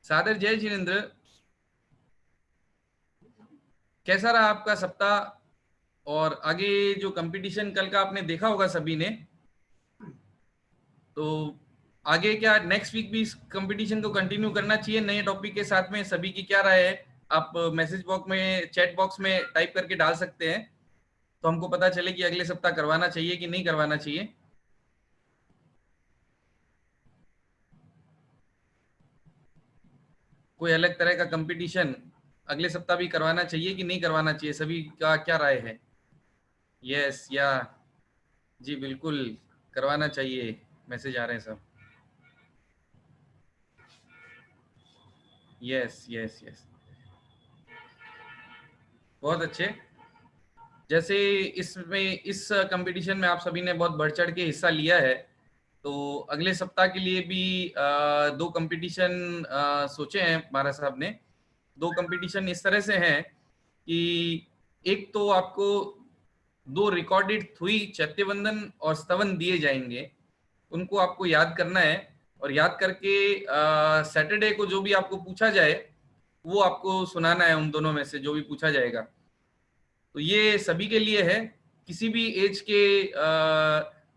सादर जय जिनेन्द्र, कैसा रहा आपका सप्ताह? और आगे जो कंपटीशन कल का आपने देखा होगा सभी ने, तो आगे क्या नेक्स्ट वीक भी इस कंपटीशन को कंटिन्यू करना चाहिए नए टॉपिक के साथ में? सभी की क्या राय है? आप मैसेज बॉक्स में, चैट बॉक्स में टाइप करके डाल सकते हैं, तो हमको पता चले कि अगले सप्ताह करवाना चाहिए कि नहीं करवाना चाहिए। कोई अलग तरह का कंपटीशन अगले सप्ताह भी करवाना चाहिए कि नहीं करवाना चाहिए? सभी का क्या राय है? यस या जी बिल्कुल करवाना चाहिए, मैसेज आ रहे हैं सब। यस यस यस, बहुत अच्छे। जैसे इसमें इस कंपटीशन में आप सभी ने बहुत बढ़ चढ़ के हिस्सा लिया है, तो अगले सप्ताह के लिए भी दो कंपटीशन सोचे हैं महाराज साहब ने। दो कंपटीशन इस तरह से हैं कि एक तो आपको दो रिकॉर्डेड थुई, चैत्यवंदन और स्तवन दिए जाएंगे, उनको आपको याद करना है, और याद करके सैटरडे को जो भी आपको पूछा जाए वो आपको सुनाना है, उन दोनों में से जो भी पूछा जाएगा। तो ये सभी के लिए है, किसी भी एज के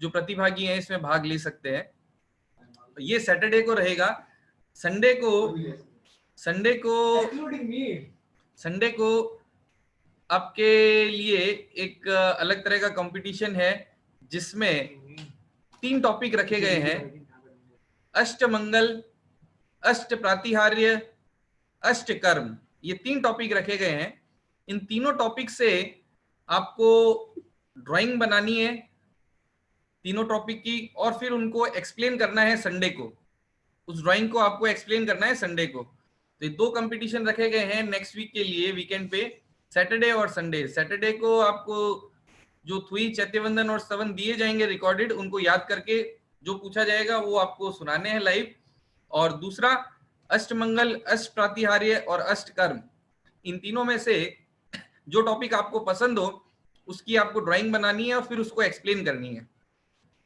जो प्रतिभागी हैं इसमें भाग ले सकते हैं। तो ये सैटरडे को रहेगा। संडे को संडे को आपके लिए एक अलग तरह का कंपटीशन है, जिसमें 3 टॉपिक रखे गए हैं: अष्ट मंगल, अष्ट प्रातिहार्य, अष्ट कर्म। ये 3 टॉपिक रखे गए हैं। इन तीनों टॉपिक से आपको ड्राइंग बनानी है तीनों टॉपिक की, और फिर उनको एक्सप्लेन करना है संडे को। उस ड्राइंग को आपको एक्सप्लेन करना है संडे को। तो ये 2 कंपटीशन रखे गए हैं नेक्स्ट वीक के लिए, वीकेंड पे, सैटरडे और संडे। सैटरडे को आपको जो थुई, चैत्यवंदन और स्तवन दिए जाएंगे रिकॉर्डेड, उनको याद करके जो पूछा जाएगा वो आपको सुनाने हैं लाइव। और दूसरा अष्टमंगल, अष्ट प्रातिहार्य और अष्ट कर्म। इन तीनों में से जो टॉपिक आपको पसंद हो उसकी आपको ड्राइंग बनानी है और फिर उसको एक्सप्लेन करनी है।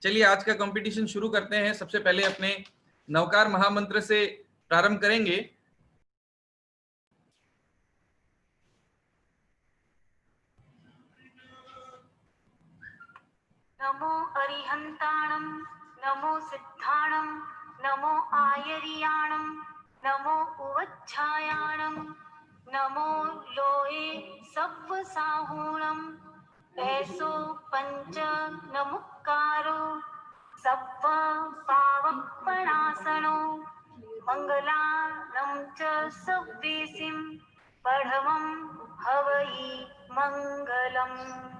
चलिए आज का कंपटीशन शुरू करते हैं। सबसे पहले अपने नवकार महामंत्र से प्रारंभ करेंगे। नमो अरिहंताणं, नमो सिद्धाणं, नमो आयर्याणं, नमो उवच्छायाणं, नमो लोहे सव्वसाहूणं, ऐसो पंच नमुक्कारो सव्व पावपणासनो, मंगलानं च सव्वेसिं पढ़वं हवै मंगलम्।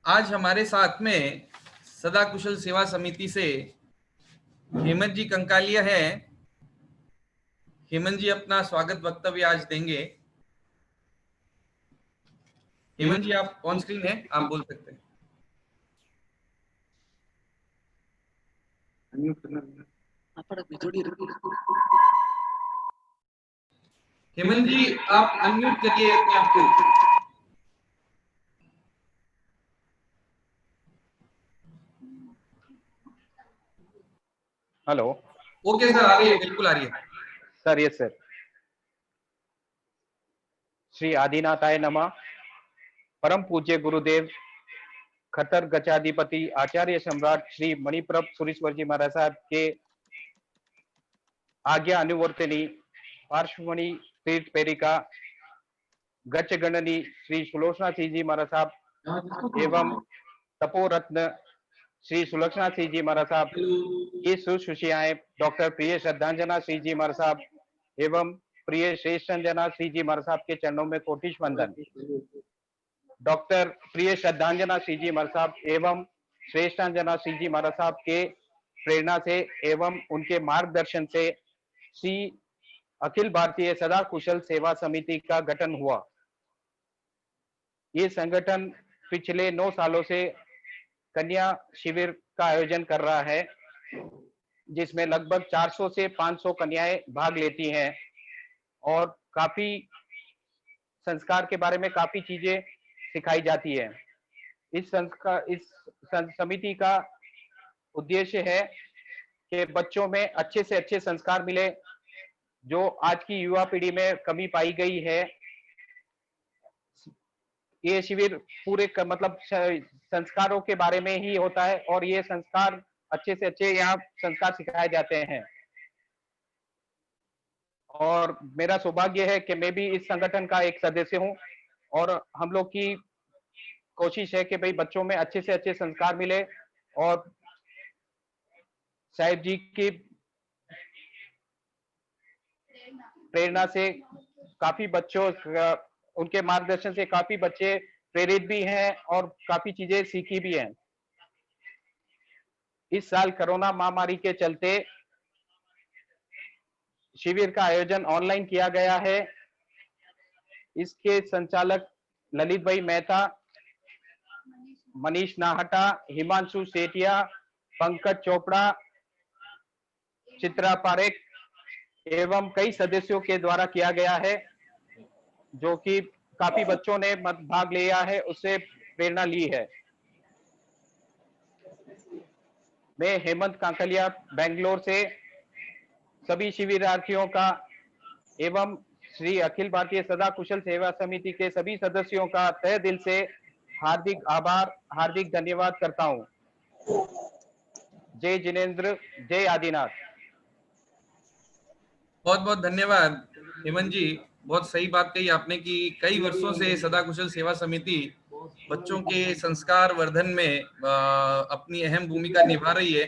आज हमारे साथ में सदा कुशल सेवा समिति से हेमंत जी कंकालिया है। हेमंत जी अपना स्वागत वक्तव्य आज देंगे। हेमंत जी आप ऑन स्क्रीन हैं, आप बोल सकते हैं। हेमंत जी आप अनम्यूट करिए अपने आप को। हेलो। ओके सर, आ रही है, बिल्कुल आ रही है सर। Yes sir. श्री आदिनाथाय नमः। परम पूज्य गुरुदेव खतर गचाधिपति आचार्य सम्राट श्री मणिप्रभ सुरेश्वर जी महाराज साहब के आज्ञा अनुवर्तनी पार्श्वमणि तीर्थ पेरिका गच्छ गणनी श्री सुलोचना सिंह जी महाराज साहब एवं तपोरत्न श्री सुलक्षणा सिंह जी महाराज साहब की सुशिष्याएं डॉक्टर प्रिय श्रद्धांजना श्री जी महाराज साहब एवं प्रिय श्रेष्ठंजना श्री जी महाराज साहब के चरणों में कोटिश वंदन। डॉक्टर प्रिय श्रद्धांजना श्री जी महाराज साहब एवं श्रेष्ठांजना श्री जी महाराज साहब के प्रेरणा से एवं उनके मार्गदर्शन से श्री अखिल भारतीय सदा कुशल सेवा समिति का गठन हुआ। ये संगठन पिछले 9 सालों से कन्या शिविर का आयोजन कर रहा है, जिसमें लगभग 400 से 500 कन्याएं भाग लेती हैं और काफी संस्कार के बारे में काफी चीजें सिखाई जाती है। इस समिति का उद्देश्य है कि बच्चों में अच्छे से अच्छे संस्कार मिले, जो आज की युवा पीढ़ी में कमी पाई गई है। ये शिविर पूरे मतलब संस्कारों के बारे में ही होता है और ये संस्कार अच्छे से अच्छे यहाँ संस्कार सिखाए जाते हैं। और मेरा सौभाग्य है कि मैं भी इस संगठन का एक सदस्य हूँ और हम लोग की कोशिश है कि भाई बच्चों में अच्छे से अच्छे संस्कार मिले और साहिब जी की प्रेरणा से काफी बच्चों उनके मार्गदर्शन से काफी बच्चे प्रेरित भी हैं और काफी चीजें सीखी भी हैं। इस साल कोरोना महामारी के चलते शिविर का आयोजन ऑनलाइन किया गया है। इसके संचालक ललित भाई मेहता, मनीष नाहटा, हिमांशु सेठिया, पंकज चोपड़ा, चित्रा पारेख एवं कई सदस्यों के द्वारा किया गया है, जो कि काफी बच्चों ने भाग लिया है, उससे प्रेरणा ली है। मैं हेमंत कांकलिया बेंगलोर से सभी शिविरार्थियों का एवं श्री अखिल भारतीय सदा कुशल सेवा समिति के सभी सदस्यों का तहे दिल से हार्दिक आभार, हार्दिक धन्यवाद करता हूं। जय जिनेंद्र, जय आदिनाथ। बहुत बहुत धन्यवाद हेमंत जी, बहुत सही बात कही आपने कि कई वर्षों से सदा कुशल सेवा समिति बच्चों के संस्कार वर्धन में अपनी अहम भूमिका निभा रही है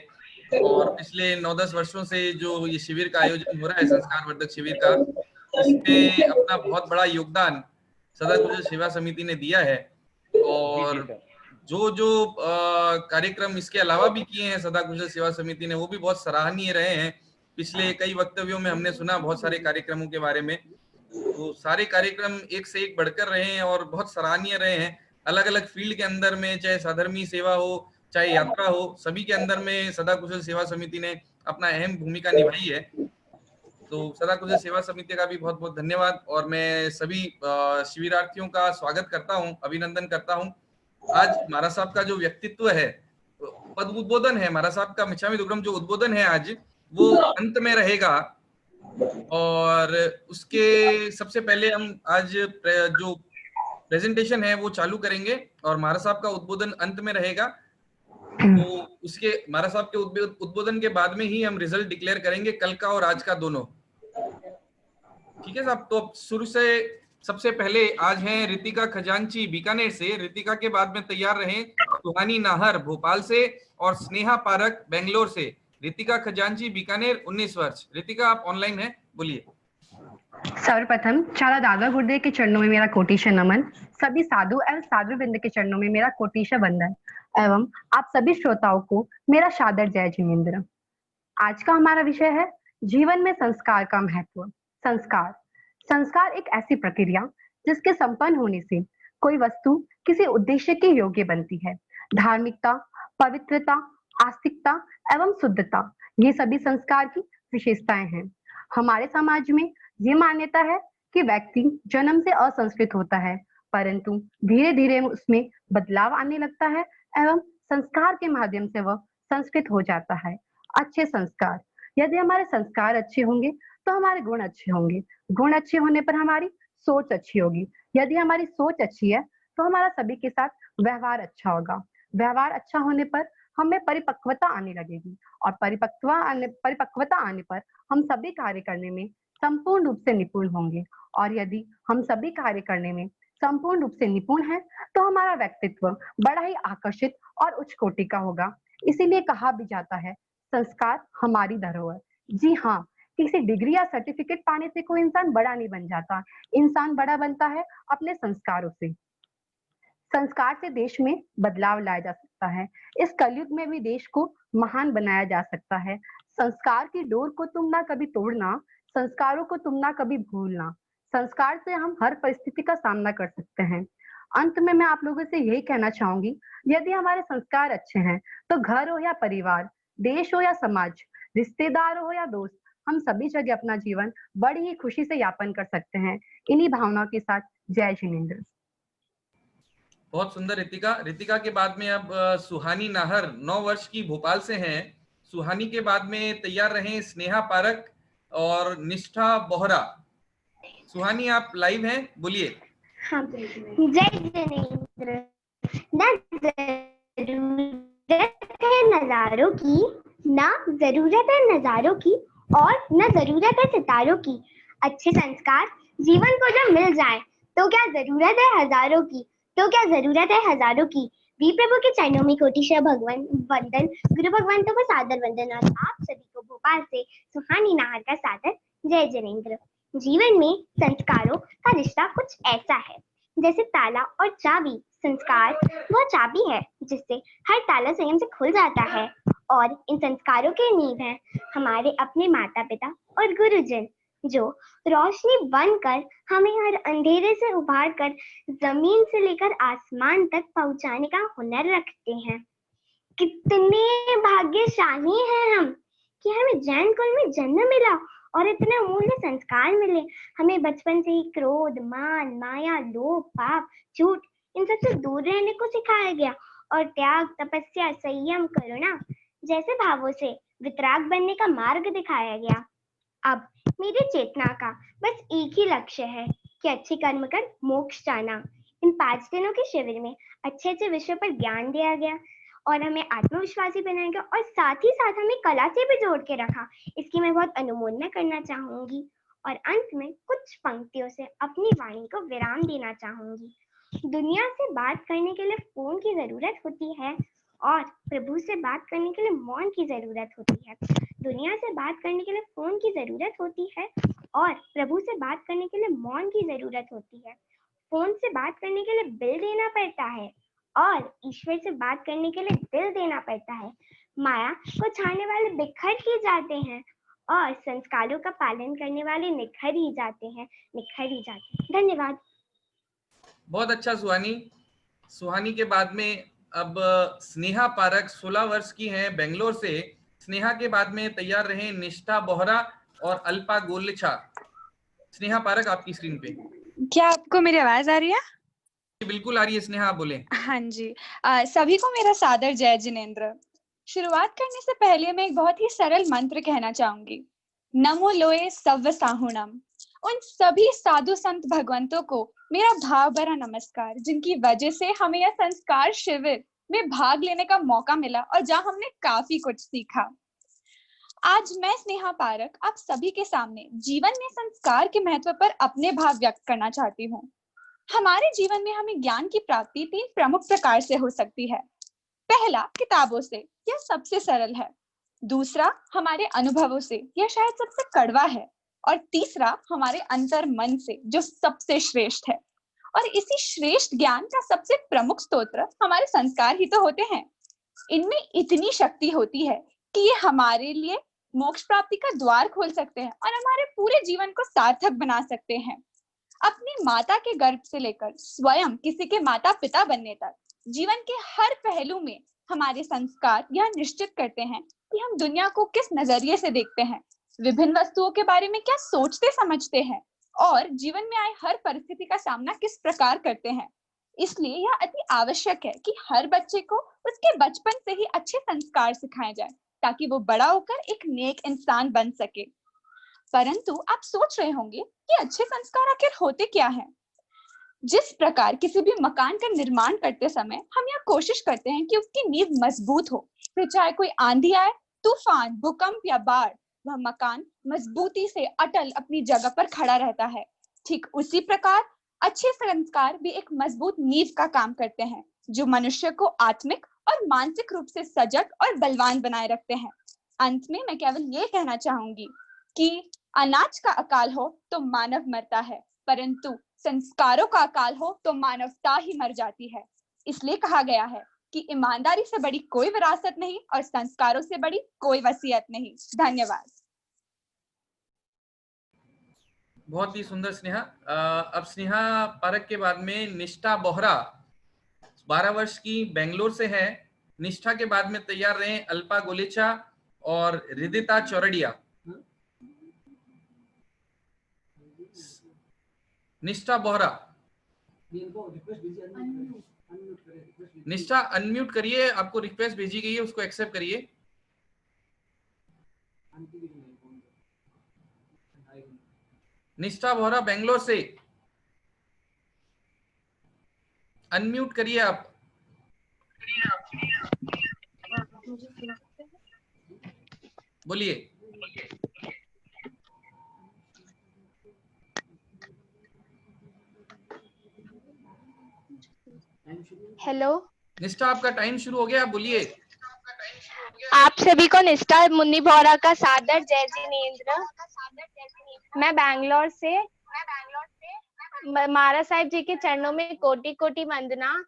और पिछले 9-10 वर्षों से जो ये शिविर का आयोजन हो रहा है, संस्कार वर्धक शिविर का, इसमें अपना बहुत बड़ा योगदान सदा कुशल सेवा समिति ने दिया है। और जो जो कार्यक्रम इसके अलावा भी किए हैं सदा कुशल सेवा समिति ने, वो भी बहुत सराहनीय रहे हैं। पिछले कई वक्तव्यों में हमने सुना बहुत सारे कार्यक्रमों के बारे में, तो सारे कार्यक्रम एक से एक बढ़कर रहे हैं और बहुत सराहनीय रहे हैं। अलग अलग फील्ड के अंदर में, चाहे साधर्मी सेवा हो, चाहे यात्रा हो, सभी के अंदर में सदा कुशल सेवा समिति ने अपना अहम भूमिका निभाई है। तो सदा कुशल सेवा समिति का भी बहुत बहुत धन्यवाद और मैं सभी शिविरार्थियों का स्वागत करता हूं, अभिनंदन करता हूं। आज महाराज साहब का जो व्यक्तित्व है, पद उद्बोधन है, महाराज साहब का मिच्छामी दुक्कड़म जो उद्बोधन है आज, वो अंत में रहेगा और उसके सबसे पहले हम आज जो प्रेजेंटेशन है वो चालू करेंगे और महाराज साहब का उद्बोधन अंत में रहेगा। तो उसके महाराज साहब के उद्बोधन के बाद में ही हम रिजल्ट डिक्लेयर करेंगे, कल का और आज का दोनों। ठीक है साहब, तो शुरू से सबसे पहले आज हैं रितिका खजांची बीकानेर से, रितिका के बाद में तैयार रहें सुहानी नाहर भोपाल से और स्नेहा पारक बेंगलोर से। रितिका खजांची बीकानेर 19 वर्ष। रितिका आप ऑनलाइन हैं, बोलिए। सर्वप्रथम चारा दादा गुरुदेव के चरणों में मेरा कोटिशा नमन, सभी साधु एवं साधु वृंद के चरणों में मेरा कोटिशा वंदन एवं आप सभी श्रोताओं को मेरा सादर जय जिनेंद्र। आज का हमारा विषय है जीवन में संस्कार का महत्व। संस्कार एक ऐसी प्रक्रिया जिसके संपन्न होने से कोई वस्तु किसी उद्देश्य के योग्य बनती है। धार्मिकता, पवित्रता, आस्तिकता एवं शुद्धता, ये सभी संस्कार की विशेषताएं हैं। हमारे समाज में ये मान्यता है कि व्यक्ति जन्म से असंस्कृत होता है, परंतु धीरे धीरे उसमें बदलाव आने लगता है एवं संस्कार के माध्यम से वह संस्कृत हो जाता है। अच्छे संस्कार, यदि हमारे संस्कार अच्छे होंगे तो हमारे गुण अच्छे होंगे, गुण अच्छे होने पर हमारी सोच अच्छी होगी, यदि हमारी सोच अच्छी है तो हमारा सभी के साथ व्यवहार अच्छा होगा, व्यवहार अच्छा होने पर हमें परिपक्वता आने लगेगी और परिपक्वता आने पर हम सभी कार्य करने में संपूर्ण रूप से निपुण होंगे और यदि हम सभी कार्य करने में संपूर्ण रूप से निपुण हैं तो हमारा व्यक्तित्व बड़ा ही आकर्षित और उच्च कोटि का होगा। इसीलिए कहा भी जाता है संस्कार हमारी धरोहर। जी हाँ, किसी डिग्री या सर्टिफिकेट पाने से कोई इंसान बड़ा नहीं बन जाता, इंसान बड़ा बनता है अपने संस्कारों से। संस्कार से देश में बदलाव लाया जा सकता है, इस कलयुग में भी देश को महान बनाया जा सकता है। संस्कार की डोर को तुम ना कभी तोड़ना, संस्कारों को तुम ना कभी भूलना। संस्कार से हम हर परिस्थिति का सामना कर सकते हैं। अंत में मैं आप लोगों से यही कहना चाहूंगी, यदि हमारे संस्कार अच्छे हैं तो घर हो या परिवार, देश हो या समाज, रिश्तेदार हो या दोस्त, हम सभी जगह अपना जीवन बड़ी ही खुशी से यापन कर सकते हैं। इन्हीं भावनाओं के साथ जय जिनेंद्र। बहुत सुंदर रितिका। रितिका के बाद में अब सुहानी नाहर 9 वर्ष की भोपाल से हैं। सुहानी के बाद में तैयार रहे स्नेहा पारक और निष्ठा बोहरा। सुहानी आप लाइव हैं, बोलिए। हाँ, जय जिनेंद्र। न जरूरत है नजारों की, ना जरूरत है नजारों की, और न जरूरत है सितारों की। अच्छे संस्कार जीवन को जो मिल जाए तो क्या जरूरत है हजारों की, तो क्या जरूरत है हजारों की। वी प्रभु के चरणों में कोटिशा भगवान वंदन, गुरु भगवंतों को सादर वंदन, और आप सभी को भोपाल से सुहानी नाहर का सादर जय जिनेंद्र। जीवन में संस्कारों का रिश्ता कुछ ऐसा है जैसे ताला और चाबी। संस्कार वह चाबी है जिससे हर ताला संयम से खुल जाता है, और इन संस्कारों की नींव है हमारे अपने माता पिता और गुरुजन, जो रोशनी बनकर हमें हर अंधेरे से उभार कर जमीन से लेकर आसमान तक पहुंचाने का हुनर रखते हैं। कितने भाग्यशाली हैं हम कि हमें जैन कुल में जन्म मिला और इतने अमूल्य संस्कार मिले। हमें बचपन से ही क्रोध, मान, माया, लोभ, पाप, झूठ इन सबसे दूर रहने को सिखाया गया, और त्याग, तपस्या, संयम, करुणा जैसे भावों से वितराग बनने का मार्ग दिखाया गया। अब मेरी चेतना का बस एक ही लक्ष्य है कि अच्छे कर्म कर मोक्ष जाना। इन 5 दिनों के शिविर में अच्छे अच्छे विषयों पर ज्ञान दिया गया और हमें आत्मविश्वासी बनाया गया, और साथ ही साथ हमें कला से भी जोड़ के रखा। इसकी मैं बहुत अनुमोदना करना चाहूंगी, और अंत में कुछ पंक्तियों से अपनी वाणी को विराम देना चाहूंगी। दुनिया से बात करने के लिए फोन की जरूरत होती है, और प्रभु से बात करने के लिए मौन की जरूरत होती है। दुनिया से बात करने के लिए फोन की जरूरत होती है, और प्रभु से बात करने के लिए मौन की जरूरत होती है। फोन से बात करने के लिए बिल देना पड़ता है, और ईश्वर से बात करने के लिए दिल देना पड़ता है। माया को छाने वाले बिखर ही जाते हैं, और संस्कारों का पालन करने वाले निखर ही जाते हैं, निखर ही जाते हैं। धन्यवाद। बहुत अच्छा सुहानी। सुहानी के बाद में अब स्नेहा पारक 16 वर्ष की हैं, बेंगलोर से। स्नेहा के बाद में तैयार रहे निष्ठा बोहरा और अल्पा गोलेछा। स्नेहा पारक आपकी स्क्रीन पे। क्या आपको मेरी आवाज आ रही है? बिल्कुल आ रही है स्नेहा, आप बोले। हाँ जी। सभी को मेरा सादर जय जिनेंद्र। शुरुआत करने से पहले मैं एक बहुत ही सरल मंत्र कहना चाहूंगी। नमो लोए सव्व साहुणम। उन सभी साधु संत भगवंतों को मेरा भाव भरा नमस्कार, जिनकी वजह से हमें यह संस्कार शिविर में भाग लेने का मौका मिला और जहां हमने काफी कुछ सीखा। आज मैं स्नेहा पारक आप सभी के सामने जीवन में संस्कार के महत्व पर अपने भाव व्यक्त करना चाहती हूँ। हमारे जीवन में हमें ज्ञान की प्राप्ति 3 प्रमुख प्रकार से हो सकती है। पहला, किताबों से, यह सबसे सरल है। दूसरा, हमारे अनुभवों से, यह शायद सबसे कड़वा है। और तीसरा, हमारे अंतर मन से, जो सबसे श्रेष्ठ है। और इसी श्रेष्ठ ज्ञान का सबसे प्रमुख स्तोत्र हमारे संस्कार ही तो होते हैं। इनमें इतनी शक्ति होती है कि ये हमारे लिए मोक्ष प्राप्ति का द्वार खोल सकते हैं और हमारे पूरे जीवन को सार्थक बना सकते हैं। अपनी माता के गर्भ से लेकर स्वयं किसी के माता पिता बनने तक जीवन के हर पहलू में हमारे संस्कार यह निश्चित करते हैं कि हम दुनिया को किस नजरिए से देखते हैं, विभिन्न वस्तुओं के बारे में क्या सोचते समझते हैं, और जीवन में आए हर परिस्थिति का सामना किस प्रकार करते हैं। इसलिए यह अति आवश्यक है कि हर बच्चे को उसके बचपन से ही अच्छे संस्कार सिखाए जाए, ताकि वो बड़ा होकर एक नेक इंसान बन सके। परंतु आप सोच रहे होंगे कि अच्छे संस्कार आखिर होते क्या हैं? जिस प्रकार किसी भी मकान का निर्माण करते समय हम यह कोशिश करते हैं कि उसकी नींव मजबूत हो, फिर चाहे कोई आंधी आए, तूफान, भूकंप या बाढ़, वह मकान मजबूती से अटल अपनी जगह पर खड़ा रहता है। ठीक उसी प्रकार अच्छे संस्कार भी एक मजबूत नींव का काम करते हैं, जो मनुष्य को आत्मिक और मानसिक रूप से सजग और बलवान बनाए रखते हैं। अंत में मैं केवल ये कहना चाहूंगी कि अनाज का अकाल हो तो मानव मरता है, परंतु संस्कारों का अकाल हो तो मानवता ही मर जाती है। इसलिए कहा गया है कि ईमानदारी से बड़ी कोई विरासत नहीं और संस्कारों से बड़ी कोई वसीयत नहीं। धन्यवाद। बहुत ही सुंदर स्नेहा। अब स्नेहा पारक के बाद में निष्ठा बोहरा 12 वर्ष की, बेंगलोर से है। निष्ठा के बाद में तैयार रहे अल्पा गोलेचा और रिदिता चौरडिया। निष्ठा बोहरा। निष्ठा अनम्यूट करिए, आपको रिक्वेस्ट भेजी गई है, उसको एक्सेप्ट करिए। निष्ठा बोहरा बेंगलोर से, अनम्यूट करिए आप। बोलिए। हेलो, निष्ठा आपका टाइम शुरू हो गया, आप बोलिए। आप सभी को निष्ठा मुन्नी बोहरा का सादर जय जिनेंद्र। मैं बैंगलोर से महाराज साहिब जी के चरणों में कोटि कोटि वंदना।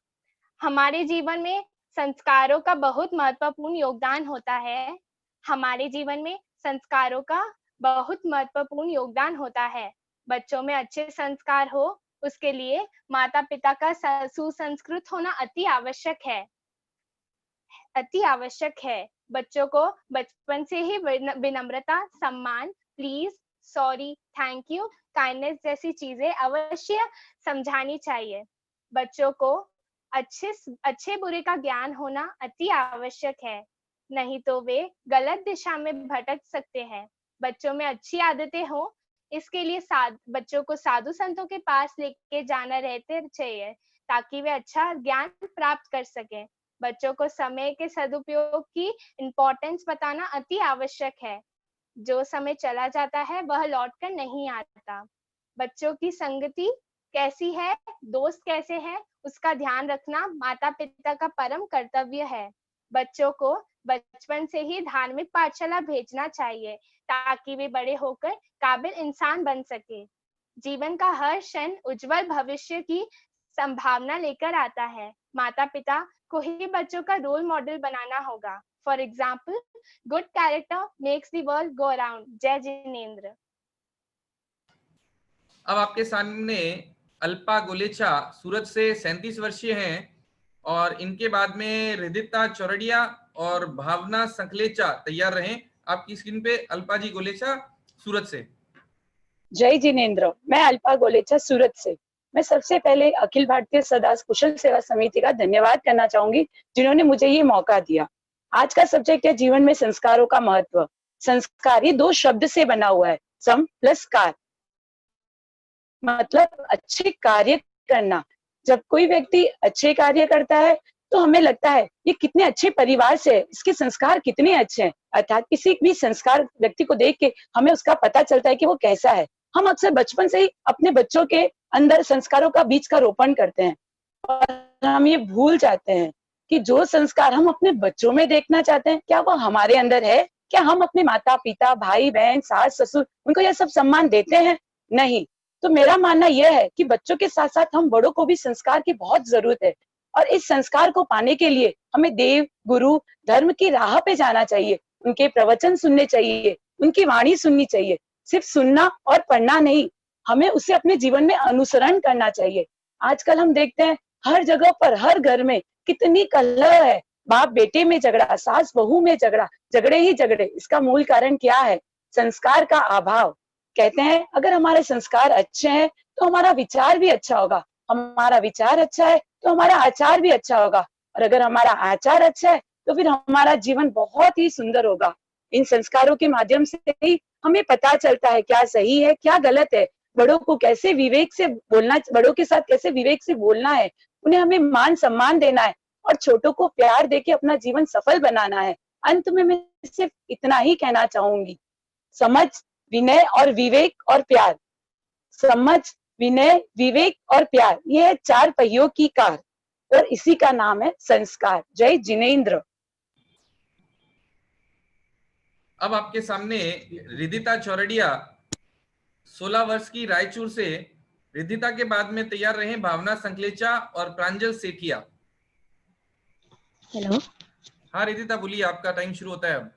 हमारे जीवन में संस्कारों का बहुत महत्वपूर्ण योगदान होता है। हमारे जीवन में संस्कारों का बहुत महत्वपूर्ण योगदान होता है। बच्चों में अच्छे संस्कार हो, उसके लिए माता पिता का सुसंस्कृत होना अति आवश्यक है, अति आवश्यक है। बच्चों को बचपन से ही विनम्रता, सम्मान, please, sorry, thank you, kindness जैसी चीजें अवश्य समझानी चाहिए। बच्चों को अच्छे बुरे का ज्ञान होना अति आवश्यक है, नहीं तो वे गलत दिशा में भटक सकते हैं। बच्चों में अच्छी आदतें हो, इसके लिए बच्चों को साधु संतों के पास लेके जाना रहते चाहिए, ताकि वे अच्छा ज्ञान प्राप्त कर सकें। बच्चों को समय के सदुपयोग की इम्पोर्टेंस बताना अति आवश्यक है। जो समय चला जाता है वह लौटकर नहीं आता। बच्चों की संगति कैसी है, दोस्त कैसे हैं, उसका ध्यान रखना माता पिता का परम कर्तव्य है। बच्चों को बचपन से ही धार्मिक पाठशाला भेजना चाहिए, ताकि वे बड़े होकर काबिल इंसान बन सके। जीवन का हर क्षण उज्जवल भविष्य की संभावना लेकर आता है। माता पिता को ही बच्चों का रोल मॉडल बनाना होगा। For example, good character makes the world go around. जय जिनेंद्र। अब आपके सामने अल्पा गोलेचा सूरत से 37 वर्षीय हैं, और इनके बाद में रिदिता चौरडिया और भावना संकलेचा तैयार रहें। आपकी स्क्रीन पे अल्पा जी गोलेचा सूरत से। जय जिनेंद्र। मैं अल्पा गोलेचा सूरत से। मैं सबसे पहले अखिल भारतीय सदास कुशल सेवा समिति का धन्यवाद करना चाहूंगी, जिन्होंने मुझे ये मौका दिया। आज का सब्जेक्ट है जीवन में संस्कारों का महत्व। संस्कार ये दो शब्द से बना हुआ है, सम प्लस कार, मतलब अच्छे कार्य करना। जब कोई व्यक्ति अच्छे कार्य करता है तो हमें लगता है ये कितने अच्छे परिवार से है, इसके संस्कार कितने अच्छे हैं। अर्थात किसी भी संस्कार व्यक्ति को देख के हमें उसका पता चलता है कि वो कैसा है। हम अक्सर बचपन से ही अपने बच्चों के अंदर संस्कारों का बीज का रोपण करते हैं, और हम ये भूल जाते हैं कि जो संस्कार हम अपने बच्चों में देखना चाहते हैं, क्या वो हमारे अंदर है? क्या हम अपने माता पिता, भाई बहन, सास ससुर, उनको यह सब सम्मान देते हैं? नहीं। तो मेरा मानना यह है कि बच्चों के साथ साथ हम बड़ों को भी संस्कार की बहुत जरूरत है, और इस संस्कार को पाने के लिए हमें देव, गुरु, धर्म की राह पे जाना चाहिए, उनके प्रवचन सुनने चाहिए, उनकी वाणी सुननी चाहिए। सिर्फ सुनना और पढ़ना नहीं, हमें उसे अपने जीवन में अनुसरण करना चाहिए। आजकल हम देखते हैं हर जगह पर, हर घर में कितनी कलह है, बाप बेटे में झगड़ा, सास बहू में झगड़ा, झगड़े ही झगड़े। इसका मूल कारण क्या है? संस्कार का अभाव। कहते हैं अगर हमारे संस्कार अच्छे हैं तो हमारा विचार भी अच्छा होगा, हमारा विचार अच्छा है तो हमारा आचार भी अच्छा होगा, और अगर हमारा आचार अच्छा है तो फिर हमारा जीवन बहुत ही सुंदर होगा। इन संस्कारों के माध्यम से ही हमें पता चलता है क्या सही है, क्या गलत है, बड़ों को कैसे विवेक से बोलना, बड़ों के साथ कैसे विवेक से बोलना है, उन्हें हमें मान सम्मान देना है, और छोटों को प्यार देके अपना जीवन सफल बनाना है। अंत में मैं सिर्फ इतना ही कहना चाहूंगी, समझ, विनय और विवेक और प्यार। समझ, विनय, विवेक और प्यार, ये है चार पहियों की कार, और इसी का नाम है संस्कार। जय जिनेंद्र। अब आपके सामने रिदिता चौरडिया 16 वर्ष की रायचूर से। रिदिता के बाद में तैयार रहे भावना संकलेचा और प्रांजल सेठिया। हेलो। हाँ रिदिता बोलिए, आपका टाइम शुरू होता है अब।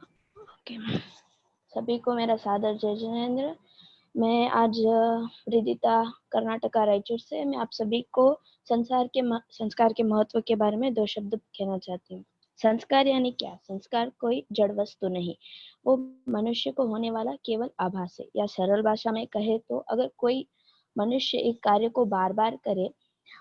सभी को मेरा सादर जय जिनेंद्र। मैं आज रिदिता, कर्नाटका, रायचूर से। मैं आप सभी को संस्कार के महत्व के बारे में दो शब्द कहना चाहती हूँ। संस्कार यानी क्या? संस्कार कोई जड़ वस्तु नहीं, वो मनुष्य को होने वाला केवल आभास है। या सरल भाषा में कहे तो अगर कोई मनुष्य एक कार्य को बार बार करे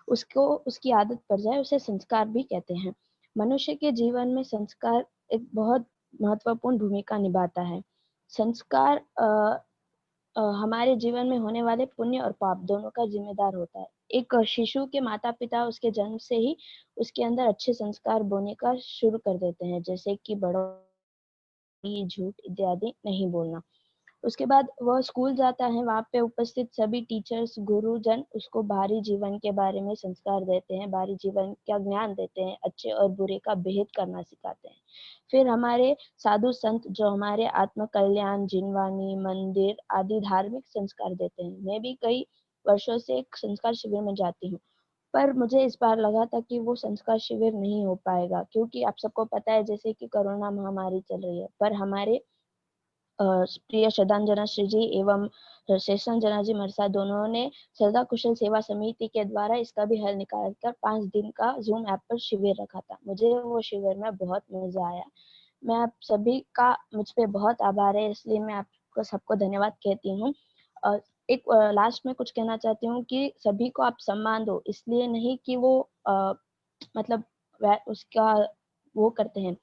उसको उसकी आदत पड़ जाए, उसे संस्कार भी कहते हैं। मनुष्य के जीवन में संस्कार एक बहुत महत्वपूर्ण भूमिका निभाता है। संस्कार हमारे जीवन में होने वाले पुण्य और पाप दोनों का जिम्मेदार होता है। एक शिशु के माता पिता उसके जन्म से ही उसके अंदर अच्छे संस्कार बोने का शुरू कर देते हैं, जैसे कि बड़ों झूठ इत्यादि नहीं बोलना। उसके बाद वह स्कूल जाता है, वहाँ पे उपस्थित सभी टीचर्स गुरुजन उसको बाहरी जीवन के बारे में संस्कार देते हैं, बाहरी जीवन का ज्ञान देते हैं, अच्छे और बुरे का भेद करना सिखाते हैं। फिर हमारे साधु संत जो हमारे आत्म कल्याण, जिनवानी, मंदिर आदि धार्मिक संस्कार देते हैं। मैं भी कई वर्षों से एक संस्कार शिविर में जाती हूँ, पर मुझे इस बार लगा था कि वो संस्कार शिविर नहीं हो पाएगा, क्योंकि आप सबको पता है जैसे कि कोरोना महामारी चल रही है। पर हमारे प्रिय श्रद्धांजना श्री जी एवं शेषन जना जी मरसा दोनों ने श्रद्धा कुशल सेवा समिति के द्वारा इसका भी हल निकाल कर 5 दिन का जूम ऐप पर शिविर रखा था। मुझे वो शिविर में बहुत मजा आया। मैं आप सभी का मुझ पे बहुत आभार है, इसलिए मैं आपको सबको धन्यवाद कहती हूँ। एक लास्ट में कुछ कहना चाहती हूँ कि सभी को आप सम्मान दो, इसलिए नहीं कि वो मतलब उसका वो करते हैं,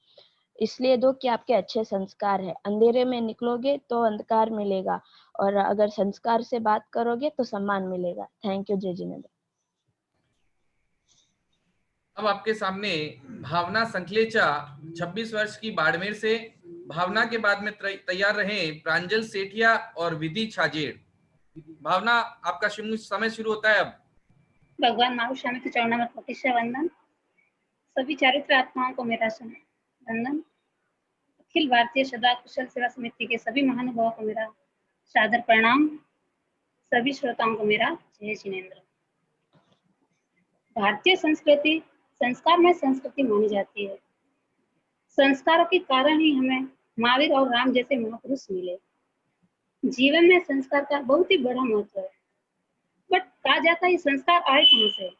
इसलिए दो कि आपके अच्छे संस्कार है। अंधेरे में निकलोगे तो अंधकार मिलेगा, और अगर संस्कार से बात करोगे तो सम्मान मिलेगा। थैंक यू जय जिनेंद्र। अब आपके सामने भावना संखलेचा 26 वर्ष की बाड़मेर से। भावना के बाद में तैयार रहे प्रांजल सेठिया और विधि छाजेड़। भावना, आपका समय शुरू होता है अब। भगवान महास्वामी के चरणों में कोटि वंदन। सभी चारित्र आत्माओं को मेरा वंदन। अखिल भारतीय श्रद्धा कुशल सेवा समिति के सभी महानुभावों को मेरा सादर प्रणाम। सभी श्रोताओं को मेरा जय जिनेंद्र। भारतीय संस्कृति संस्कार में संस्कृति मानी जाती है। संस्कारों के कारण ही हमें महावीर और राम जैसे महापुरुष मिले। जीवन में संस्कार का बहुत ही बड़ा महत्व है। बट कहा जाता है संस्कार आए कहाँ से?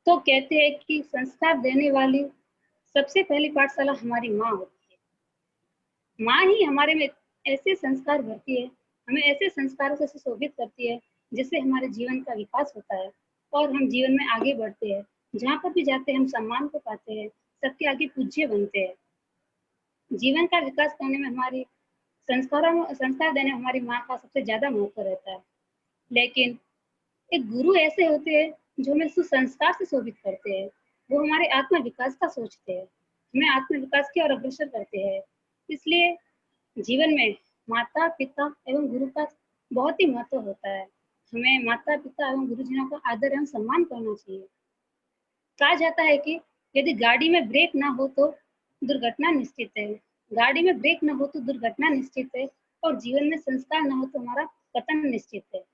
तो कहते हैं कि संस्कार देने वाली सबसे पहली पाठशाला हमारी माँ होती है। माँ ही हमारे में ऐसे संस्कार भरती है, हमें ऐसे संस्कारों से सुशोभित करती है जिससे हमारे जीवन का विकास होता है और हम जीवन में आगे बढ़ते हैं। जहाँ पर भी जाते हैं हम सम्मान को पाते हैं, सबके आगे पूज्य बनते हैं। जीवन का विकास करने में हमारी संस्कार देने हमारी माँ का सबसे ज्यादा महत्व रहता है। लेकिन एक गुरु ऐसे होते हैं जो हमें सुसंस्कार से शोभित करते हैं। वो हमारे आत्म विकास का सोचते हैं, हमें आत्म विकास की ओर अग्रसर करते हैं। इसलिए जीवन में माता पिता एवं गुरु का बहुत ही महत्व होता है। हमें माता पिता एवं गुरुजनों का आदर एवं सम्मान करना चाहिए। कहा जाता है कि यदि गाड़ी में ब्रेक ना हो तो दुर्घटना निश्चित है, गाड़ी में ब्रेक ना हो तो दुर्घटना निश्चित है, और जीवन में संस्कार ना हो तो हमारा पतन निश्चित है।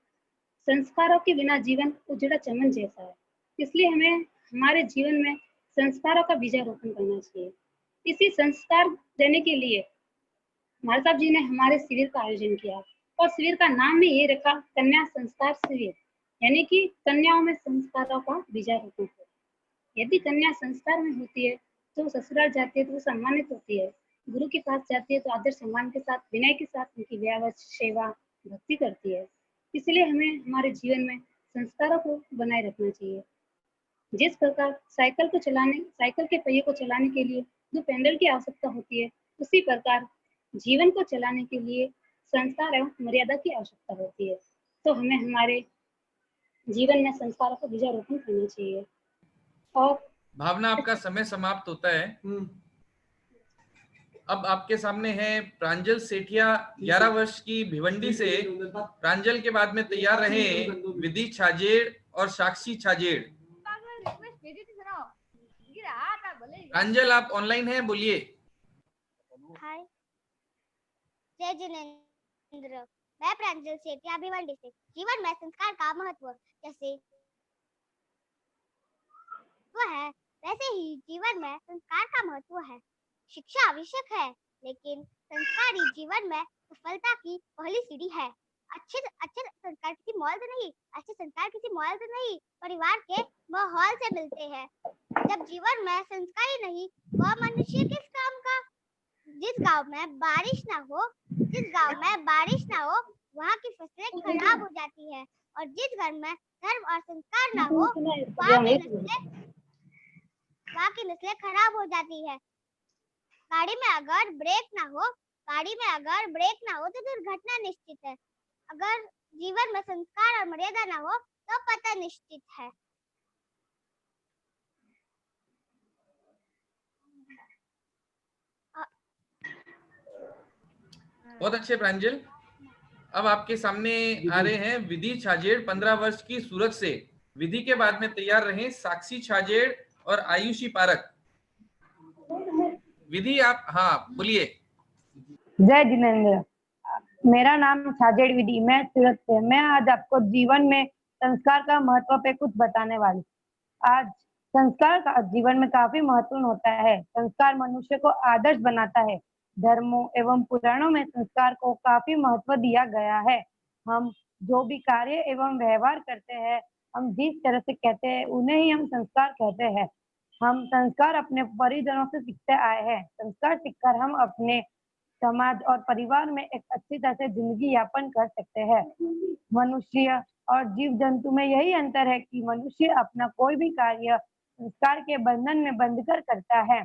संस्कारों के बिना जीवन उजड़ा चमन जैसा है। इसलिए हमें हमारे जीवन में संस्कारों का बीजारोपण करना चाहिए। इसी संस्कार देने के लिए महाराज साहब जी ने हमारे शिविर का आयोजन किया, और शिविर का नाम भी ये रखा कन्या संस्कार शिविर, यानी कि कन्याओं में संस्कारों का बीजारोपण हो। यदि कन्या संस्कार में होती है तो ससुराल जाती है तो वो सम्मानित होती है, गुरु के पास जाती है तो आदर सम्मान के साथ विनय के साथ उनकी व्यावच सेवा भक्ति करती है। इसलिए हमें हमारे जीवन में संस्कारों को बनाए रखना चाहिए। जिस प्रकार साइकिल के पहिए को चलाने के लिए 2 पैडल की आवश्यकता होती है, उसी प्रकार जीवन को चलाने के लिए संस्कार एवं मर्यादा की आवश्यकता होती है। तो हमें हमारे जीवन में संस्कारों का बीजारोपण करना चाहिए। और भावना, आपका समय समाप्त होता है। अब आपके सामने है प्रांजल सेठिया 11 वर्ष की भिवंडी से। प्रांजल के बाद में तैयार रहे विधि छाजेड़ और साक्षी छाजेड़। प्रांजल, आप ऑनलाइन हैं, बोलिए। हाय, जय जिनेंद्र। मैं प्रांजल सेठिया भिवंडी से। जीवन में संस्कार का महत्व जैसे है वैसे ही जीवन में संस्कार का महत्व है। शिक्षा आवश्यक है, लेकिन संस्कार ही जीवन में सफलता की पहली सीढ़ी है। अच्छे संस्कार किसी मॉल से नहीं, अच्छे संस्कार किसी मॉल से नहीं, परिवार के माहौल से मिलते हैं। जब जीवन में संस्कार ही नहीं, वह मनुष्य किस काम का? जिस गांव में बारिश ना हो, वहाँ की फसलें खराब हो जाती है। और जिस घर में धर्म और संस्कार ना हो वहाँ की नस्लें खराब हो जाती है। गाड़ी में अगर ब्रेक ना हो तो दुर्घटना निश्चित है। अगर जीवन में संस्कार और मर्यादा ना हो तो पतन निश्चित है। बहुत अच्छे प्रांजल। अब आपके सामने आ रहे हैं विधि छाजेड़ 15 वर्ष की सूरत से। विधि के बाद में तैयार रहे साक्षी छाजेड़ और आयुषी पारक। विधि आप, हाँ बोलिए। जय जिनेंद्र, मेरा नाम छाजेड़ विधि, मैं सूरत से। मैं आज आपको जीवन में संस्कार का महत्व पे कुछ बताने वाली। आज संस्कार का जीवन में काफी महत्वपूर्ण होता है। संस्कार मनुष्य को आदर्श बनाता है। धर्मों एवं पुराणों में संस्कार को काफी महत्व दिया गया है। हम जो भी कार्य एवं व्यवहार करते हैं, हम जिस तरह से कहते हैं उन्हें ही हम संस्कार कहते हैं। हम संस्कार अपने परिजनों से सीखते आए हैं। संस्कार सीखकर हम अपने समाज और परिवार में एक अच्छी तरह से जिंदगी यापन कर सकते हैं। मनुष्य और जीव जंतु में यही अंतर है कि मनुष्य अपना कोई भी कार्य संस्कार के बंधन में बंधकर करता है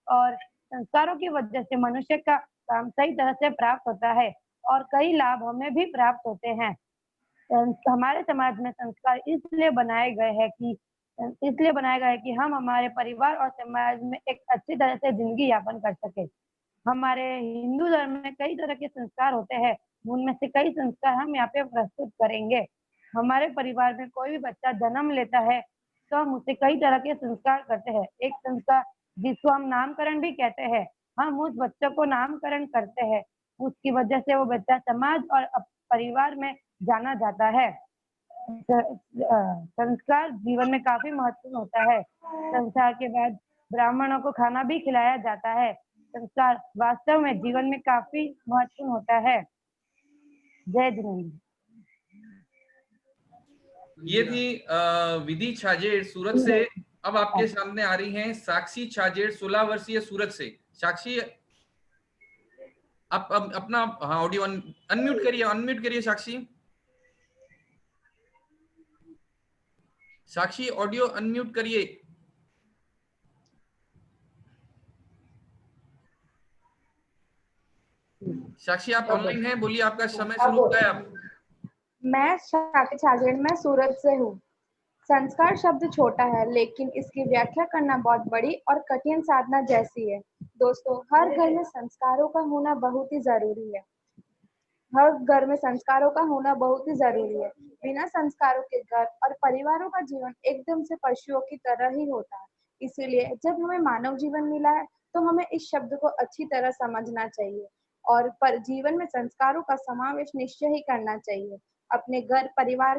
और संस्कारों की वजह से मनुष्य का काम सही तरह से प्राप्त होता है और कई लाभ हमें भी प्राप्त होते हैं। हमारे समाज में संस्कार इसलिए बनाए गए हैं कि हम हमारे परिवार और समाज में एक अच्छी तरह से जिंदगी यापन कर सके। हमारे हिंदू धर्म में कई तरह के संस्कार होते हैं, उनमें से कई संस्कार हम यहाँ पे प्रस्तुत करेंगे। हमारे परिवार में कोई भी बच्चा जन्म लेता है तो हम उसे कई तरह के संस्कार करते हैं। एक संस्कार जिसको हम नामकरण भी कहते हैं, हम उस बच्चे को नामकरण करते हैं, उसकी वजह से वो बच्चा समाज और परिवार में जाना जाता है। संस्कार जीवन में काफी महत्वपूर्ण होता है। संस्कार के बाद ब्राह्मणों को खाना भी खिलाया जाता है। संस्कार वास्तव में जीवन में काफी महत्वपूर्ण होता है। जय जिनेंद्र। ये थी विधि छाजेड़ सूरत से। अब आपके सामने आ रही हैं साक्षी छाजेड़ 16 वर्षीय सूरत से। साक्षी, आप अपना ऑडियो अनम्यूट करिए साक्षी। साक्षी ऑडियो अनम्यूट करिए। साक्षी आप ऑनलाइन हैं, बोलिए, आपका समय शुरू होता है। आप मैं साक्षी छाजेड़, मैं सूरत से हूँ। संस्कार शब्द छोटा है लेकिन इसकी व्याख्या करना बहुत बड़ी और कठिन साधना जैसी है। दोस्तों, हर घर में संस्कारों का होना बहुत ही जरूरी है। बिना संस्कारों के घर और परिवारों का जीवन एकदम से पशुओं की तरह ही होता है। इसीलिए जब हमें मानव जीवन मिला है तो हमें इस शब्द को अच्छी तरह समझना चाहिए और जीवन में संस्कारों का समावेश निश्चय ही करना चाहिए। अपने घर परिवार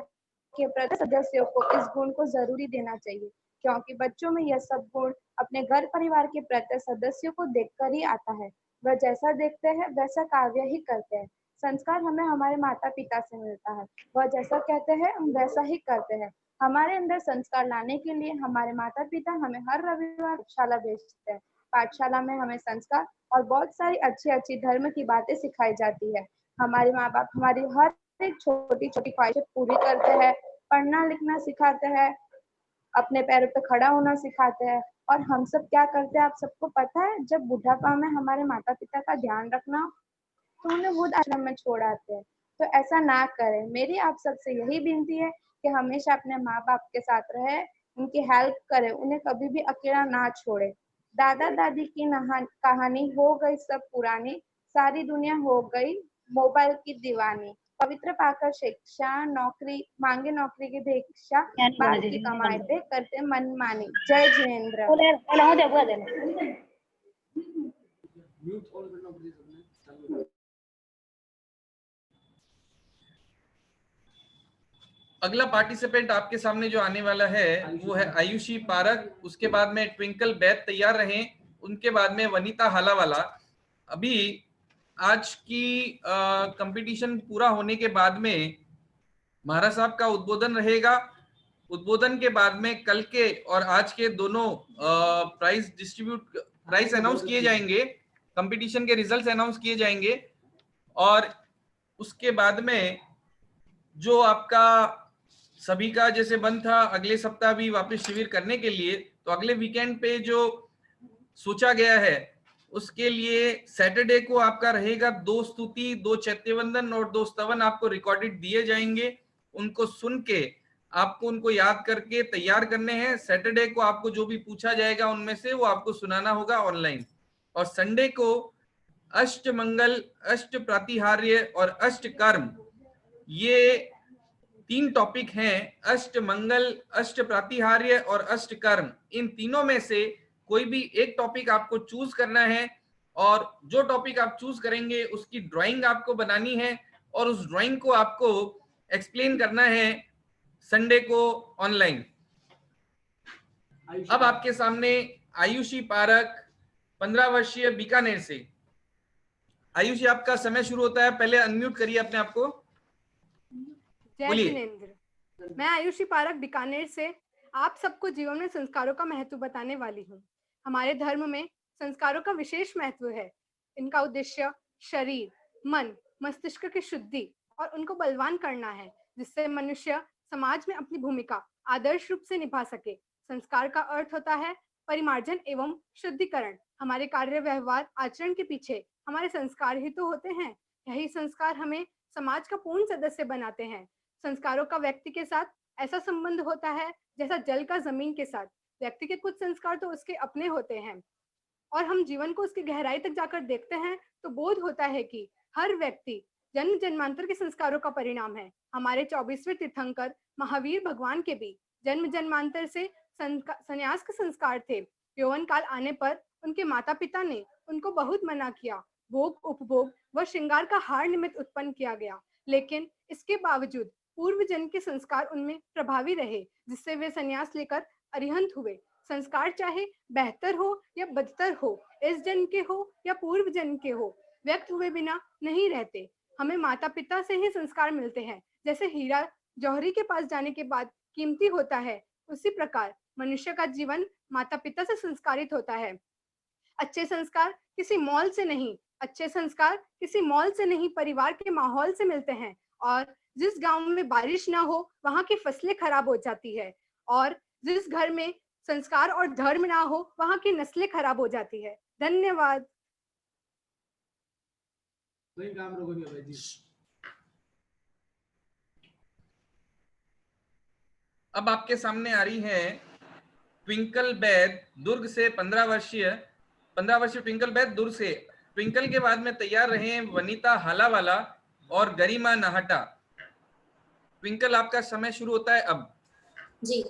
के प्रति सदस्यों को इस गुण को जरूरी देना चाहिए, क्योंकि बच्चों में यह सब गुण अपने घर परिवार के प्रति सदस्यों को देखकर ही आता है। वह जैसा देखते हैं वैसा कार्य ही करते हैं। संस्कार हमें हमारे माता पिता से मिलता है, वह जैसा कहते हैं हम वैसा ही करते हैं। हमारे अंदर संस्कार लाने के लिए हमारे माता पिता हमें हर रविवार पाठशाला भेजते हैं। पाठशाला में हमें संस्कार और बहुत सारी अच्छी धर्म की बातें सिखाई जाती है। हमारे माँ बाप हमारी हर एक छोटी छोटी ख्वाहिशें पूरी करते हैं, पढ़ना लिखना सिखाते हैं, अपने पैरों पे खड़ा होना सिखाते हैं। और हम सब क्या करते हैं आप सबको पता है, जब बुढ़ापा में हमारे माता पिता का ध्यान रखना तो उन्हें वृद्ध आश्रम में छोड़ आते हैं। तो ऐसा ना करें। मेरी आप सबसे यही विनती है कि हमेशा अपने माँ बाप के साथ रहे, उनकी हेल्प करे, उन्हें कभी भी अकेला ना छोड़े। दादा दादी की कहानी हो गई सब पुरानी, सारी दुनिया हो गई मोबाइल की दीवानी। पवित्र पाकर शिक्षा नौकरी मांगे, नौकरी की भिक्षा, बाप की कमाई पे करते मनमानी। जय जिनेंद्र। अगला पार्टिसिपेंट आपके सामने जो आने वाला है वो है आयुषी पारक। उसके बाद में ट्विंकल बैत तैयार रहे, उनके बाद में वनीता हालावाला। अभी आज की कंपटीशन पूरा होने के बाद में महाराज साहब का उद्बोधन रहेगा। उद्बोधन के बाद में कल के और आज के दोनों प्राइज अनाउंस किए जाएंगे, कंपटीशन के रिजल्ट्स अनाउंस किए जाएंगे और उसके बाद में जो आपका सभी का जैसे बंद था, अगले सप्ताह भी वापस शिविर करने के लिए, तो अगले वीकेंड पे जो सोचा गया है उसके लिए सैटरडे को आपका रहेगा 2 स्तुति, 2 चैत्यवंदन और 2 स्तवन आपको रिकॉर्डेड दिए जाएंगे। उनको सुन के आपको उनको याद करके तैयार करने हैं। सैटरडे को आपको जो भी पूछा जाएगा उनमें से वो आपको सुनाना होगा ऑनलाइन। और संडे को अष्ट मंगल, अष्ट प्रातिहार्य और अष्ट कर्म, ये 3 टॉपिक हैं। अष्ट मंगल, अष्ट प्रातिहार्य और अष्ट कर्म, इन तीनों में से कोई भी एक टॉपिक आपको चूज करना है और जो टॉपिक आप चूज करेंगे उसकी ड्राइंग आपको बनानी है और उस ड्राइंग को आपको एक्सप्लेन करना है संडे को ऑनलाइन। अब आपके सामने आयुषी पारक 15 वर्षीय बीकानेर से। आयुषी, आपका समय शुरू होता है, पहले अनम्यूट करिए अपने आप को। जय जिनेंद्र। मैं आयुषी पारक बीकानेर से आप सबको जीवन में संस्कारों का महत्व बताने वाली हूँ। हमारे धर्म में संस्कारों का विशेष महत्व है। इनका उद्देश्य शरीर, मन, मस्तिष्क की शुद्धि और उनको बलवान करना है, जिससे मनुष्य समाज में अपनी भूमिका आदर्श रूप से निभा सके। संस्कार का अर्थ होता है परिमार्जन एवं शुद्धिकरण। हमारे कार्य, व्यवहार, आचरण के पीछे हमारे संस्कार ही तो होते हैं। यही संस्कार हमें समाज का पूर्ण सदस्य बनाते हैं। संस्कारों का व्यक्ति के साथ ऐसा संबंध होता है जैसा जल का जमीन के साथ। व्यक्ति के कुछ संस्कार तो उसके अपने होते हैं और हम जीवन को उसकी गहराई तक जाकर देखते हैं तो बोध होता है कि हर व्यक्ति जन्म जन्मांतर के संस्कारों का परिणाम है। हमारे 24वें तीर्थंकर महावीर भगवान के भी जन्म जन्मांतर से संन्यास के संस्कार थे। यौवन काल आने पर उनके माता पिता ने उनको बहुत मना किया। भोग, उपभोग व श्रृंगार का हार निमित्त उत्पन्न किया गया, लेकिन इसके बावजूद पूर्व जन्म के संस्कार उनमें प्रभावी रहे, जिससे वे संन्यास लेकर अरिहंत हुए। संस्कार चाहे बेहतर हो या बदतर हो, इस जन्म के हो या पूर्व जन्म के हो, व्यक्त हुए बिना नहीं रहते। हमें माता पिता से ही संस्कार मिलते हैं। जैसे हीरा जौहरी के पास जाने के बाद कीमती होता है, उसी प्रकार मनुष्य का जीवन माता पिता से संस्कारित होता है। अच्छे संस्कार किसी मॉल से नहीं, अच्छे संस्कार किसी मॉल से नहीं, परिवार के माहौल से मिलते हैं। और जिस गांव में बारिश ना हो वहां की फसलें खराब हो जाती है, और जिस घर में संस्कार और धर्म ना हो वहां की नस्लें खराब हो जाती है। धन्यवाद। अब आपके सामने आ रही है ट्विंकल बैद दुर्ग से 15 वर्षीय ट्विंकल बैद दुर्ग से। ट्विंकल के बाद में तैयार रहे हैं वनीता हालावाला और गरिमा नाहटा। ट्विंकल, आपका समय शुरू होता है अब। जी,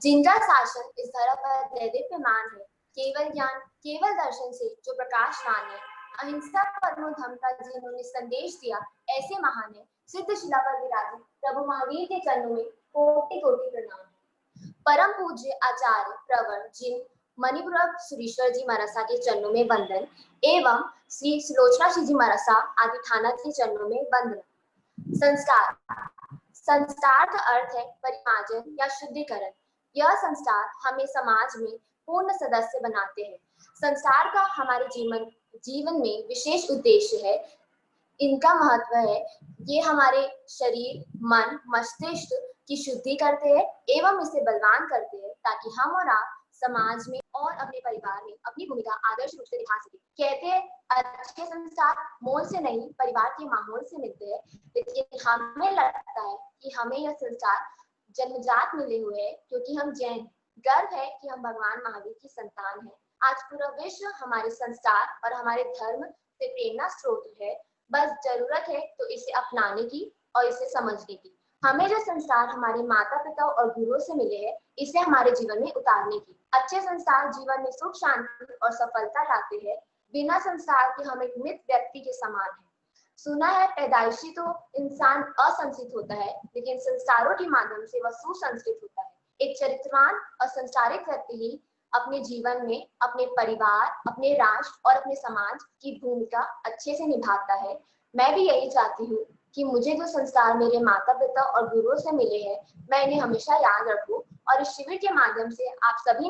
जिनका शासन इस धरा पर दैदीप्यमान है, केवल ज्ञान, केवल दर्शन से जो प्रकाशवान है, अहिंसा परमो धर्म का जिन्होंने संदेश दिया, ऐसे महान है। सिद्ध शिला पर विराजित प्रभु महावीर के चरणों में कोटि कोटि प्रणाम। परम पूज्य आचार्य प्रवर जिन मणिपुर सुरेश्वर जी महाराज के चरणों में वंदन एवं श्री सुलोचना जी महाराज आदि थाना के चरणों में वंदन। संस्कार, संस्कार का अर्थ है परिमार्जन या शुद्धिकरण। यह संस्कार हमें समाज में पूर्ण सदस्य बनाते हैं। संस्कार का हमारे जीवन में विशेष उद्देश्य है। इनका महत्व है, ये हमारे शरीर, मन, मस्तिष्क की शुद्धि करते हैं एवं इसे बलवान करते हैं, ताकि हम और आप समाज में और अपने परिवार में अपनी भूमिका आदर्श रूप से निभा सके। कहते हैं अच्छे संस्कार मोल से नहीं, परिवार के माहौल से मिलते हैं, लेकिन हमें लगता है कि हमें यह संस्कार जन्मजात मिले हुए हैं, क्योंकि हम जैन। गर्व है कि हम भगवान महावीर की संतान हैं। आज पूरा विश्व हमारे संस्कार और हमारे धर्म से प्रेरणा स्रोत है। बस जरूरत है तो इसे अपनाने की और इसे समझने की। हमें जो संस्कार हमारे माता पिता और गुरुओं से मिले हैं, इसे हमारे जीवन में उतारने की। अच्छे संस्कार जीवन में सुख, शांति और सफलता लाते हैं। बिना संस्कार के हम एक मृत व्यक्ति के समान हैं। सुना है पैदाइशी तो इंसान असंस्कृत होता है, लेकिन संस्कारों के माध्यम से वह सुसंस्कृत होता है। एक चरित्रवान और संस्कारित व्यक्ति ही अपने जीवन में अपने परिवार, अपने राष्ट्र और अपने समाज की भूमिका अच्छे से निभाता है। मैं भी यही चाहती हूँ कि मुझे जो संस्कार मेरे माता पिता और गुरुओं से मिले हैं, मैं इन्हें हमेशा याद रखूं। और इस शिविर के माध्यम से आप सभी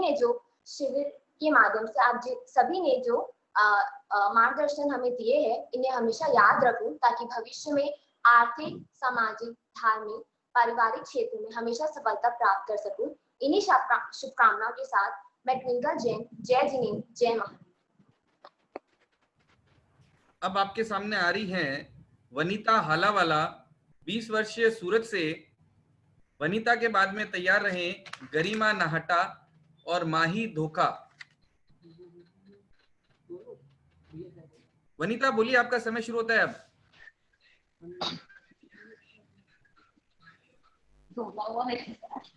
ने जो मार्गदर्शन हमें दिए हैं, इन्हें हमेशा याद रखूं, ताकि भविष्य में आर्थिक, सामाजिक, धार्मिक पारिवारिक क्षेत्र में हमेशा सफलता प्राप्त कर सकूं। इन्हीं शुभकामनाओं के साथ मैं ट्विंकल जैन, जय जिनेंद्र, जय महाराज। अब आपके सामने आ रही हैं वनीता हालावाला, 20 वर्षीय सूरत से। वनीता के बाद में तैयार रहे गरिमा नाहटा और माही धोखा। वनीता बोलिए, आपका समय शुरू होता है अब।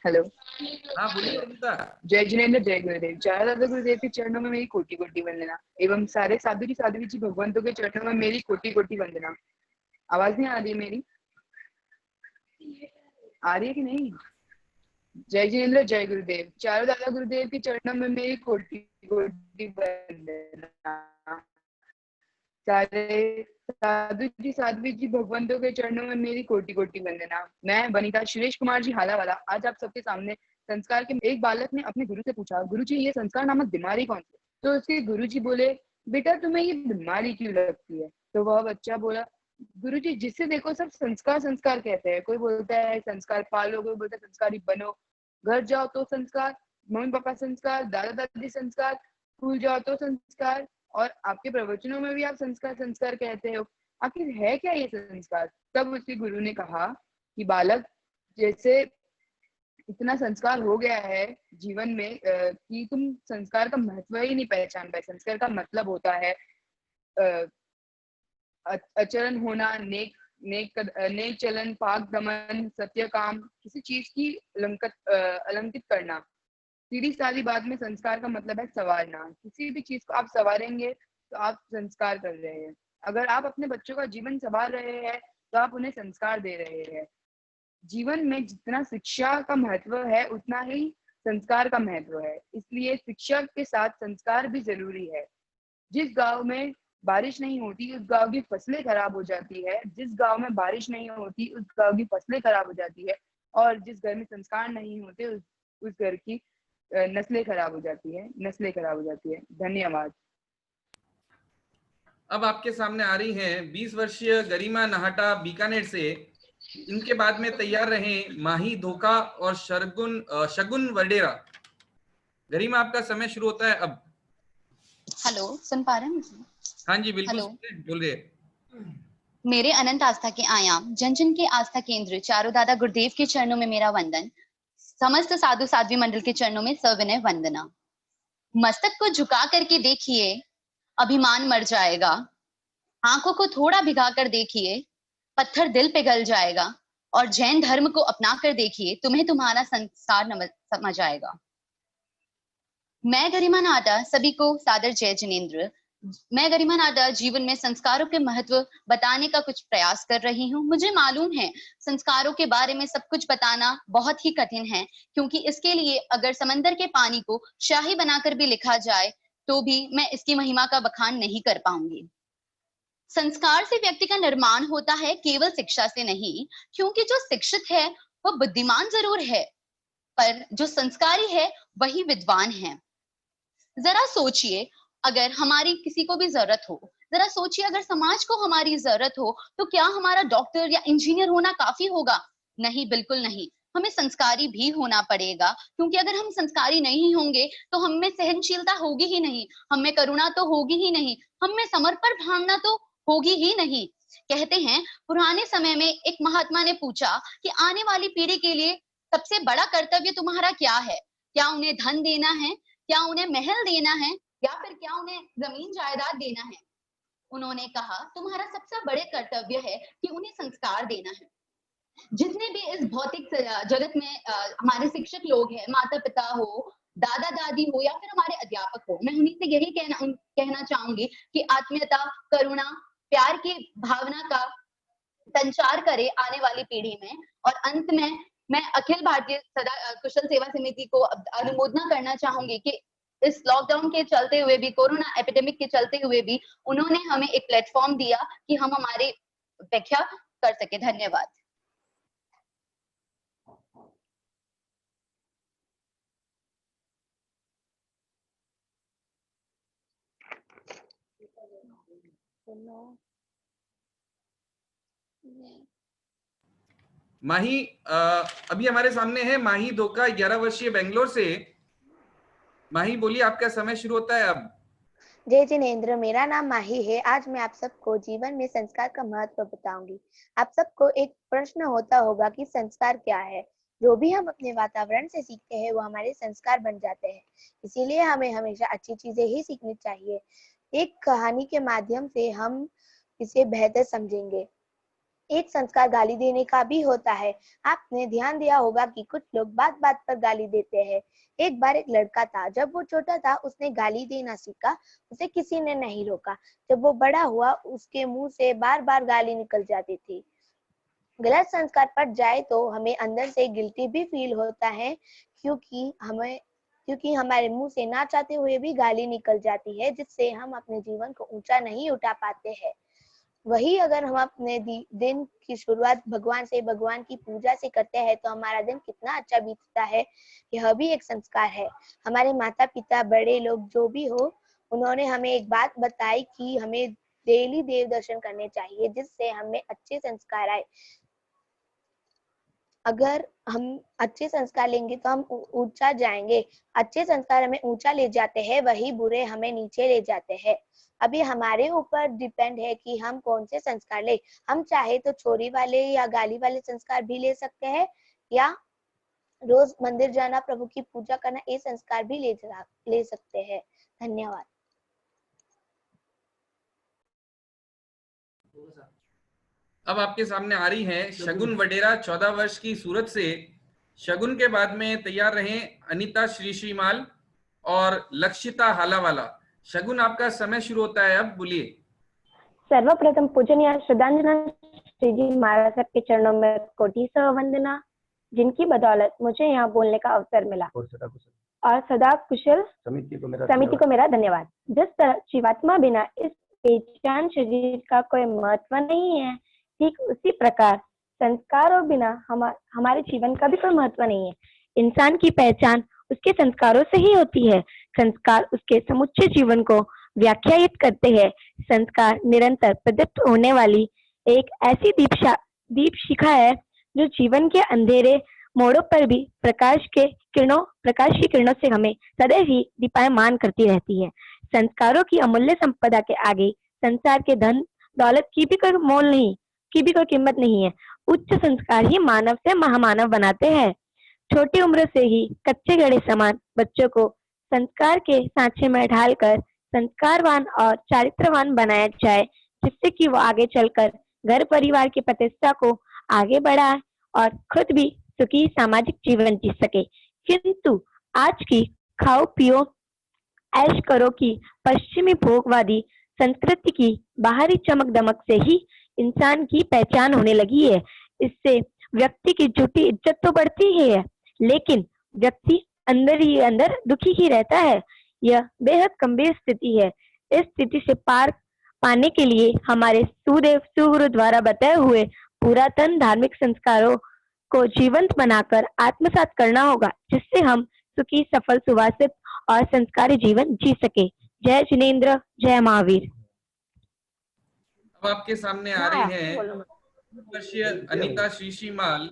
हेलो। हाँ बोलिए वनीता। जय जिनेंद्र, जय गुरुदेव। चार दादा गुरुदेव के चरणों में मेरी कोटि कोटि वंदना एवं सारे साधु साध्वी जी भगवंतों के चरणों में मेरी कोटि कोटि वंदना। आवाज नहीं आ रही है मेरी? आ रही है कि नहीं? जय जिनेंद्र, जय गुरुदेव। चारों दादा गुरुदेव के चरणों में मेरी कोटि कोटि वंदना। सारे साध्वी जी भगवंतों के चरणों में मेरी कोटि कोटि वंदना। मैं वनीता सुरेश कुमार जी हालावाला आज आप सबके सामने संस्कार के। एक बालक ने अपने गुरु से पूछा, गुरुजी ये संस्कार नामक बीमारी कौन सी? तो उसके गुरुजी बोले, बेटा तुम्हें ये बीमारी क्यों लगती है? तो वह बच्चा बोला, गुरुजी जिससे देखो सब संस्कार संस्कार कहते हैं। कोई बोलता है संस्कार पालो, कोई बोलता है संस्कारी बनो, घर जाओ तो संस्कार, मम्मी पापा संस्कार, दादा दादी संस्कार, स्कूल जाओ तो संस्कार, और आपके प्रवचनों में भी आप संस्कार संस्कार कहते हो। आखिर है क्या ये संस्कार? तब उसके गुरु ने कहा कि बालक, जैसे इतना संस्कार हो गया है जीवन में कि तुम संस्कार का महत्व ही नहीं पहचान पाए। संस्कार का मतलब होता है आचरण होना, नेक चलन, पाक दमन, सत्य काम, किसी चीज की अलंकित करना। सीधी सादी बात में संस्कार का मतलब है संवारना। किसी भी चीज को आप संवारेंगे तो आप संस्कार कर रहे हैं। अगर आप अपने बच्चों का जीवन संवार रहे हैं तो आप उन्हें संस्कार दे रहे हैं। जीवन में जितना शिक्षा का महत्व है उतना ही संस्कार का महत्व है, इसलिए शिक्षा के साथ संस्कार भी जरूरी है। जिस गांव में बारिश नहीं होती उस गांव की फसलें खराब हो जाती है, जिस गांव में बारिश नहीं होती उस गांव की फसलें खराब हो जाती है, और जिस घर में संस्कार नहीं होते उस घर की नस्लें खराब हो जाती है। धन्यवाद। अब आपके सामने आ रही हैं 20 वर्षीय गरिमा नाहटा बीकानेर से। इनके बाद में तैयार रहे माही धोखा और शगुन वडेरा। गरिमा आपका समय शुरू होता है अब। हेलो, सुन पा रहे हैं? हाँ जी बिल्कुल हेलो। बोलिए। मेरे अनंत आस्था के आयाम, जन जन के आस्था केंद्र चारों दादा गुरुदेव के चरणों में मेरा वंदन। समस्त साधु साध्वी मंडल के चरणों में सविनय वंदना। मस्तक को झुका करके देखिए, अभिमान मर जाएगा। आंखों को थोड़ा भिगा कर देखिए, पत्थर दिल पिघल जाएगा। और जैन धर्म को अपना कर देखिए, तुम्हें तुम्हारा संस्कार समझ आएगा। मैं गरिमा नाहटा सभी को सादर जय जिनेंद्र। मैं गरिमा नाहटा जीवन में संस्कारों के महत्व बताने का कुछ प्रयास कर रही हूँ। मुझे मालूम है संस्कारों के बारे में सब कुछ बताना बहुत ही कठिन है, क्योंकि इसके लिए अगर समंदर के पानी को शाही बनाकर भी लिखा जाए तो भी मैं इसकी महिमा का बखान नहीं कर पाऊंगी। संस्कार से व्यक्ति का निर्माण होता है, केवल शिक्षा से नहीं, क्योंकि जो शिक्षित है वह बुद्धिमान जरूर है, पर जो संस्कारी है वही विद्वान है। जरा सोचिए, अगर हमारी किसी को भी जरूरत हो, जरा सोचिए अगर समाज को हमारी जरूरत हो, तो क्या हमारा डॉक्टर या इंजीनियर होना काफी होगा? नहीं, बिल्कुल नहीं। हमें संस्कारी भी होना पड़ेगा, क्योंकि अगर हम संस्कारी नहीं होंगे तो हम में सहनशीलता होगी ही नहीं, हम में करुणा तो होगी ही नहीं, हम में समर्पण भावना तो होगी ही नहीं। कहते हैं पुराने समय में एक महात्मा ने पूछा कि आने वाली पीढ़ी के लिए सबसे बड़ा कर्तव्य तुम्हारा क्या है? क्या उन्हें धन देना है, क्या उन्हें महल देना है, या फिर क्या उन्हें जमीन जायदाद देना है? उन्होंने कहा तुम्हारा सबसे बड़े कर्तव्य है कि उन्हें संस्कार देना है। जितने भी इस भौतिक जगत में हमारे शिक्षक लोग हैं, माता पिता हो, दादा दादी हो, या फिर हमारे अध्यापक हो, मैं उन्हीं से यही कहना चाहूंगी कि आत्मीयता, करुणा, प्यार की भावना का संचार करे आने वाली पीढ़ी में। और अंत में मैं अखिल भारतीय सदा कुशल सेवा समिति को अनुमोदना करना चाहूंगी कि इस लॉकडाउन के चलते हुए भी, कोरोना एपिडेमिक के चलते हुए भी, उन्होंने हमें एक प्लेटफॉर्म दिया कि हम हमारी व्याख्या कर सके। धन्यवाद। माही अभी हमारे सामने है माही धोका, 11 वर्षीय बेंगलोर से। माही बोलिए, आपका समय शुरू होता है अब। जय जिनेंद्र, मेरा नाम माही है। आज मैं आप सबको जीवन में संस्कार का महत्व बताऊंगी। आप सबको एक प्रश्न होता होगा कि संस्कार क्या है। जो भी हम अपने वातावरण से सीखते हैं वो हमारे संस्कार बन जाते हैं। इसीलिए हमें हमेशा अच्छी चीजें ही सीखनी चाहिए। एक कहानी के माध्यम से हम इसे बेहतर समझेंगे। एक संस्कार गाली देने का भी होता है। आपने ध्यान दिया होगा कि कुछ लोग बात बात पर गाली देते हैं। एक बार एक लड़का था, जब वो छोटा था उसने गाली देना सीखा, उसे किसी ने नहीं रोका। जब वो बड़ा हुआ उसके मुंह से बार बार गाली निकल जाती थी। गलत संस्कार पड़ जाए तो हमें अंदर से गिल्टी भी फील होता है, क्योंकि हमारे मुंह से ना चाहते हुए भी गाली निकल जाती है, जिससे हम अपने जीवन को ऊंचा नहीं उठा पाते हैं। वही अगर हम अपने दिन की शुरुआत भगवान की पूजा से करते हैं तो हमारा दिन कितना अच्छा बीतता है। यह भी एक संस्कार है। हमारे माता पिता, बड़े लोग जो भी हो, उन्होंने हमें एक बात बताई कि हमें डेली देव दर्शन करने चाहिए, जिससे हमें अच्छे संस्कार आए। अगर हम अच्छे संस्कार लेंगे तो हम ऊंचा जाएंगे। अच्छे संस्कार हमें ऊंचा ले जाते हैं, वही बुरे हमें नीचे ले जाते हैं। अभी हमारे ऊपर डिपेंड है कि हम कौन से संस्कार ले। हम चाहे तो चोरी वाले या गाली वाले संस्कार भी ले सकते हैं, या रोज मंदिर जाना, प्रभु की पूजा करना, ये संस्कार भी ले सकते हैं। धन्यवाद। अब आपके सामने आ रही है शगुन वडेरा, 14 वर्ष की, सूरत से। शगुन के बाद में तैयार रहे अनीता श्रीमाल और लक्षिता हालावाला। शगुन, आपका समय शुरू होता है अब, बोलिए। सर्वप्रथम पूजनीय श्रद्धांजलि श्री जी महाराज साहब के चरणों में कोटि सह वंदना, जिनकी बदौलत मुझे यहाँ बोलने का अवसर मिला, और सदा कुशल समिति को मेरा धन्यवाद। जिस तरह जीवात्मा बिना इस बेजान शरीर का कोई महत्व नहीं है, ठीक उसी प्रकार संस्कारों बिना हमारे जीवन का भी कोई महत्व नहीं है। इंसान की पहचान उसके संस्कारों से ही होती है। संस्कार उसके समुच्चय जीवन को व्याख्यायित करते हैं। संस्कार निरंतर प्रदीप्त होने वाली एक ऐसी दीप शिखा है जो जीवन के अंधेरे मोड़ों पर भी प्रकाश की किरणों से हमें सदैव ही दीपायमान करती रहती है। संस्कारों की अमूल्य संपदा के आगे संसार के धन दौलत की भी कोई कीमत नहीं है। उच्च संस्कार ही मानव से महामानव बनाते हैं। छोटी उम्र से ही कच्चे घड़े समान बच्चों को संस्कार के सांचे में ढालकर संस्कारवान और चारित्रवान बनाया जाए, जिससे कि वो आगे चलकर घर परिवार की प्रतिष्ठा को आगे बढ़ाए और खुद भी सुखी सामाजिक जीवन जी सके। किंतु आज की खाओ पियो ऐश करो की पश्चिमी भोगवादी संस्कृति की बाहरी चमक दमक से ही इंसान की पहचान होने लगी है। इससे व्यक्ति की झूठी इज्जत तो बढ़ती ही है, लेकिन व्यक्ति अंदर ही अंदर दुखी ही रहता है। यह बेहद गंभीर स्थिति है। इस स्थिति से पार पाने के लिए हमारे सुदेव सुगुरु द्वारा बताए हुए पुरातन धार्मिक संस्कारों को जीवंत बनाकर आत्मसात करना होगा, जिससे हम सुखी, सफल, सुवासित और संस्कारी जीवन जी सके। जय जिनेंद्र, जय महावीर। अब आपके सामने आ रही है वर्षीय अनीता श्रीमाल,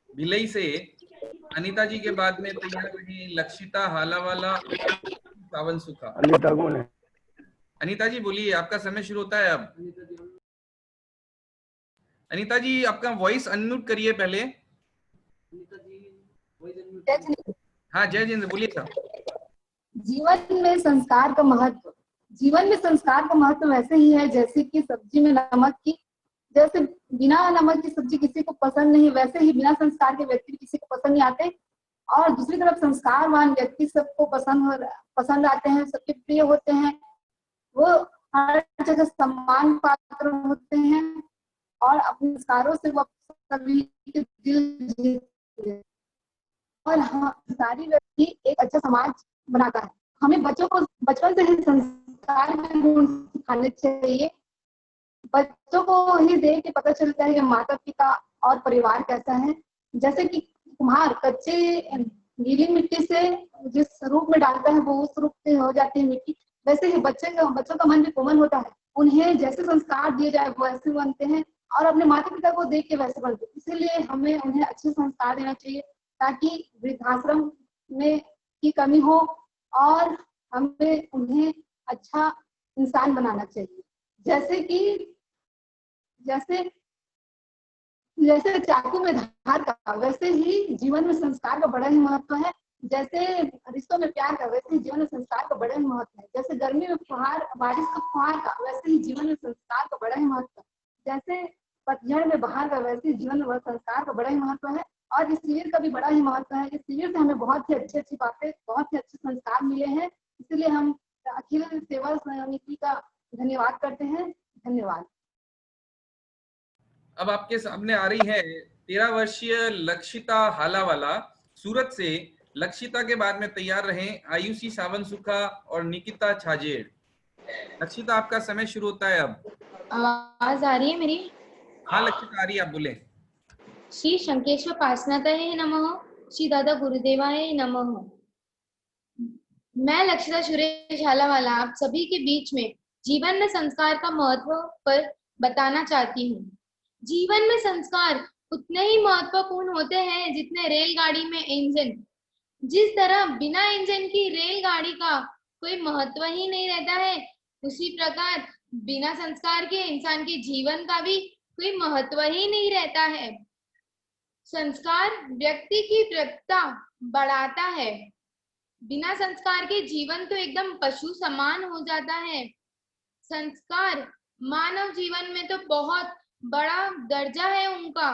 भिलई से। अनीता जी के बाद में तैयार रही लक्षिता हालावाला, सावन सुखा। अनीता जी बोलिए, आपका समय शुरू होता है अब। अनीता जी, आपका वॉइस अनम्यूट करिए पहले। हाँ, जय जिनेंद्र, बोलिए सर। जीवन में संस्कार का महत्व वैसे ही है जैसे कि सब्जी में नमक की, जैसे बिना नमक की सब्जी किसी को पसंद नहीं, वैसे ही बिना संस्कार के व्यक्ति किसी को पसंद नहीं आते। और दूसरी तरफ संस्कारवान व्यक्ति सबको पसंद आते हैं, सबके प्रिय होते हैं, वो हर जगह सम्मान पात्र होते हैं और अपने संस्कारों से वो सभी के दिल जीतते हैं। और संस्कारी व्यक्ति एक अच्छा समाज बनाता है। हमें बच्चों को बचपन से ही संस्कार के गुण सिखाने चाहिए। बच्चों को ही देख के पता चलता है कि माता पिता और परिवार कैसा है। जैसे कि कुम्हार कच्चे गीली मिट्टी से जिस रूप में डालता है वो उस रूप से हो जाती है मिट्टी, वैसे ही बच्चों का मन भी कोमल होता है। उन्हें जैसे संस्कार दिए जाए वो ऐसे बनते हैं और अपने माता पिता को देख के वैसे बनते, इसीलिए हमें उन्हें अच्छे संस्कार देना चाहिए ताकि वृद्धाश्रम में की कमी हो और हमें उन्हें अच्छा इंसान बनाना चाहिए। जैसे चाकू में धार का, वैसे ही जीवन में संस्कार का बड़ा ही महत्व है। जैसे रिश्तों में प्यार का, वैसे ही जीवन में संस्कार का बड़ा ही महत्व है। जैसे गर्मी में फुहार, बारिश का फुहार का, वैसे ही जीवन में संस्कार का बड़ा ही महत्व है। जैसे पतझड़ में बहार का, वैसे ही जीवन में संस्कार का बड़ा ही महत्व है। और इस शिविर का भी बड़ा ही महत्व है। इस शिविर से हमें बहुत ही अच्छी बातें, बहुत ही अच्छे संस्कार मिले हैं। इसलिए हम अखिल सेवा समिति का धन्यवाद करते हैं। धन्यवाद। अब आपके सामने आ रही है 13 वर्षीय लक्षिता हालावाला सूरत से। लक्षिता के बाद में तैयार रहे आयुषी सावन सुखा और निकिता छाजेड़। लक्षिता आपका समय शुरू होता है अब। आवाज आ रही है मेरी? हाँ लक्षिता आ रही है, आप बोले। श्री शंकेश्वर पार्श्वनाथाय नमः, श्री दादा गुरुदेवाय नमः। मैं लक्षिता सुरेश हालावाला आप सभी के बीच में जीवन में संस्कार का महत्व पर बताना चाहती हूँ। जीवन में संस्कार उतने ही महत्वपूर्ण होते हैं जितने रेलगाड़ी में इंजन। जिस तरह बिना इंजन की रेलगाड़ी का कोई महत्व ही नहीं रहता है, उसी प्रकार बिना संस्कार के इंसान के जीवन का भी कोई महत्व ही नहीं रहता है। संस्कार व्यक्ति की वक्ता बढ़ाता है। बिना संस्कार के जीवन तो एकदम पशु समान हो जाता है। संस्कार मानव जीवन में तो बहुत बड़ा दर्जा है उनका।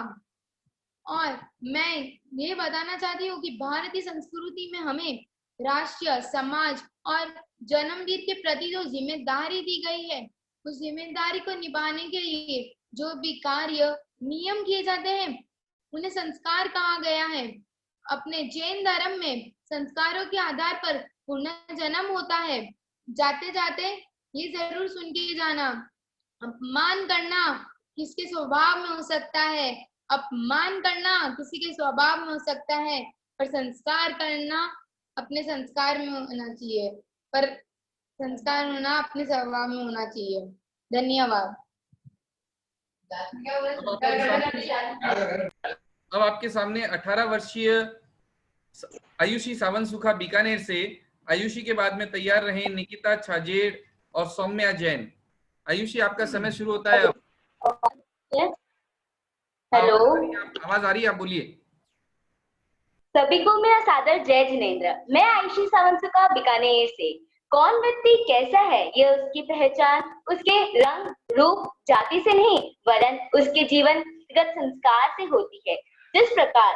और मैं ये बताना चाहती हूँ कि भारतीय संस्कृति में हमें राष्ट्र, समाज और जन्मदिन के प्रति जो जिम्मेदारी दी गई है, उस जिम्मेदारी को निभाने के लिए जो भी कार्य नियम किए जाते हैं उन्हें संस्कार कहा गया है। अपने जैन धर्म में संस्कारों के आधार पर पुनर्जन्म होता है। जाते जाते ये जरूर सुन के जाना, अपमान करना किसके स्वभाव में हो सकता है, अपमान करना किसी के स्वभाव में हो सकता है, पर संस्कार करना अपने संस्कार में होना चाहिए, पर संस्कार होना अपने स्वभाव में होना चाहिए। धन्यवाद। अब आपके सामने 18 वर्षीय आयुषी सावन सुखा बीकानेर से। आयुषी के बाद में तैयार रहे निकिता छाजेड़ और सौम्या जैन। आयुषी आपका समय शुरू होता है अब। हेलो, आवाज आ रही है, आप बोलिए। सभी को मेरा सादर जय जिनेंद्र। मैं आयुषी सावन सुखा बीकानेर से। कौन व्यक्ति कैसा है यह उसकी पहचान उसके रंग, रूप, जाति से नहीं वरन उसके जीवनगत संस्कार से होती है। जिस प्रकार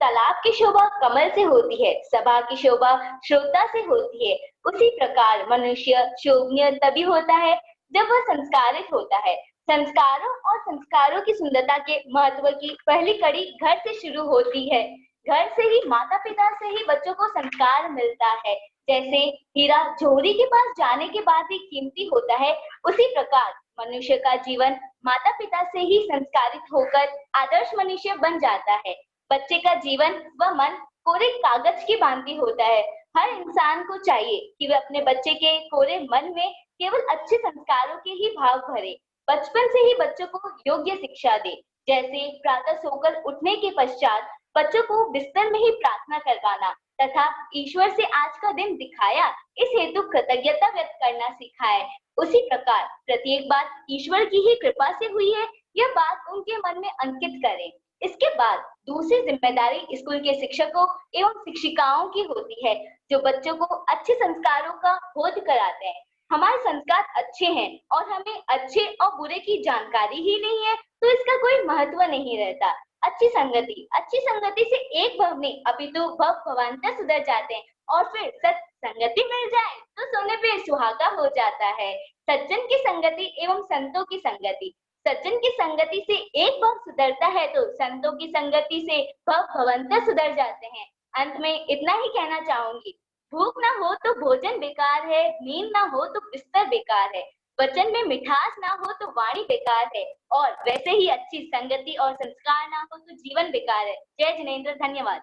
तालाब की शोभा कमल से होती है, सभा की शोभा श्रोता से होती है, उसी प्रकार मनुष्य शोभनीय तभी होता है जब वह संस्कारित होता है। संस्कारों और संस्कारों की सुंदरता के महत्व की पहली कड़ी घर से शुरू होती है। घर से ही, माता पिता से ही बच्चों को संस्कार मिलता है। जैसे हीरा जोहरी के पास जाने के बाद ही कीमती होता है, उसी प्रकार मनुष्य का जीवन माता पिता से ही संस्कारित होकर आदर्श मनुष्य बन जाता है। बच्चे का जीवन व मन कोरे कागज की भांति होता है। हर इंसान को चाहिए कि वह अपने बच्चे के कोरे मन में केवल अच्छे संस्कारों के ही भाव भरे। बचपन से ही बच्चों को योग्य शिक्षा दे। जैसे प्रातः सोकर उठने के पश्चात बच्चों को बिस्तर में ही प्रार्थना करवाना तथा ईश्वर से आज का दिन दिखाया इस हेतु कृतज्ञता व्यक्त करना सिखाए। उसी प्रकार प्रत्येक बात ईश्वर की ही कृपा से हुई है यह बात उनके मन में अंकित करें। इसके बाद दूसरी जिम्मेदारी स्कूल के शिक्षकों एवं शिक्षिकाओं की होती है, जो बच्चों को अच्छे संस्कारों का बोध कराते हैं। हमारे संस्कार अच्छे हैं और हमें अच्छे और बुरे की जानकारी ही नहीं है तो इसका कोई महत्व नहीं रहता। अच्छी संगति से एक भव नहीं अपितु भव भवान्तर सुधर जाते हैं और फिर सत संगति मिल जाए तो सोने पे सुहागा हो जाता है। सज्जन की संगति एवं संतों की संगति, सज्जन की संगति से एक भव सुधरता है तो संतों की संगति से भव भवंतर सुधर जाते हैं। अंत में इतना ही कहना चाहूंगी, भूख ना हो तो भोजन बेकार है, नींद ना हो तो बिस्तर बेकार है, वचन में मिठास ना हो तो वाणी बेकार है, और वैसे ही अच्छी संगति और संस्कार ना हो तो जीवन बेकार है। जय जिनेंद्र, धन्यवाद।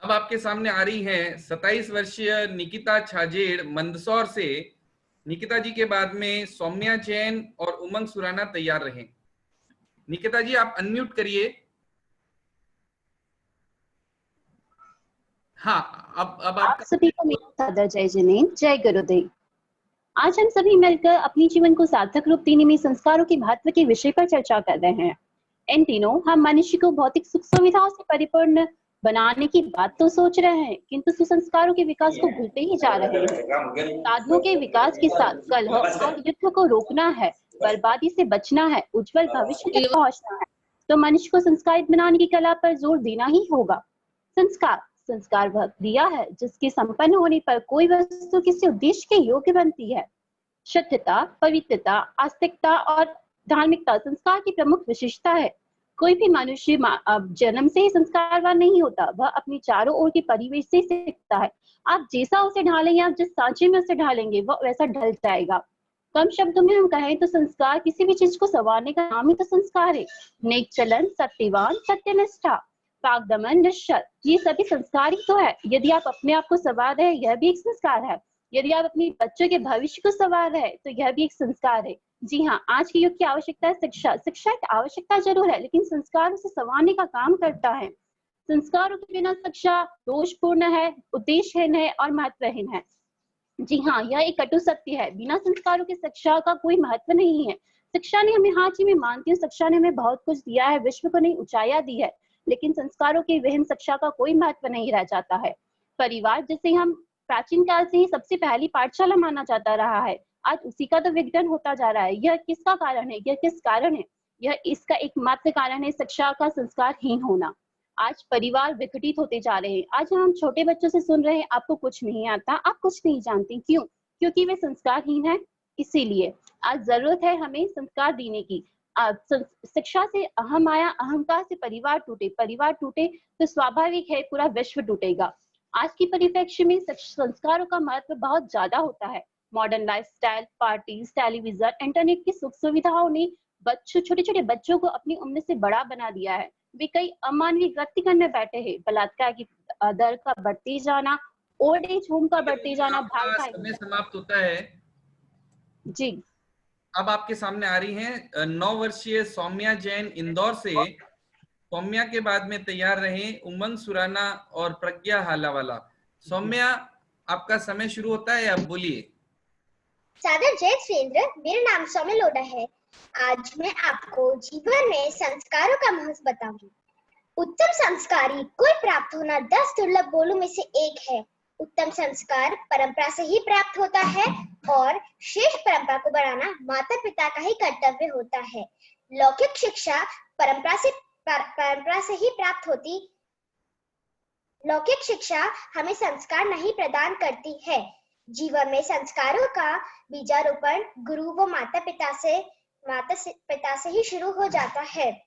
अब आपके सामने आ रही है 27 वर्षीय निकिता छाजेड़ मंदसौर से। निकिता जी के बाद में सौम्या जैन और उमंग सुराना तैयार रहे। निकिता जी आप अनम्यूट करिए। हाँ, अब आप सभी को मेरा सादर जय जिनेंद्र, जय गुरुदेव। आज हम सभी मिलकर अपने जीवन को सार्थक रूप देने में संस्कारों के महत्व के विषय पर चर्चा कर रहे हैं। इन दिनों हम मनुष्य को भौतिक सुख सुविधाओं से परिपूर्ण बनाने की बात तो सोच रहे हैं, किंतु सुसंस्कारों के विकास को भूलते ही जा रहे हैं। साधनों के विकास के साथ कलह और युद्ध को रोकना है, बर्बादी से बचना है, उज्जवल भविष्य तक पहुंचना है, तो मनुष्य को संस्कारित बनाने की कला पर जोर देना ही होगा। संस्कार वह क्रिया है जिसके संपन्न होने पर कोई वस्तु किसी उद्देश्य के योग्य बनती है। शुद्धता, पवित्रता, आस्तिकता और धार्मिकता संस्कार की प्रमुख विशेषता है। कोई भी मनुष्य जन्म से ही संस्कारवान नहीं होता, वह अपने चारों ओर के परिवेश से सीखता है। आप जैसा उसे ढालेंगे, आप जिस सांचे में उसे ढालेंगे, वह वैसा ढल जाएगा। कम शब्दों में हम कहें तो संस्कार किसी भी चीज को संवारने का नाम ही तो संस्कार है। नेक चलन, सत्यवान, सत्यनिष्ठा, पाकदमन, निश्चल, ये सभी संस्कार ही तो है। यदि आप अपने आप को संवार रहे, यह भी एक संस्कार है। यदि आप अपने बच्चों के भविष्य को संवार रहे, तो यह भी एक संस्कार है। जी हाँ, आज के युग की आवश्यकता है शिक्षा। शिक्षा एक आवश्यकता जरूर है, लेकिन संस्कार उसे संवारने का काम करता है। संस्कारों के बिना शिक्षा दोषपूर्ण है, उद्देश्यहीन है और महत्वहीन है। जी हाँ, यह एक कटु सत्य है। बिना संस्कारों की शिक्षा का कोई महत्व नहीं है। शिक्षा ने हमें, हाँ जी मैं मानती हूँ, शिक्षा ने हमें बहुत कुछ दिया है, विश्व को नई ऊंचाइयां दी है, लेकिन संस्कारों के विहीन शिक्षा का कोई महत्व नहीं रह जाता है। परिवार, जिसे हम प्राचीन काल से ही सबसे पहली पाठशाला माना जाता रहा है, आज उसी का तो विघटन होता जा रहा है। यह किसका कारण है? यह किस कारण है? यह इसका एकमात्र कारण है शिक्षा का संस्कारहीन होना। आज परिवार विघटित होते जा रहे हैं। आज हम छोटे बच्चों से सुन रहे हैं आपको कुछ नहीं आता, आप कुछ नहीं जानते। क्यों? क्योंकि वे संस्कारहीन है। इसीलिए आज जरूरत है हमें संस्कार देने की। शिक्षा से अहम आया, अहंकार से परिवार टूटे, परिवार टूटे तो स्वाभाविक है पूरा विश्व टूटेगा। आज की परिप्रेक्ष्य में संस्कारों का महत्व बहुत ज्यादा होता है। Modern lifestyle, parties, television, internet की सुख सुविधाओं ने छोटे छोटे बच्चों को अपनी उम्र से बड़ा बना दिया है। वे कई अमानवीय कृत्य करने बैठे हैं। बलात्कार की दर का बढ़ते जाना, ओल्ड एज होम का बढ़ते जाना, समय समाप्त होता है जी। अब आपके सामने आ रही हैं 9 वर्षीय सौम्या जैन इंदौर से। सौम्या के बाद में तैयार रहे उमंग सुराना और प्रज्ञा हालावाला। सौम्या, आपका समय शुरू होता है, आप बोलिए। सादर जय सुरेंद्र, मेरा नाम सौम्या लोढ़ा है। आज मैं आपको जीवन में संस्कारों का महत्व बताऊंगी। उत्तम संस्कारी कोई प्राप्त होना 10 दुर्लभ बोलों में से एक है। उत्तम संस्कार परंपरा से ही प्राप्त होता है और श्रेष्ठ परंपरा को बढ़ाना माता पिता का ही कर्तव्य होता है। लौकिक शिक्षा परंपरा से ही प्राप्त होती। लौकिक शिक्षा हमें संस्कार नहीं प्रदान करती है। जीवन में संस्कारों का बीजारोपण गुरु व माता पिता से ही शुरू हो जाता है।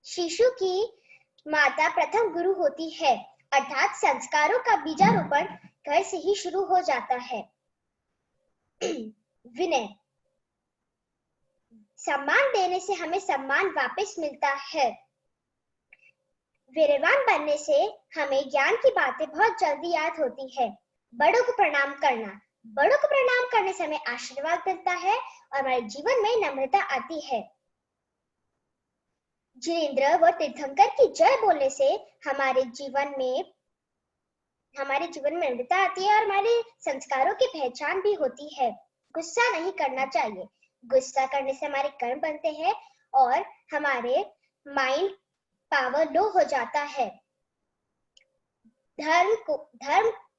शिशु की माता प्रथम गुरु होती है, अर्थात संस्कारों का बीजारोपण घर से ही शुरू हो जाता है। विनय, सम्मान देने से हमें सम्मान वापस मिलता है। वीरवान बनने से हमें ज्ञान की बातें बहुत जल्दी याद होती है। बड़ों को प्रणाम करना, बड़ों को प्रणाम करने से हमें आशीर्वाद मिलता है और हमारे जीवन में नम्रता आती है। जिनेंद्र व तीर्थंकर की जय बोलने से हमारे जीवन में नम्रता आती है और हमारे संस्कारों की पहचान भी होती है। गुस्सा नहीं करना चाहिए। गुस्सा करने से हमारे कर्म बनते हैं और हमारे माइंड पावर लो हो जाता है।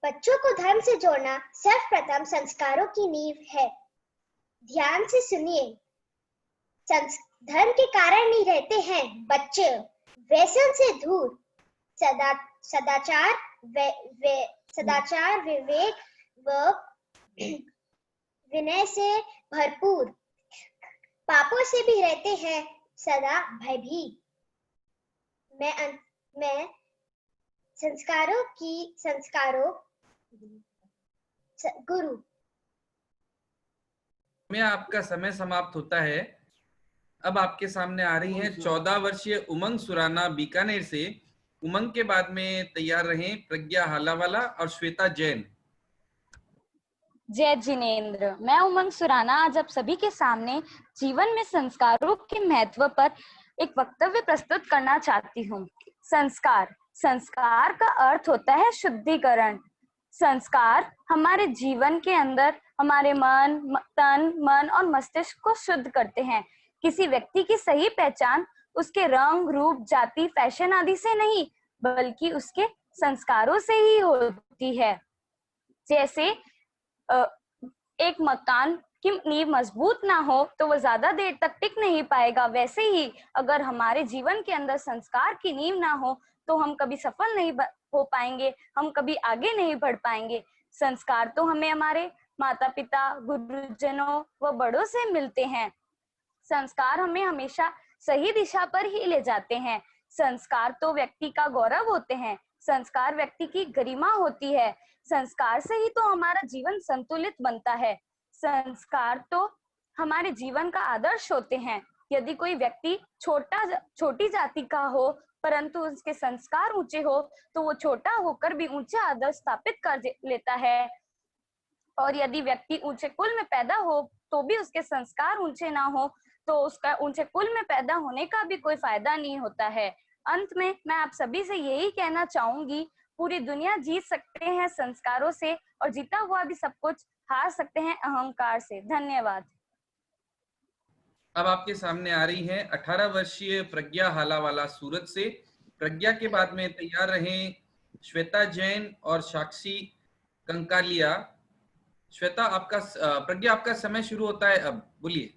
बच्चों को धर्म से जोड़ना सर्वप्रथम संस्कारों की नींव है। ध्यान से सुनिए, धर्म के कारण नहीं रहते हैं बच्चे, व्यसन से दूर, सदाचार, विवेक व विनय से भरपूर, पापों से भी रहते हैं सदा भयभीत। मैं गुरु। में आपका समय समाप्त होता है। अब आपके सामने आ रही हैं 14 वर्षीय उमंग सुराना बीकानेर से। उमंग के बाद में तैयार रहे प्रज्ञा हालावाला और श्वेता जैन। जय जिनेंद्र। मैं उमंग सुराना आज आप सभी के सामने जीवन में संस्कारों के महत्व पर एक वक्तव्य प्रस्तुत करना चाहती हूँ। संस्कार का अर्थ होता है शुद्धिकरण। संस्कार हमारे जीवन के अंदर हमारे तन, मन और मस्तिष्क को शुद्ध करते हैं। किसी व्यक्ति की सही पहचान उसके रंग, रूप, जाति, फैशन आदि से नहीं, बल्कि उसके संस्कारों से ही होती है। जैसे एक मकान की नींव मजबूत ना हो तो वो ज्यादा देर तक टिक नहीं पाएगा, वैसे ही अगर हमारे जीवन के अंदर संस्कार की नींव ना हो तो हम कभी सफल नहीं हो पाएंगे, हम कभी आगे नहीं बढ़ पाएंगे। संस्कार तो हमें हमारे माता पिता, गुरुजनों व बड़ों से मिलते हैं। संस्कार हमें हमेशा सही दिशा पर ही ले जाते हैं। संस्कार तो व्यक्ति का गौरव होते हैं। संस्कार व्यक्ति की गरिमा होती है। संस्कार से ही तो हमारा जीवन संतुलित बनता है। संस्कार तो हमारे जीवन का आदर्श होते हैं। यदि कोई व्यक्ति छोटी जाति का हो परंतु उसके संस्कार ऊंचे हो तो वो छोटा होकर भी ऊंचा आदर्श स्थापित कर लेता है। और यदि व्यक्ति ऊंचे कुल में पैदा हो तो भी उसके संस्कार ऊंचे ना हो तो उसका ऊंचे कुल में पैदा होने का भी कोई फायदा नहीं होता है। अंत में मैं आप सभी से यही कहना चाहूंगी, पूरी दुनिया जीत सकते हैं संस्कारों से और जीता हुआ भी सब कुछ हार सकते हैं अहंकार से। धन्यवाद। अब आपके सामने आ रही है 18 वर्षीय प्रज्ञा हालावाला सूरत से। प्रज्ञा के बाद में तैयार रहें श्वेता जैन और साक्षी कंकालिया। श्वेता प्रज्ञा आपका समय शुरू होता है, अब बोलिए।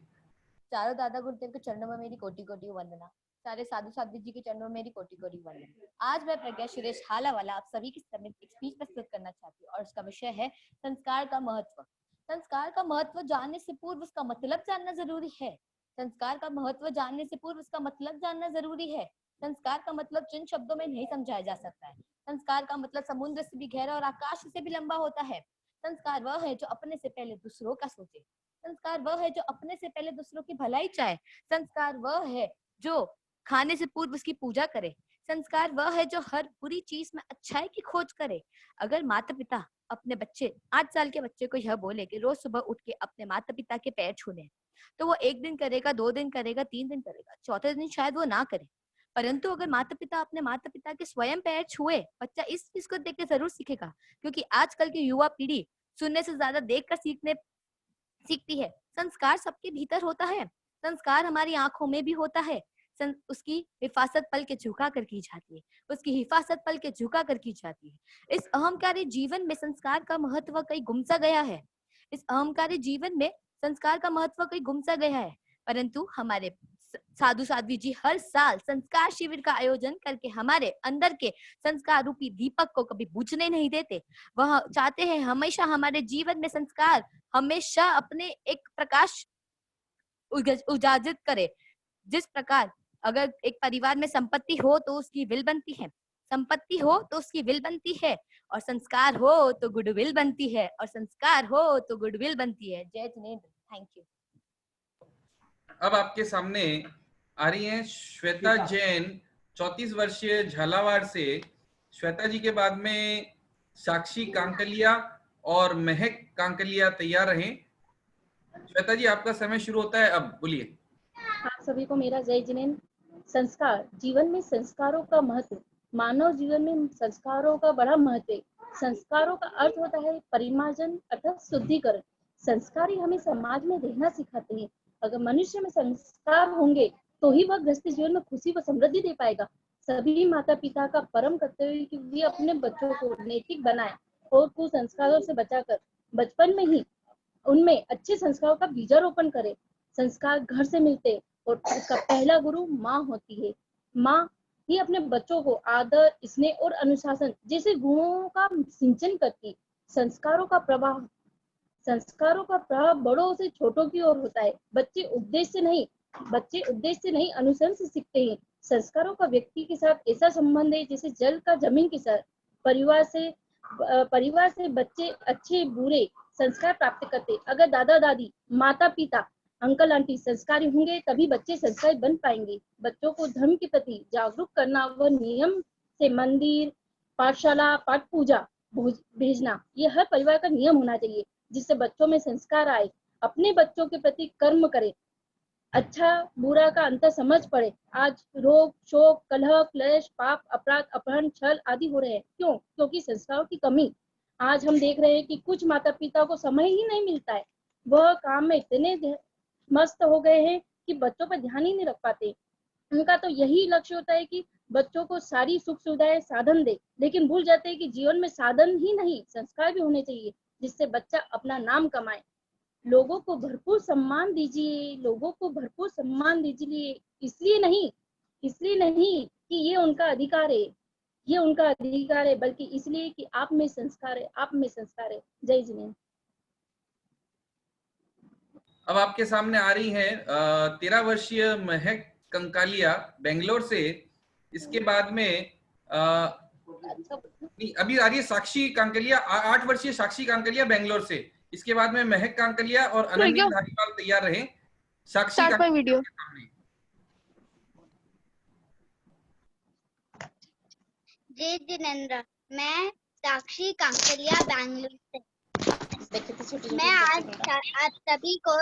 चारों दादा गुरुदेव के चरणों में मेरी कोटि कोटि वंदना। सारे साधु साध्वी जी के चरणों में मेरी कोटि कोटि वंदना। आज मैं प्रज्ञा सुरेश हालावाला आप सभी के सामने एक स्पीच प्रस्तुत करना चाहती हूँ और उसका विषय है संस्कार का महत्व। संस्कार का महत्व जानने से पूर्व उसका मतलब जानना जरूरी है। संस्कार का महत्व जानने से पूर्व उसका मतलब जानना जरूरी है। संस्कार का मतलब जिन शब्दों में नहीं समझाया जा सकता है। संस्कार का मतलब समुद्र से भी गहरा और आकाश से भी लंबा होता है। संस्कार वह है जो अपने से पहले दूसरों का सोचे। संस्कार वह है जो अपने से पहले दूसरों की भलाई चाहे। संस्कार वह है जो खाने से पूर्व उसकी पूजा करे। संस्कार वह है जो हर बुरी चीज में अच्छाई की खोज करे। अगर माता पिता अपने बच्चे 8 साल के बच्चे को यह बोले कि रोज सुबह उठ के अपने माता पिता के पैर छूने, तो वो 1 दिन करेगा, 2 दिन करेगा, 3 दिन करेगा, चौथे दिन शायद वो ना करे। परंतु अगर माता पिता अपने माता पिता के स्वयं पैर छुए, बच्चा इस चीज को देख के जरूर सीखेगा, क्योंकि आजकल की युवा पीढ़ी सुनने से ज्यादा देखकर सीखती है। संस्कार सबके भीतर होता है। संस्कार हमारी आंखों में भी होता है। उसकी हिफाजत पल के झुका कर की जाती है। उसकी हिफाजत पल के झुका कर की जाती है। इस अहंकारी जीवन में संस्कार का महत्व कहीं गुम सा गया है। इस अहंकारी जीवन में संस्कार का महत्व कहीं गुम सा गया है। परंतु हमारे साधु साध्वी जी हर साल संस्कार शिविर का आयोजन करके हमारे अंदर के संस्कार रूपी दीपक को कभी बुझने नहीं देते। वह चाहते हैं हमेशा हमारे जीवन में संस्कार हमेशा अपने एक प्रकाश उजाजित करे। जिस प्रकार अगर एक परिवार में संपत्ति हो तो उसकी विल बनती है, संपत्ति हो तो उसकी विल बनती है, और संस्कार हो तो गुडविल बनती है, और संस्कार हो तो गुडविल बनती है। जय जिनेंद्र। Thank you. अब आपके सामने आ रही हैं श्वेता जैन 34 वर्षीय झालावाड़ से। श्वेता जी के बाद में साक्षी कांकलिया और महक कांकलिया तैयार रहें। श्वेता जी आपका समय शुरू होता है, अब बोलिए। आप सभी को मेरा जय जिनेंद्र। संस्कार, जीवन में संस्कारों का महत्व। मानव जीवन में संस्कारों का बड़ा महत्व है। संस्कारों का अर्थ होता है परिमार्जन अर्थात शुद्धिकरण। संस्कार ही हमें समाज में रहना सिखाते हैं। अगर मनुष्य में संस्कार होंगे तो ही वह गृहस्थ जीवन में खुशी व समृद्धि दे पाएगा। सभी माता पिता का परम कर्तव्य कि वे अपने बच्चों को नैतिक बनाए और कुसंस्कारों से बचाकर बचपन में ही उनमें अच्छे संस्कारों का बीजारोपण करे। संस्कार घर से मिलते और उसका पहला गुरु माँ होती है। माँ ही अपने बच्चों को आदर, स्नेह और अनुशासन जैसे गुणों का सिंचन करती। संस्कारों का प्रभाव बड़ों से छोटों की ओर होता है। बच्चे उपदेश से नहीं अनुसरण से सीखते हैं। संस्कारों का व्यक्ति के साथ ऐसा संबंध है जैसे जल का जमीन के साथ। परिवार से बच्चे अच्छे बुरे संस्कार प्राप्त करते। अगर दादा दादी, माता पिता, अंकल आंटी संस्कारी होंगे तभी बच्चे संस्कारी बन पाएंगे। बच्चों को धर्म के प्रति जागरूक करना व नियम से मंदिर, पाठशाला, पाठ पूजा भेजना, ये हर परिवार का नियम होना चाहिए। जिससे बच्चों में संस्कार आए, अपने बच्चों के प्रति कर्म करें, अच्छा बुरा का अंतर समझ पड़े। आज रोग, शोक, कलह, क्लेश, पाप, अपराध, अपहरण, छल आदि हो रहे हैं। क्यों? क्योंकि संस्कारों की कमी। आज हम देख रहे हैं कि कुछ माता पिता को समय ही नहीं मिलता है, वह काम में इतने मस्त हो गए हैं कि बच्चों पर ध्यान ही नहीं रख पाते। उनका तो यही लक्ष्य होता है कि बच्चों को सारी सुख सुविधाएं साधन दे, लेकिन भूल जाते हैं कि जीवन में साधन ही नहीं, संस्कार भी होने चाहिए, जिससे बच्चा अपना नाम कमाए। लोगों को भरपूर सम्मान दीजिए, लोगों को भरपूर सम्मान दीजिए, इसलिए नहीं कि ये उनका अधिकार है, ये उनका अधिकार है, बल्कि इसलिए कि आप में संस्कार है, आप में संस्कार है। जय जिनेंद्र। अब आपके सामने आ रही है 13 वर्षीय महक कंकालिया बेंगलोर से। इसके बाद में अभी आ रही है साक्षी कांकलिया, 8 वर्षीय साक्षी कांकलिया बेंगलोर से। इसके बाद में महक कांकलिया और अनन्या धारीवाल तैयार रहे। साक्षी वीडियो। जय जिनेंद्र, मैं साक्षी कांकलिया बेंगलुरु से। मैं आज आप सभी को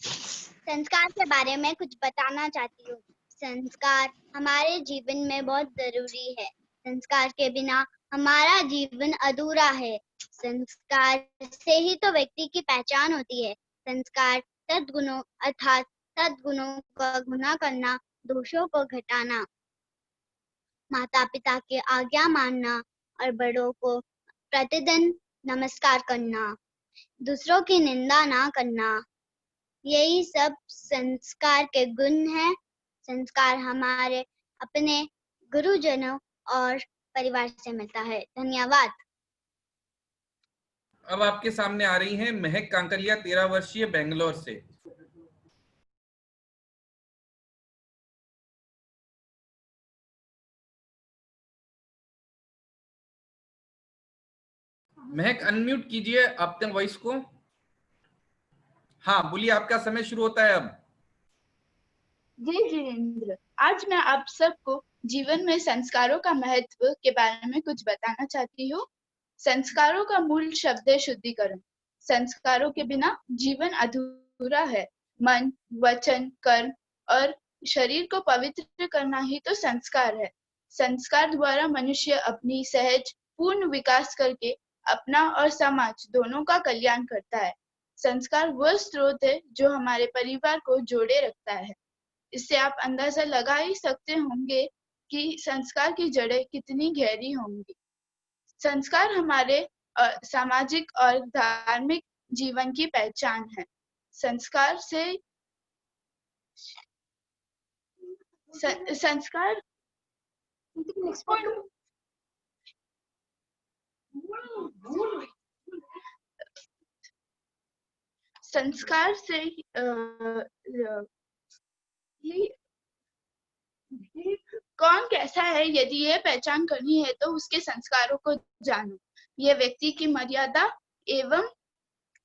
संस्कार के बारे में कुछ बताना चाहती हूँ। संस्कार हमारे जीवन में बहुत जरूरी है। संस्कार के बिना हमारा जीवन अधूरा है। संस्कार से ही तो व्यक्ति की पहचान होती है। संस्कार सद्गुणों अर्थात सद्गुणों का गुना करना, दोषों को घटाना, माता पिता के आज्ञा मानना और बड़ों को प्रतिदिन नमस्कार करना, दूसरों की निंदा ना करना, यही सब संस्कार के गुण हैं। संस्कार हमारे अपने गुरुजनों और परिवार से मिलता है। धन्यवाद। अब आपके सामने आ रही हैं महक कांकलिया, 13 वर्षीय बेंगलोर से। महक अनम्यूट कीजिए अपने वॉइस को। हाँ बोलिए, आपका समय शुरू होता है अब। जय जिनेंद्र, आज मैं आप सबको जीवन में संस्कारों का महत्व के बारे में कुछ बताना चाहती हूँ। संस्कारों का मूल शब्द है शुद्धिकरण। संस्कारों के बिना जीवन अधूरा है। मन, वचन, कर्म और शरीर को पवित्र करना ही तो संस्कार है। संस्कार द्वारा मनुष्य अपनी सहज पूर्ण विकास करके अपना और समाज दोनों का कल्याण करता है। संस्कार वह स्रोत है जो हमारे परिवार को जोड़े रखता है। इससे आप अंदाजा लगा ही सकते होंगे कि संस्कार की जड़ें कितनी गहरी होंगी। संस्कार हमारे सामाजिक और धार्मिक जीवन की पहचान है। संस्कार से संस्कार संस्कार से कौन कैसा है, यदि ये पहचान करनी है तो उसके संस्कारों को जानो। ये व्यक्ति की मर्यादा एवं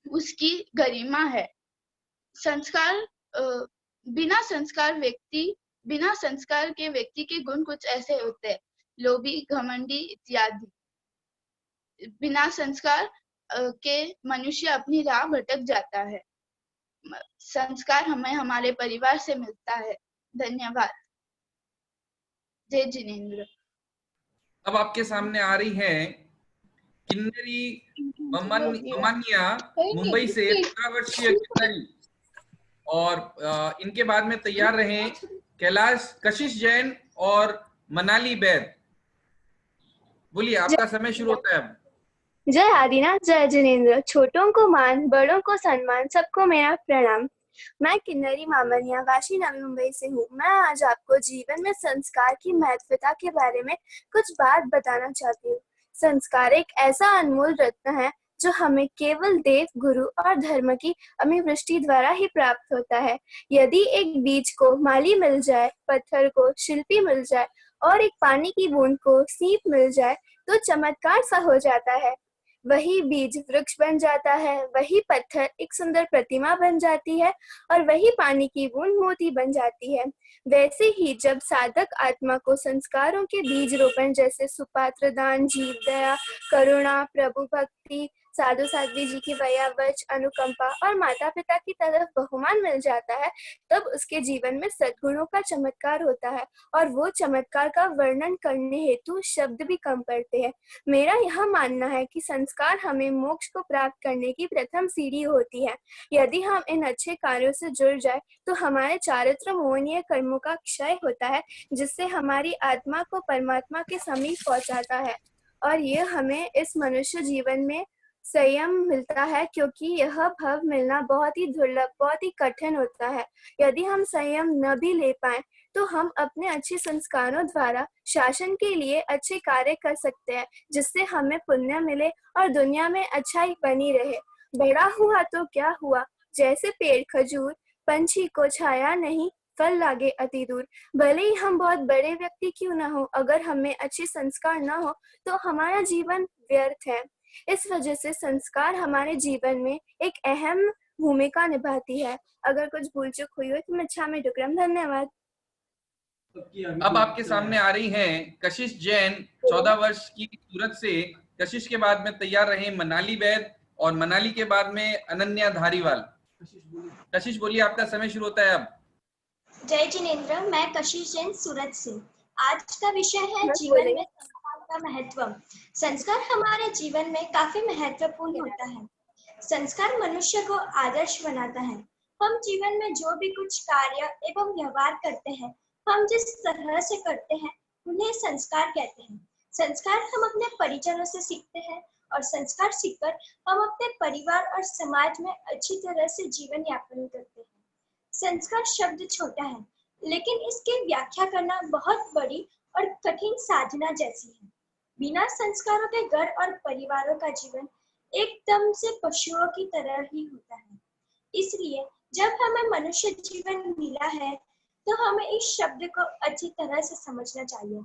उसकी गरिमा है। संस्कार बिना संस्कार के व्यक्ति के गुण कुछ ऐसे होते हैं: लोभी, घमंडी इत्यादि। बिना संस्कार के मनुष्य अपनी राह भटक जाता है। संस्कार हमें हमारे परिवार से मिलता है। धन्यवाद। जय जिनेंद्र। अब आपके सामने आ रही है किन्नरी ममानिया मुंबई से, 15 वर्षीय किन्नरी। और इनके बाद में तैयार रहे कैलाश कशिश जैन और मनाली बैद। बोलिए, आपका समय शुरू होता है अब। जय आदिनाथ, जय जिनेंद्र। छोटों को मान, बड़ों को सम्मान, सबको मेरा प्रणाम। मैं किन्नरी मामनिया वाशी नवी मुंबई से हूँ। मैं आज आपको जीवन में संस्कार की महत्वता के बारे में कुछ बात बताना चाहती हूँ। संस्कार एक ऐसा अनमोल रत्न है जो हमें केवल देव, गुरु और धर्म की अमिवृष्टि द्वारा ही प्राप्त होता है। यदि एक बीज को माली मिल जाए, पत्थर को शिल्पी मिल जाए और एक पानी की बूंद को सीप मिल जाए तो चमत्कार सा हो जाता है। वही बीज वृक्ष बन जाता है, वही पत्थर एक सुंदर प्रतिमा बन जाती है और वही पानी की बूंद मोती बन जाती है। वैसे ही जब साधक आत्मा को संस्कारों के बीज रोपण जैसे सुपात्र दान, जीव दया, करुणा, प्रभु भक्ति, साधु साध्वी जी की वयावच, अनुकंपा और माता पिता की तरफ बहुमान मिल जाता है, तब उसके जीवन में सद्गुणों का चमत्कार होता है और वो चमत्कार का वर्णन करने हेतु शब्द भी कम पड़ते हैं। मेरा यह मानना है कि संस्कार हमें मोक्ष को प्राप्त करने की प्रथम सीढ़ी होती है। यदि हम इन अच्छे कार्यों से जुड़ जाए तो हमारे चारित्र मोहनीय कर्मों का क्षय होता है, जिससे हमारी आत्मा को परमात्मा के समीप पहुंचाता है और यह हमें इस मनुष्य जीवन में संयम मिलता है, क्योंकि यह भव मिलना बहुत ही दुर्लभ, बहुत ही कठिन होता है। यदि हम संयम न भी ले पाए तो हम अपने अच्छे संस्कारों द्वारा शासन के लिए अच्छे कार्य कर सकते हैं, जिससे हमें पुण्य मिले और दुनिया में अच्छाई बनी रहे। बड़ा हुआ तो क्या हुआ, जैसे पेड़ खजूर, पंछी को छाया नहीं, फल लागे अति दूर। भले ही हम बहुत बड़े व्यक्ति क्यों न हो, अगर हमें अच्छे संस्कार न हो तो हमारा जीवन व्यर्थ है। इस वजह से संस्कार हमारे जीवन में एक अहम भूमिका निभाती है। अगर कुछ भूल चूक हुई हो तो मैं क्षमा में टुकड़म। धन्यवाद। अब आपके सामने आ रही हैं कशिश जैन, 14 वर्ष की सूरत से। कशिश के बाद में तैयार रहे मनाली वैद और मनाली के बाद में अनन्या धारीवाल। कशिश बोलिए, आपका समय शुरू होता है अब। जय जिनेंद्र, मैं कशिश जैन सूरत से। आज का विषय है जीवन में संस्कार का महत्व। संस्कार हमारे जीवन में काफी महत्वपूर्ण होता है। संस्कार मनुष्य को आदर्श बनाता है। हम जीवन में जो भी कुछ कार्य एवं व्यवहार करते हैं, हम जिस तरह से करते हैं उन्हें संस्कार कहते हैं। संस्कार हम अपने परिजनों से सीखते हैं और संस्कार सीखकर हम अपने परिवार और समाज में अच्छी तरह से जीवन यापन करते हैं। संस्कार शब्द छोटा है, लेकिन इसकी व्याख्या करना बहुत बड़ी और कठिन साधना जैसी है। बिना संस्कारों के घर और परिवारों का जीवन एकदम से पशुओं की तरह ही होता है। इसलिए जब हमें मनुष्य जीवन मिला है तो हमें इस शब्द को अच्छी तरह से समझना चाहिए।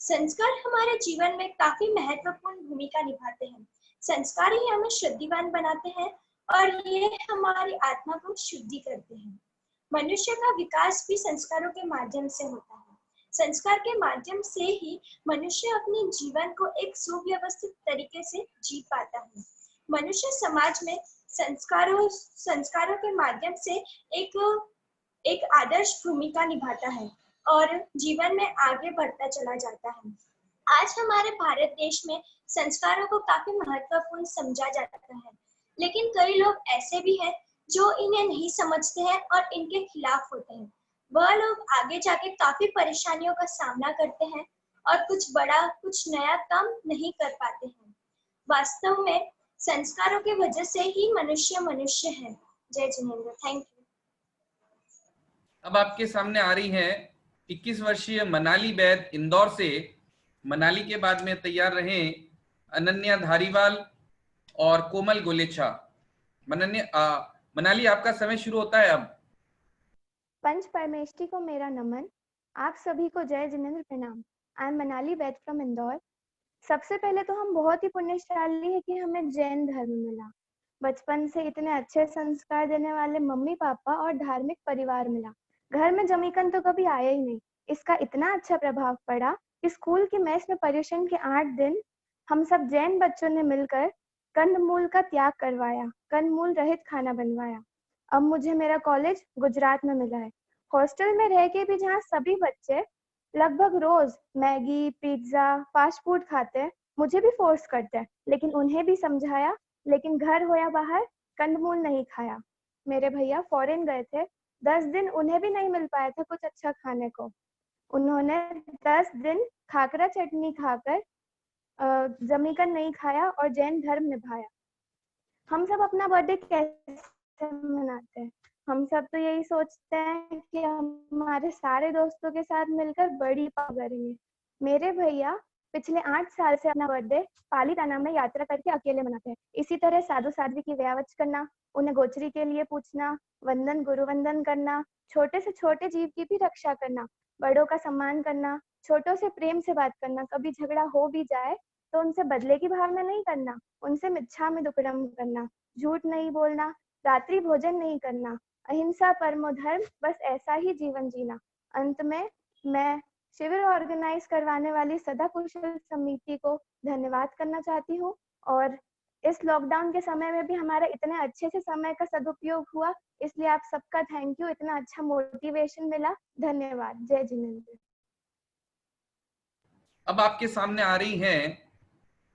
संस्कार हमारे जीवन में काफी महत्वपूर्ण भूमिका निभाते हैं। संस्कार ही हमें शुद्धिवान बनाते हैं और ये हमारी आत्मा को शुद्धि करते हैं। मनुष्य का विकास भी संस्कारों के माध्यम से होता है। संस्कार के माध्यम से ही मनुष्य अपने जीवन को एक सुव्यवस्थित तरीके से जी पाता है। मनुष्य समाज में संस्कारों के माध्यम से एक आदर्श भूमिका निभाता है और जीवन में आगे बढ़ता चला जाता है। आज हमारे भारत देश में संस्कारों को काफी महत्वपूर्ण समझा जाता है, लेकिन कई लोग ऐसे भी हैं जो इन्हें नहीं समझते हैं और इनके खिलाफ होते हैं। वह लोग आगे जाके काफी परेशानियों का सामना करते हैं और कुछ बड़ा, कुछ नया काम नहीं कर पाते हैं। वास्तव में संस्कारों की वजह से ही मनुष्य मनुष्य है। जय जिनेंद्र, थैंक यू। अब आपके सामने आ रही हैं 21 वर्षीय मनाली वैद इंदौर से। मनाली के बाद में तैयार रहे अनन्या धारीवाल और कोमल गोलेचा। मनाली, आपका समय शुरू होता है अब। पंच परमेष्टि को मेरा नमन। आप सभी को जय जिनेंद्र, प्रणाम। I am Manali Vaid from Indore. सबसे पहले तो हम बहुत ही पुण्यशाली है कि हमें जैन धर्म मिला। बचपन से इतने अच्छे संस्कार देने वाले मम्मी पापा और धार्मिक परिवार मिला। घर में जमीकन तो कभी आया ही नहीं। इसका इतना अच्छा प्रभाव पड़ा कि स्कूल की मेस में पर्युषण के 8 दिन हम सब जैन बच्चों ने मिलकर कंदमूल का त्याग करवाया, कंदमूल रहित खाना बनवाया। अब मुझे मेरा कॉलेज गुजरात में मिला है। हॉस्टल में रह के भी जहाँ सभी बच्चे लगभग रोज मैगी, पिज्जा, फास्ट फूड खाते हैं, मुझे भी फोर्स करते हैं, लेकिन उन्हें भी समझाया, लेकिन घर हो या बाहर कंदमूल नहीं खाया। मेरे भैया फॉरेन गए थे, 10 दिन उन्हें भी नहीं मिल पाया था कुछ अच्छा खाने को। उन्होंने 10 दिन खाकरा चटनी खाकर जमीकन नहीं खाया और जैन धर्म निभाया। हम सब अपना बर्थडे कैसे मनाते हैं? हम सब तो यही सोचते हैं कि हमारे सारे दोस्तों के साथ मिलकर बड़ी पार्टी करेंगे। मेरे भैया पिछले 8 साल से अपना बर्थडे पालीताना में यात्रा करके अकेले मनाते हैं। इसी तरह साधु साध्वी की व्यावच करना, उन्हें गोचरी के लिए पूछना, वंदन गुरु वंदन करना, छोटे से छोटे जीव की भी रक्षा करना, बड़ों का सम्मान करना, छोटों से प्रेम से बात करना, कभी झगड़ा हो भी जाए तो उनसे बदले की भावना नहीं करना, उनसे मिच्छा में दुक्कडम करना, झूठ नहीं बोलना, रात्रि भोजन नहीं करना, अहिंसा परमो धर्म, बस ऐसा ही जीवन जीना। अंत में मैं शिविर ऑर्गेनाइज करवाने वाली सदा कुशल समिति को धन्यवाद करना चाहती हूँ और इस लॉकडाउन के समय में भी हमारा इतने अच्छे से समय का सदुपयोग हुआ, इसलिए आप सबका थैंक यू। इतना अच्छा मोटिवेशन मिला, धन्यवाद। जय जिनेंद्र। अब आपके सामने आ रही हैं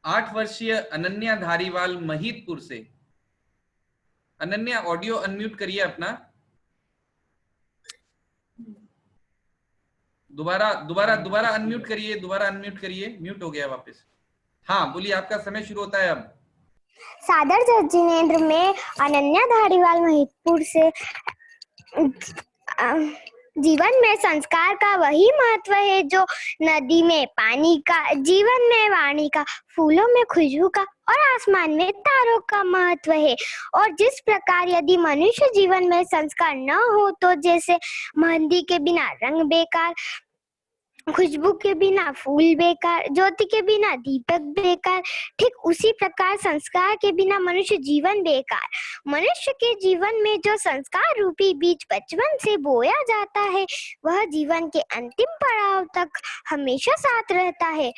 8 वर्षीय अनन्या धारीवाल महिदपुर से। अनन्या, ऑडियो अनम्यूट करिए अपना। दोबारा अनम्यूट करिए, म्यूट हो गया वापस। हाँ बोलिए, आपका समय शुरू होता है अब। सादर जय जिनेंद्र में अनन्या धारीवाल महिदपुर से। जीवन में संस्कार का वही महत्व है जो नदी में पानी का, जीवन में वाणी का, फूलों में खुशबू का और आसमान में तारों का महत्व है। और जिस प्रकार यदि मनुष्य जीवन में संस्कार न हो तो जैसे मेहंदी के बिना रंग बेकार, खुशबू के बिना फूल बेकार, ज्योति के बिना दीपक बेकार, ठीक उसी प्रकार संस्कार के बिना मनुष्य जीवन बेकार। मनुष्य के जीवन में जो संस्कार रूपी बीज बचपन से बोया जाता है वह जीवन के अंतिम पड़ाव तक हमेशा साथ रहता है।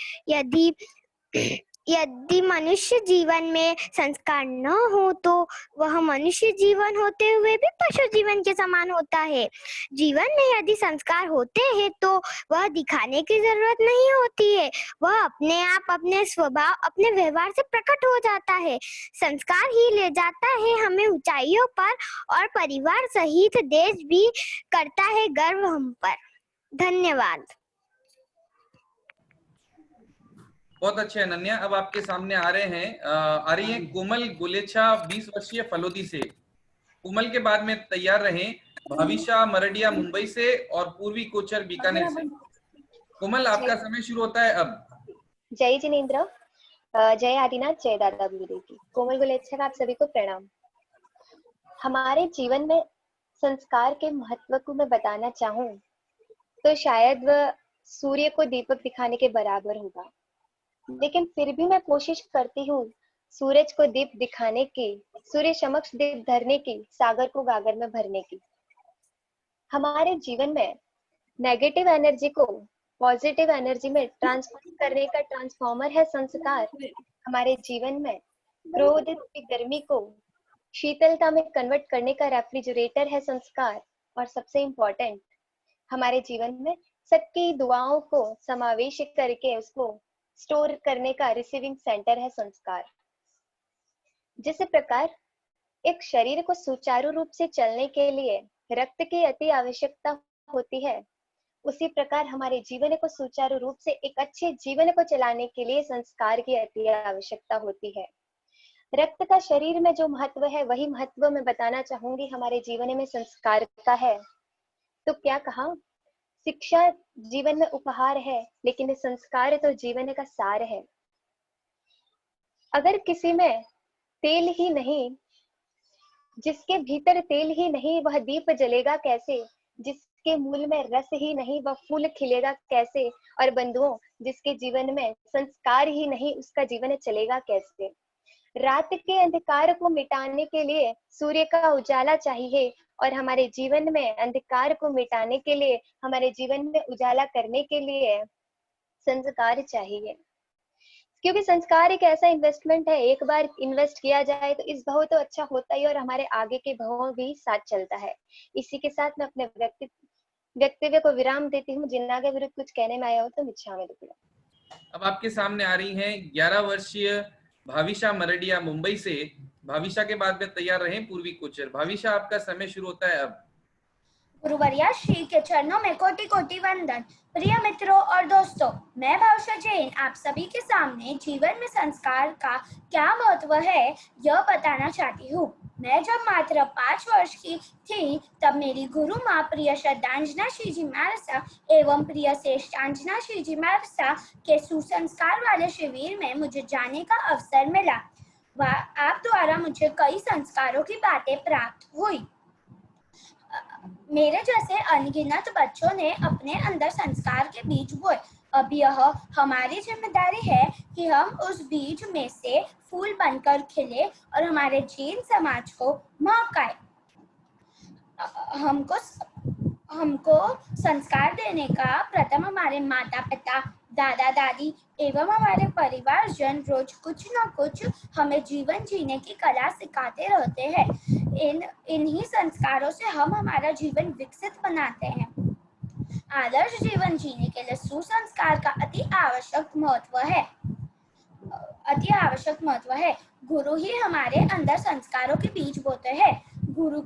यदि मनुष्य जीवन में संस्कार न हो तो वह मनुष्य जीवन होते हुए भी पशु जीवन के समान होता है। जीवन में यदि संस्कार होते हैं तो वह दिखाने की जरूरत नहीं होती है, वह अपने आप, अपने स्वभाव, अपने व्यवहार से प्रकट हो जाता है। संस्कार ही ले जाता है हमें ऊंचाइयों पर और परिवार सहित देश भी करता है गर्व हम पर। धन्यवाद। बहुत अच्छे अनन्या। अब आपके सामने आ रही हैं कोमल गुलेछा 20 वर्षीय फलोदी से। कोमल के बाद में तैयार रहें भाविशा मरडिया मुंबई से और पूर्वी कोचर बीकानेर से। कोमल, आपका समय शुरू होता है अब। जय जिनेंद्र, जय आदिनाथ, जय दादा गुरुदेव की। कोमल गुलेछा का आप सभी को प्रणाम। हमारे जीवन में संस्कार के महत्व को मैं बताना चाहूं तो शायद वह सूर्य को दीपक दिखाने के बराबर होगा, लेकिन फिर भी मैं कोशिश करती हूँ सूरज को दीप दिखाने की, सूर्य समक्ष दीप धरने की, सागर को गागर में भरने की। हमारे जीवन में नेगेटिव एनर्जी को पॉजिटिव एनर्जी में ट्रांसफॉर्म करने का ट्रांसफॉर्मर है संस्कार। हमारे जीवन में क्रोध रूपी गर्मी को शीतलता में कन्वर्ट करने का रेफ्रिजरेटर है संस्कार। और सबसे इम्पोर्टेंट, हमारे जीवन में सबकी दुआओं को समावेश करके उसको स्टोर करने का रिसीविंग सेंटर है संस्कार। जिस प्रकार एक शरीर को सुचारू रूप से चलने के लिए रक्त की अति आवश्यकता होती है, उसी प्रकार हमारे जीवन को सुचारू रूप से एक अच्छे जीवन को चलाने के लिए संस्कार की अति आवश्यकता होती है। रक्त का शरीर में जो महत्व है वही महत्व मैं बताना चाहूंगी हमारे जीवन में संस्कार का है। तो क्या कहा, शिक्षा जीवन में उपहार है, लेकिन संस्कार तो जीवन का सार है। अगर किसी में तेल ही नहीं, जिसके भीतर तेल ही नहीं वह दीप जलेगा कैसे? जिसके मूल में रस ही नहीं वह फूल खिलेगा कैसे? और बंधुओं, जिसके जीवन में संस्कार ही नहीं उसका जीवन चलेगा कैसे? रात के अंधकार को मिटाने के लिए सूर्य का उजाला चाहिए और हमारे जीवन में अंधकार को मिटाने के लिए, हमारे जीवन में उजाला करने के लिए संस्कार चाहिए। क्योंकि संस्कार एक ऐसा इन्वेस्टमेंट है, एक बार इन्वेस्ट किया जाए तो इस भाव तो अच्छा होता ही और हमारे आगे के भाव भी साथ चलता है। इसी के साथ मैं अपने वक्तव्य को विराम देती हूँ। जिन्नागे विरुद्ध कुछ कहने में आया हो तो मिच्छामि दुक्कडम। अब आपके सामने आ रही हैं 11 वर्षीय भाविशा मरडिया मुंबई से। भाविशा के बाद में तैयार रहें पूर्वी कोचर। भाविशा, आपका समय शुरू होता है अब। गुरुवर्या श्री के चरणों में कोटि कोटि वंदन। प्रिय मित्रों और दोस्तों, मैं भाविशा जैन आप सभी के सामने जीवन में संस्कार का क्या महत्व है यह बताना चाहती हूँ। मैं जब मात्र 5 वर्ष की थी तब मेरी गुरु माँ प्रिय श्रद्धांजना श्री जी मारसा एवं प्रिय श्रेष्ठांजना श्री जी मारसा के सुसंस्कार वाले शिविर में मुझे जाने का अवसर मिला। आप द्वारा मुझे कई संस्कारों की बातें प्राप्त हुई। मेरे जैसे अनगिनत बच्चों ने अपने अंदर संस्कार के बीज बोए। अब यह हमारी जिम्मेदारी है कि हम उस बीज में से फूल बनकर खिले और हमारे जैन समाज को महकाए। हमको संस्कार देने का प्रथम हमारे माता पिता दादा दादी एवं हमारे परिवारजन रोज कुछ न कुछ हमें जीवन जीने की कला सिखाते रहते हैं। इन्हीं संस्कारों से हम हमारा जीवन विकसित बनाते हैं। आदर्श जीवन जीने के लिए सुसंस्कार का अति आवश्यक महत्व है। गुरु ही हमारे अंदर संस्कारों के बीज बोते हैं। गुरु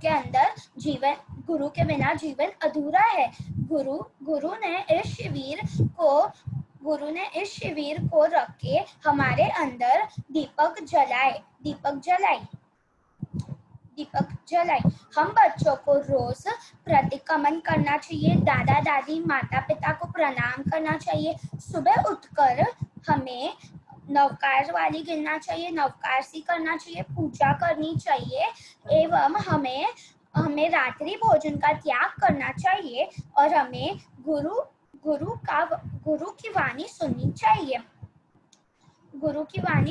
के बिना जीवन अधूरा है। गुरु ने इस शिविर को रख के हमारे अंदर दीपक जलाई। हम बच्चों को रोज प्रतिक्रमण करना चाहिए। दादा दादी माता पिता को प्रणाम करना चाहिए। सुबह उठकर हमें नवकार वाली गिनना चाहिए, नवकारसी करना चाहिए, पूजा करनी चाहिए एवं हमें रात्रि भोजन का त्याग करना चाहिए और हमें गुरु की वाणी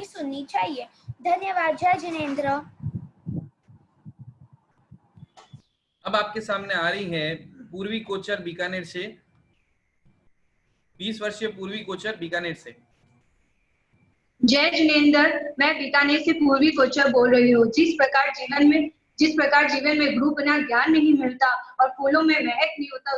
सुननी चाहिए। धन्यवाद। जय जिनेंद्र। अब आपके सामने आ रही है पूर्वी कोचर बीकानेर से, 20 वर्षीय पूर्वी कोचर बीकानेर से। जय जिनेंद्र, मैं बीकानेर से पूर्वी कोचर बोल रही हूँ। जिस प्रकार जीवन में गुरु बिना ज्ञान नहीं मिलता और फूलों में महक नहीं होता,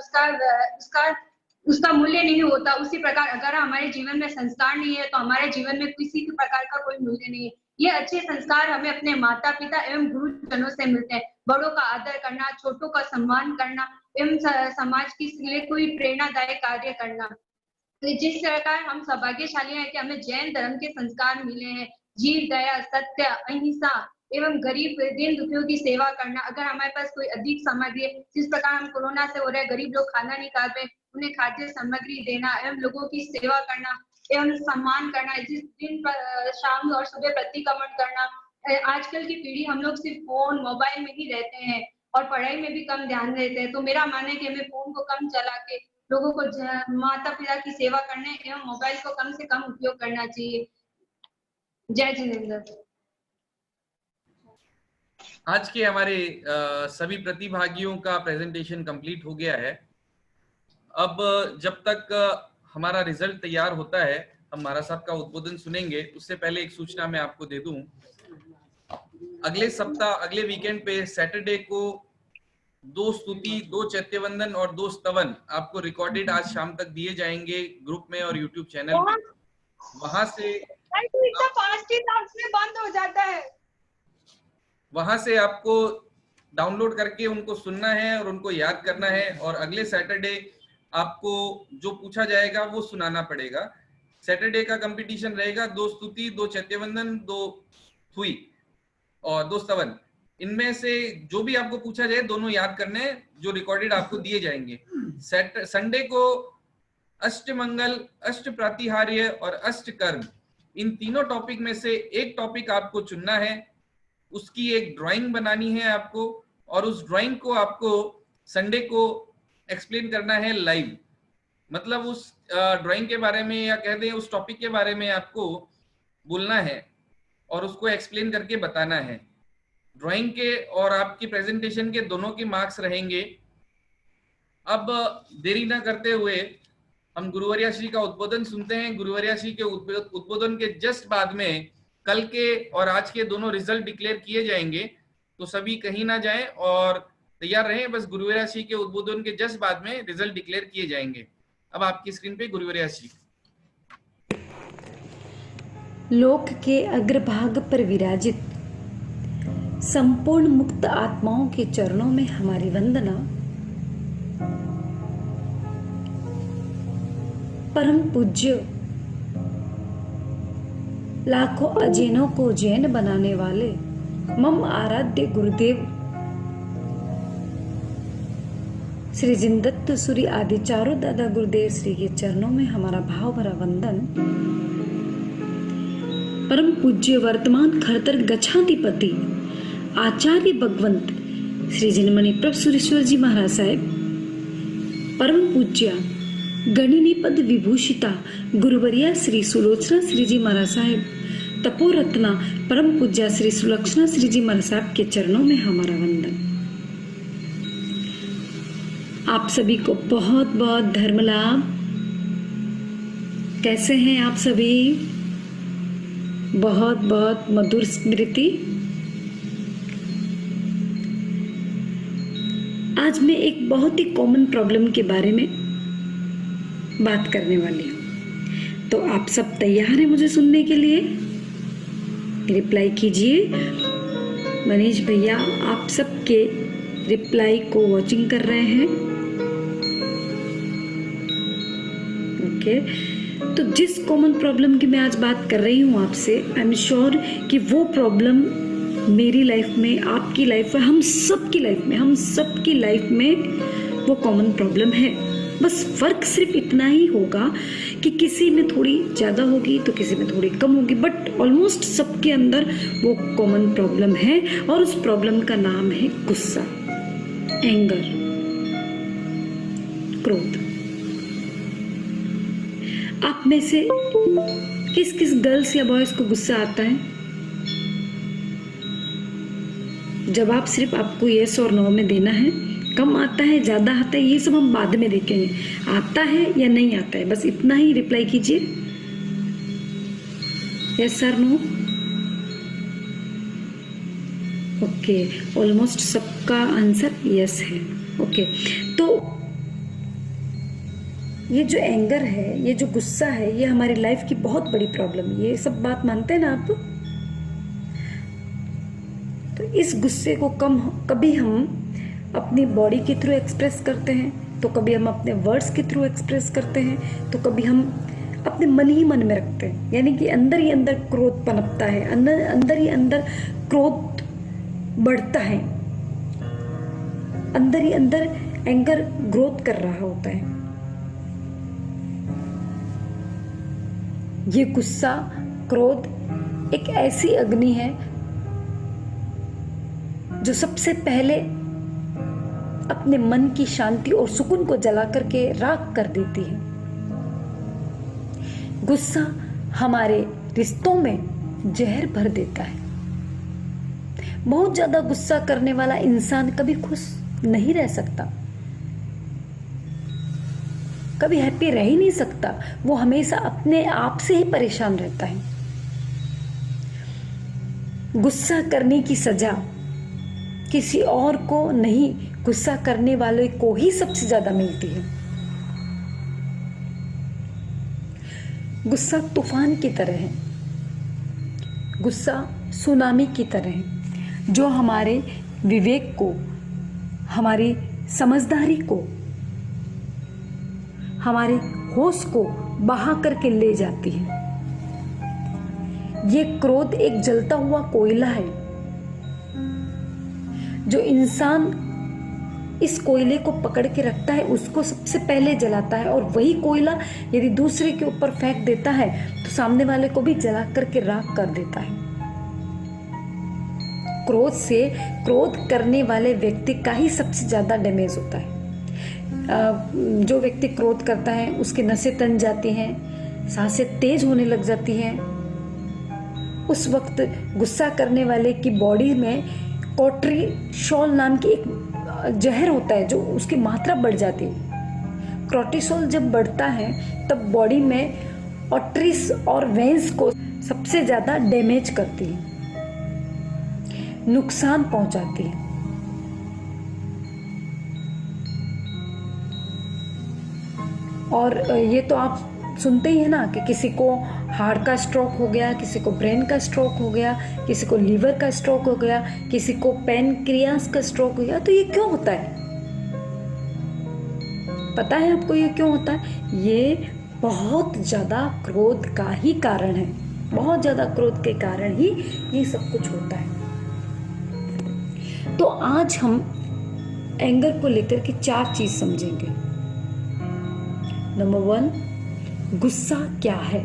उसका मूल्य नहीं होता, उसी प्रकार अगर हमारे जीवन में संस्कार नहीं है तो हमारे जीवन में किसी भी प्रकार का कोई मूल्य नहीं है। ये अच्छे संस्कार हमें अपने माता पिता एवं गुरुजनों से मिलते हैं। बड़ों का आदर करना, छोटों का सम्मान करना एवं समाज के लिए कोई प्रेरणादायक कार्य करना। जिस प्रकार हम सौभाग्यशाली हैं कि हमें जैन धर्म के संस्कार मिले हैं। जीव दया, सत्य, अहिंसा एवं गरीब दीन दुखियों की सेवा करना। अगर हमारे पास कोई अधिक सामग्री है, जिस प्रकार हम कोरोना से हो रहे गरीब लोग खाना नहीं खा रहे, उन्हें खाद्य सामग्री देना एवं लोगों की सेवा करना एवं सम्मान करना। जिस दिन शाम और सुबह प्रतिक्रमण करना। आजकल की पीढ़ी हम लोग सिर्फ फोन मोबाइल में ही रहते हैं और पढ़ाई में भी कम ध्यान देते हैं। तो मेरा मानना है कि हमें फोन को कम चला के लोगों को माता पिता की सेवा करने एवं मोबाइल को कम से कम उपयोग करना चाहिए। जय जिनेंद्र। आज के हमारे सभी प्रतिभागियों का प्रेजेंटेशन कंप्लीट हो गया है। अब जब तक हमारा रिजल्ट तैयार होता है, हम महाराज साहब का उद्बोधन सुनेंगे। उससे पहले एक सूचना मैं आपको दे दूं। अगले सप्ताह, अगले वीकेंड पे सैटरडे को 2 स्तुति, 2 चैत्यवंदन और 2 स्तवन आपको रिकॉर्डेड आज शाम तक दिए जाएंगे ग्रुप में और यूट्यूब चैनल पे। वहां से बंद हो जाता है। वहां से आपको डाउनलोड करके उनको सुनना है और उनको याद करना है। और अगले सैटरडे आपको जो पूछा जाएगा वो सुनाना पड़ेगा। सैटरडे का कंपटीशन रहेगा 2 स्तुति, 2 चैत्यवंदन, 2 थुई और 2 स्तवन। इनमें से जो भी आपको पूछा जाए दोनों याद करने, जो रिकॉर्डेड आपको दिए जाएंगे। संडे को अष्टमंगल, अष्ट प्रातिहार्य और अष्ट कर्म, इन तीनों टॉपिक में से एक टॉपिक आपको चुनना है। उसकी एक ड्राइंग बनानी है आपको और उस ड्राइंग को आपको संडे को एक्सप्लेन करना है लाइव। मतलब उस ड्राइंग के बारे में या कह दें उस टॉपिक के बारे में आपको बोलना है और उसको एक्सप्लेन करके बताना है। ड्राइंग के और आपकी प्रेजेंटेशन के दोनों के मार्क्स रहेंगे। अब देरी ना करते हुए हम गुरुवर्या श्री का उद्बोधन सुनते हैं। गुरुवर्या श्री के उद्बोधन के जस्ट बाद में कल के और आज के दोनों रिजल्ट डिक्लेयर किए जाएंगे। तो सभी कहीं ना जाएं और तैयार रहें। बस गुरुवर्या श्री के उद्बोधन के जस्ट बाद में रिजल्ट डिक्लेयर किए जाएंगे। अब आपकी स्क्रीन पे गुरुवर्या श्री। लोक के अग्रभाग पर विराजित संपूर्ण मुक्त आत्माओं के चरणों में हमारी वंदना। परम पूज्य लाखों अजैनों को जैन बनाने वाले मम आराध्य गुरुदेव श्री जिनदत्त सूरी आदि चारों दादा गुरुदेव श्री के चरणों में हमारा भाव भरा वंदन। परम पूज्य वर्तमान खरतर गच्छाधिपति आचार्य भगवंत श्री जिनमणि प्रभ सुरेश्वर जी महाराज साहेब, परम पूज्य गणिनी पद विभूषिता गुरुवर्या श्री सुलोचना श्री जी महाराज साहेब, तपोरत्ना परम पूज्य श्री सुलक्षणा श्री जी महाराज साहब के चरणों में हमारा वंदन। आप सभी को बहुत बहुत धर्म लाभ, कैसे हैं आप सभी? बहुत बहुत मधुर स्मृति। आज मैं एक बहुत ही कॉमन प्रॉब्लम के बारे में बात करने वाली हूँ। तो आप सब तैयार हैं मुझे सुनने के लिए? रिप्लाई कीजिए। मनीष भैया आप सबके रिप्लाई को वॉचिंग कर रहे हैं। ओके, तो जिस कॉमन प्रॉब्लम की मैं आज बात कर रही हूँ आपसे, आई एम श्योर कि वो प्रॉब्लम मेरी लाइफ में, आपकी लाइफ में, हम सबकी लाइफ में वो कॉमन प्रॉब्लम है। बस फर्क सिर्फ इतना ही होगा कि किसी में थोड़ी ज़्यादा होगी तो किसी में थोड़ी कम होगी, बट ऑलमोस्ट सबके अंदर वो कॉमन प्रॉब्लम है और उस प्रॉब्लम का नाम है गुस्सा, एंगर, क्रोध। आप में से किस किस गर्ल्स या बॉयज को गुस्सा आता है? जवाब सिर्फ आपको यस और नो में देना है। कम आता है, ज्यादा आता है, ये सब हम बाद में देखेंगे। आता है या नहीं आता है, बस इतना ही रिप्लाई कीजिए, yes sir no. Okay, almost सबका आंसर यस है। ओके, तो ये जो एंगर है, ये जो गुस्सा है, ये हमारी लाइफ की बहुत बड़ी प्रॉब्लम है। ये सब बात मानते हैं ना आप? तो इस गुस्से को कभी हम अपनी बॉडी के थ्रू एक्सप्रेस करते हैं, तो कभी हम अपने वर्ड्स के थ्रू एक्सप्रेस करते हैं, तो कभी हम अपने मन ही मन में रखते हैं। यानी कि अंदर ही अंदर क्रोध पनपता है, अंदर ही अंदर क्रोध बढ़ता है, अंदर ही अंदर एंगर ग्रोथ कर रहा होता है। ये गुस्सा, क्रोध एक ऐसी अग्नि है जो सबसे पहले अपने मन की शांति और सुकून को जला करके राख कर देती है। गुस्सा हमारे रिश्तों में जहर भर देता है। बहुत ज्यादा गुस्सा करने वाला इंसान कभी खुश नहीं रह सकता, कभी हैप्पी रह ही नहीं सकता। वो हमेशा अपने आप से ही परेशान रहता है। गुस्सा करने की सजा किसी और को नहीं, गुस्सा करने वाले को ही सबसे ज्यादा मिलती है। गुस्सा तूफान की तरह है, गुस्सा सुनामी की तरह है, जो हमारे विवेक को, हमारी समझदारी को, हमारे होश को बहा करके ले जाती है। ये क्रोध एक जलता हुआ कोयला है। जो इंसान इस कोयले को पकड़ के रखता है, उसको सबसे पहले जलाता है, और वही कोयला यदि दूसरे के ऊपर फेंक देता है तो सामने वाले को भी जला करके राख कर देता है। क्रोध से, क्रोध करने वाले व्यक्ति का ही सबसे ज्यादा डैमेज होता है। जो व्यक्ति क्रोध करता है उसकी नसें तन जाती हैं, सांसें तेज होने लग जाती हैं। उस वक्त गुस्सा करने वाले की बॉडी में कोर्टिसोल नाम की एक जहर होता है, जो उसकी मात्रा बढ़ जाती है। कोर्टिसोल जब बढ़ता है तब बॉडी में आर्टरीज और वेन्स को सबसे ज्यादा डैमेज करती है, नुकसान पहुंचाती है। और ये तो आप सुनते ही है ना कि किसी को हार्ट का स्ट्रोक हो गया, किसी को ब्रेन का स्ट्रोक हो गया, किसी को लीवर का स्ट्रोक हो गया, किसी को पैनक्रियास का स्ट्रोक हो गया। तो ये क्यों होता है? पता है आपको ये क्यों होता है? ये बहुत ज्यादा क्रोध का ही कारण है। बहुत ज्यादा क्रोध के कारण ही ये सब कुछ होता है। तो आज हम एंगर को लेकर के 4 चीज समझेंगे। नंबर 1, गुस्सा क्या है।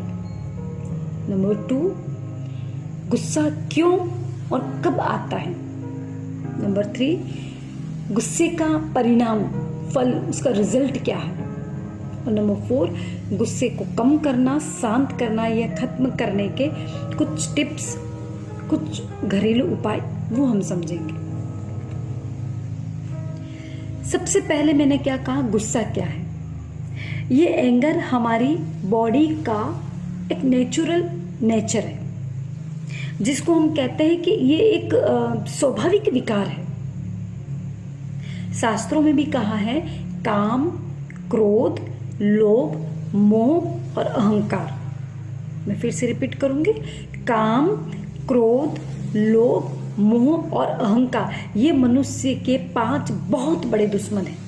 नंबर 2, गुस्सा क्यों और कब आता है। नंबर 3, गुस्से का परिणाम, फल, उसका रिजल्ट क्या है। और नंबर 4, गुस्से को कम करना, शांत करना या खत्म करने के कुछ टिप्स, कुछ घरेलू उपाय, वो हम समझेंगे। सबसे पहले मैंने क्या कहा, गुस्सा क्या है। ये एंगर हमारी बॉडी का एक नेचुरल नेचर है, जिसको हम कहते हैं कि ये एक स्वाभाविक विकार है। शास्त्रों में भी कहा है काम, क्रोध, लोभ, मोह और अहंकार। मैं फिर से रिपीट करूंगी, काम, क्रोध, लोभ, मोह और अहंकार, ये मनुष्य के 5 बहुत बड़े दुश्मन हैं।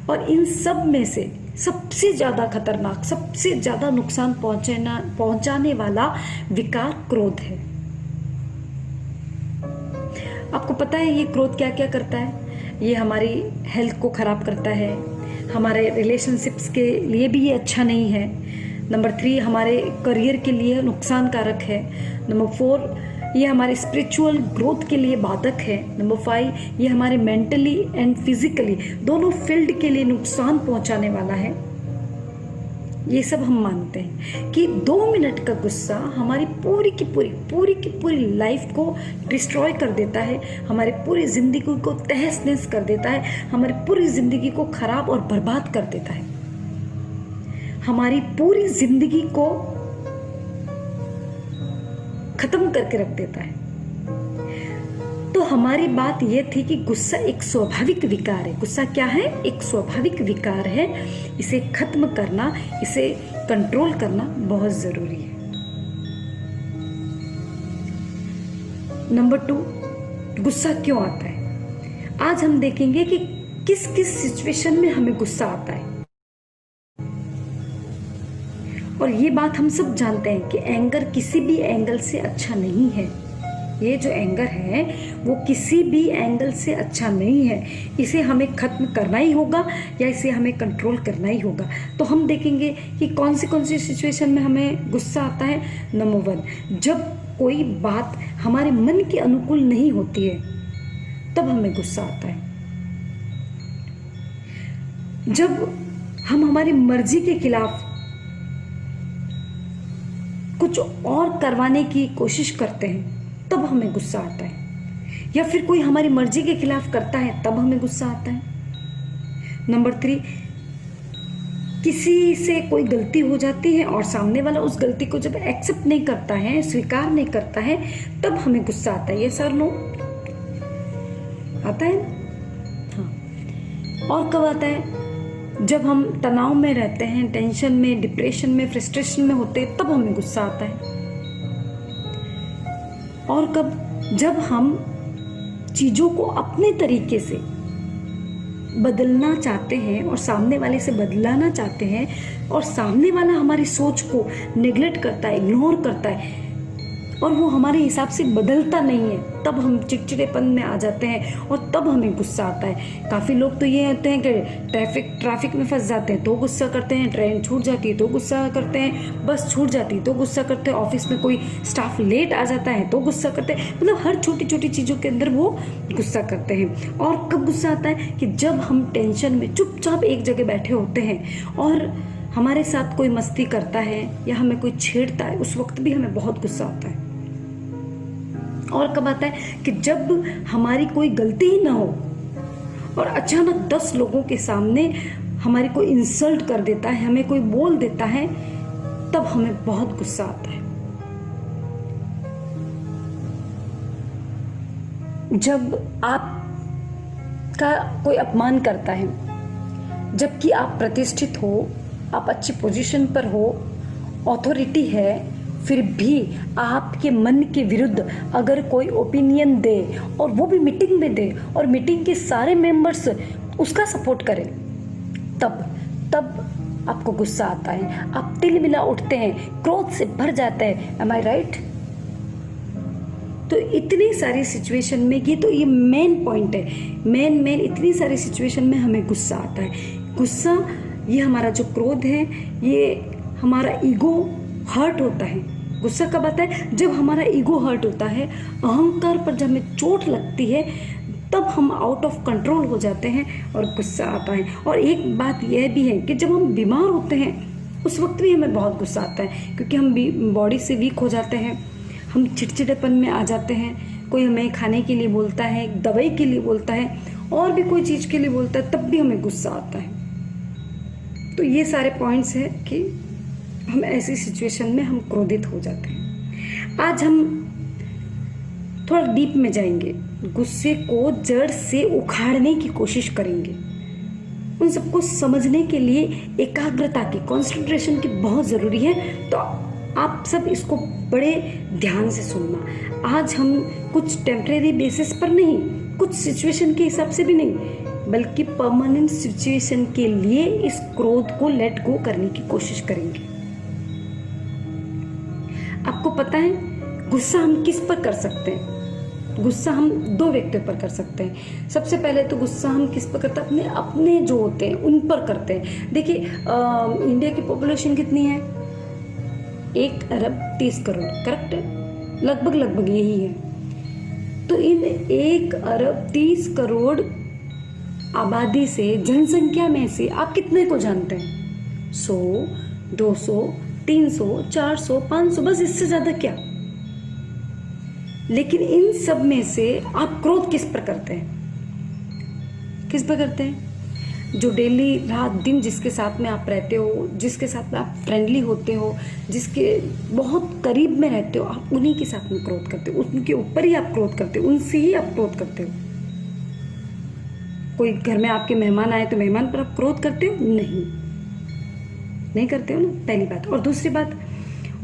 और इन सब में से सबसे ज्यादा खतरनाक, सबसे ज्यादा नुकसान पहुंचाने वाला विकार क्रोध है। आपको पता है ये क्रोध क्या क्या करता है? ये हमारी हेल्थ को खराब करता है, हमारे रिलेशनशिप्स के लिए भी ये अच्छा नहीं है। नंबर 3, हमारे करियर के लिए नुकसानकारक है। नंबर 4, ये हमारे स्पिरिचुअल ग्रोथ के लिए बाधक है। नंबर 5, ये हमारे मेंटली एंड फिजिकली दोनों फील्ड के लिए नुकसान पहुंचाने वाला है। ये सब हम मानते हैं कि 2 मिनट का गुस्सा हमारी पूरी की पूरी लाइफ को डिस्ट्रॉय कर देता है, हमारी पूरी जिंदगी को तहस नहस कर देता है, हमारी पूरी जिंदगी को खराब और बर्बाद कर देता है, हमारी पूरी जिंदगी को खत्म करके रख देता है। तो हमारी बात यह थी कि गुस्सा एक स्वाभाविक विकार है। गुस्सा क्या है? एक स्वाभाविक विकार है। इसे खत्म करना, इसे कंट्रोल करना बहुत जरूरी है। नंबर 2, गुस्सा क्यों आता है? आज हम देखेंगे कि किस किस सिचुएशन में हमें गुस्सा आता है। और ये बात हम सब जानते हैं कि एंगर किसी भी एंगल से अच्छा नहीं है। ये जो एंगर है वो किसी भी एंगल से अच्छा नहीं है। इसे हमें खत्म करना ही होगा या इसे हमें कंट्रोल करना ही होगा। तो हम देखेंगे कि कौन सी सिचुएशन में हमें गुस्सा आता है। नंबर 1, जब कोई बात हमारे मन के अनुकूल नहीं होती है तब हमें गुस्सा आता है। जब हम हमारी मर्जी के खिलाफ कुछ और करवाने की कोशिश करते हैं तब हमें गुस्सा आता है, या फिर कोई हमारी मर्जी के खिलाफ करता है तब हमें गुस्सा आता है। नंबर 3, किसी से कोई गलती हो जाती है और सामने वाला उस गलती को जब एक्सेप्ट नहीं करता है, स्वीकार नहीं करता है, तब हमें गुस्सा आता है। ये सर नो आता है। हाँ, और कब आता है? जब हम तनाव में रहते हैं, टेंशन में, डिप्रेशन में, फ्रस्ट्रेशन में होते हैं, तब हमें गुस्सा आता है। और कब? जब हम चीजों को अपने तरीके से बदलना चाहते हैं और सामने वाले से बदलाना चाहते हैं और सामने वाला हमारी सोच को नेग्लेक्ट करता है, इग्नोर करता है और वो हमारे हिसाब से बदलता नहीं है, तब हम चिड़चिड़ेपन में आ जाते हैं और तब हमें गुस्सा आता है। काफ़ी लोग तो ये होते हैं कि ट्रैफिक में फंस जाते हैं तो गुस्सा करते हैं, ट्रेन छूट जाती है तो गुस्सा करते हैं, बस छूट जाती है तो गुस्सा करते हैं, ऑफिस में कोई स्टाफ लेट आ जाता है तो गुस्सा करते हैं। मतलब हर छोटी छोटी चीज़ों के अंदर वो गुस्सा करते हैं। और कब गुस्सा आता है? कि जब हम टेंशन में चुपचाप एक जगह बैठे होते हैं और हमारे साथ कोई मस्ती करता है या हमें कोई छेड़ता है, उस वक्त भी हमें बहुत गुस्सा आता है। और कब आता है? कि जब हमारी कोई गलती ही ना हो और अचानक 10 लोगों के सामने हमारी कोई इंसल्ट कर देता है, हमें कोई बोल देता है, तब हमें बहुत गुस्सा आता है। जब आपका कोई अपमान करता है, जबकि आप प्रतिष्ठित हो, आप अच्छी पोजीशन पर हो, अथॉरिटी है, फिर भी आपके मन के विरुद्ध अगर कोई ओपिनियन दे और वो भी मीटिंग में दे और मीटिंग के सारे मेंबर्स उसका सपोर्ट करें, तब आपको गुस्सा आता है, आप तिलमिला उठते हैं, क्रोध से भर जाते हैं। एम आई राइट? तो इतनी सारी सिचुएशन में ये मेन पॉइंट है, मेन इतनी सारी सिचुएशन में हमें गुस्सा आता है। गुस्सा, ये हमारा जो क्रोध है, ये हमारा ईगो हर्ट होता है। गुस्सा कब आता है? जब हमारा ईगो हर्ट होता है, अहंकार पर जब हमें चोट लगती है, तब हम आउट ऑफ कंट्रोल हो जाते हैं और गुस्सा आता है। और एक बात यह भी है कि जब हम बीमार होते हैं उस वक्त भी हमें बहुत गुस्सा आता है, क्योंकि हम बॉडी से वीक हो जाते हैं, हम चिड़चिड़ेपन में आ जाते हैं। कोई हमें खाने के लिए बोलता है, दवाई के लिए बोलता है, और भी कोई चीज़ के लिए बोलता है, तब भी हमें गुस्सा आता है। तो ये सारे पॉइंट्स हैं कि हम ऐसी सिचुएशन में हम क्रोधित हो जाते हैं। आज हम थोड़ा डीप में जाएंगे, गुस्से को जड़ से उखाड़ने की कोशिश करेंगे। उन सबको समझने के लिए एकाग्रता की, कंसंट्रेशन की बहुत ज़रूरी है। तो आप सब इसको बड़े ध्यान से सुनना। आज हम कुछ टेम्परेरी बेसिस पर नहीं, कुछ सिचुएशन के हिसाब से भी नहीं, बल्कि परमानेंट सिचुएशन के लिए इस क्रोध को लेट गो करने की कोशिश करेंगे। आपको पता है गुस्सा हम किस पर कर सकते हैं? गुस्सा हम दो व्यक्तियों पर कर सकते हैं। सबसे पहले तो गुस्सा हम किस पर करते हैं? अपने जो होते हैं उन पर करते हैं। देखिए इंडिया की पॉपुलेशन कितनी है? 1 अरब 30 करोड़, करेक्ट है? लगभग यही है। तो इन 1 अरब 30 करोड़ आबादी से, जनसंख्या में से आप कितने को जानते हैं? 100, 200, 300, 400, 500, बस इससे ज्यादा क्या। लेकिन इन सब में से आप क्रोध किस पर करते हैं? किस पर करते हैं? जो डेली रात दिन जिसके साथ में आप रहते हो, जिसके साथ में आप फ्रेंडली होते हो, जिसके बहुत करीब में रहते हो, आप उन्हीं के साथ में क्रोध करते हो। उनके ऊपर ही आप क्रोध करते हो, उनसे ही आप क्रोध करते हो। कोई घर में आपके मेहमान आए तो मेहमान पर आप क्रोध करते हो? नहीं करते हो ना, पहली बात। और दूसरी बात,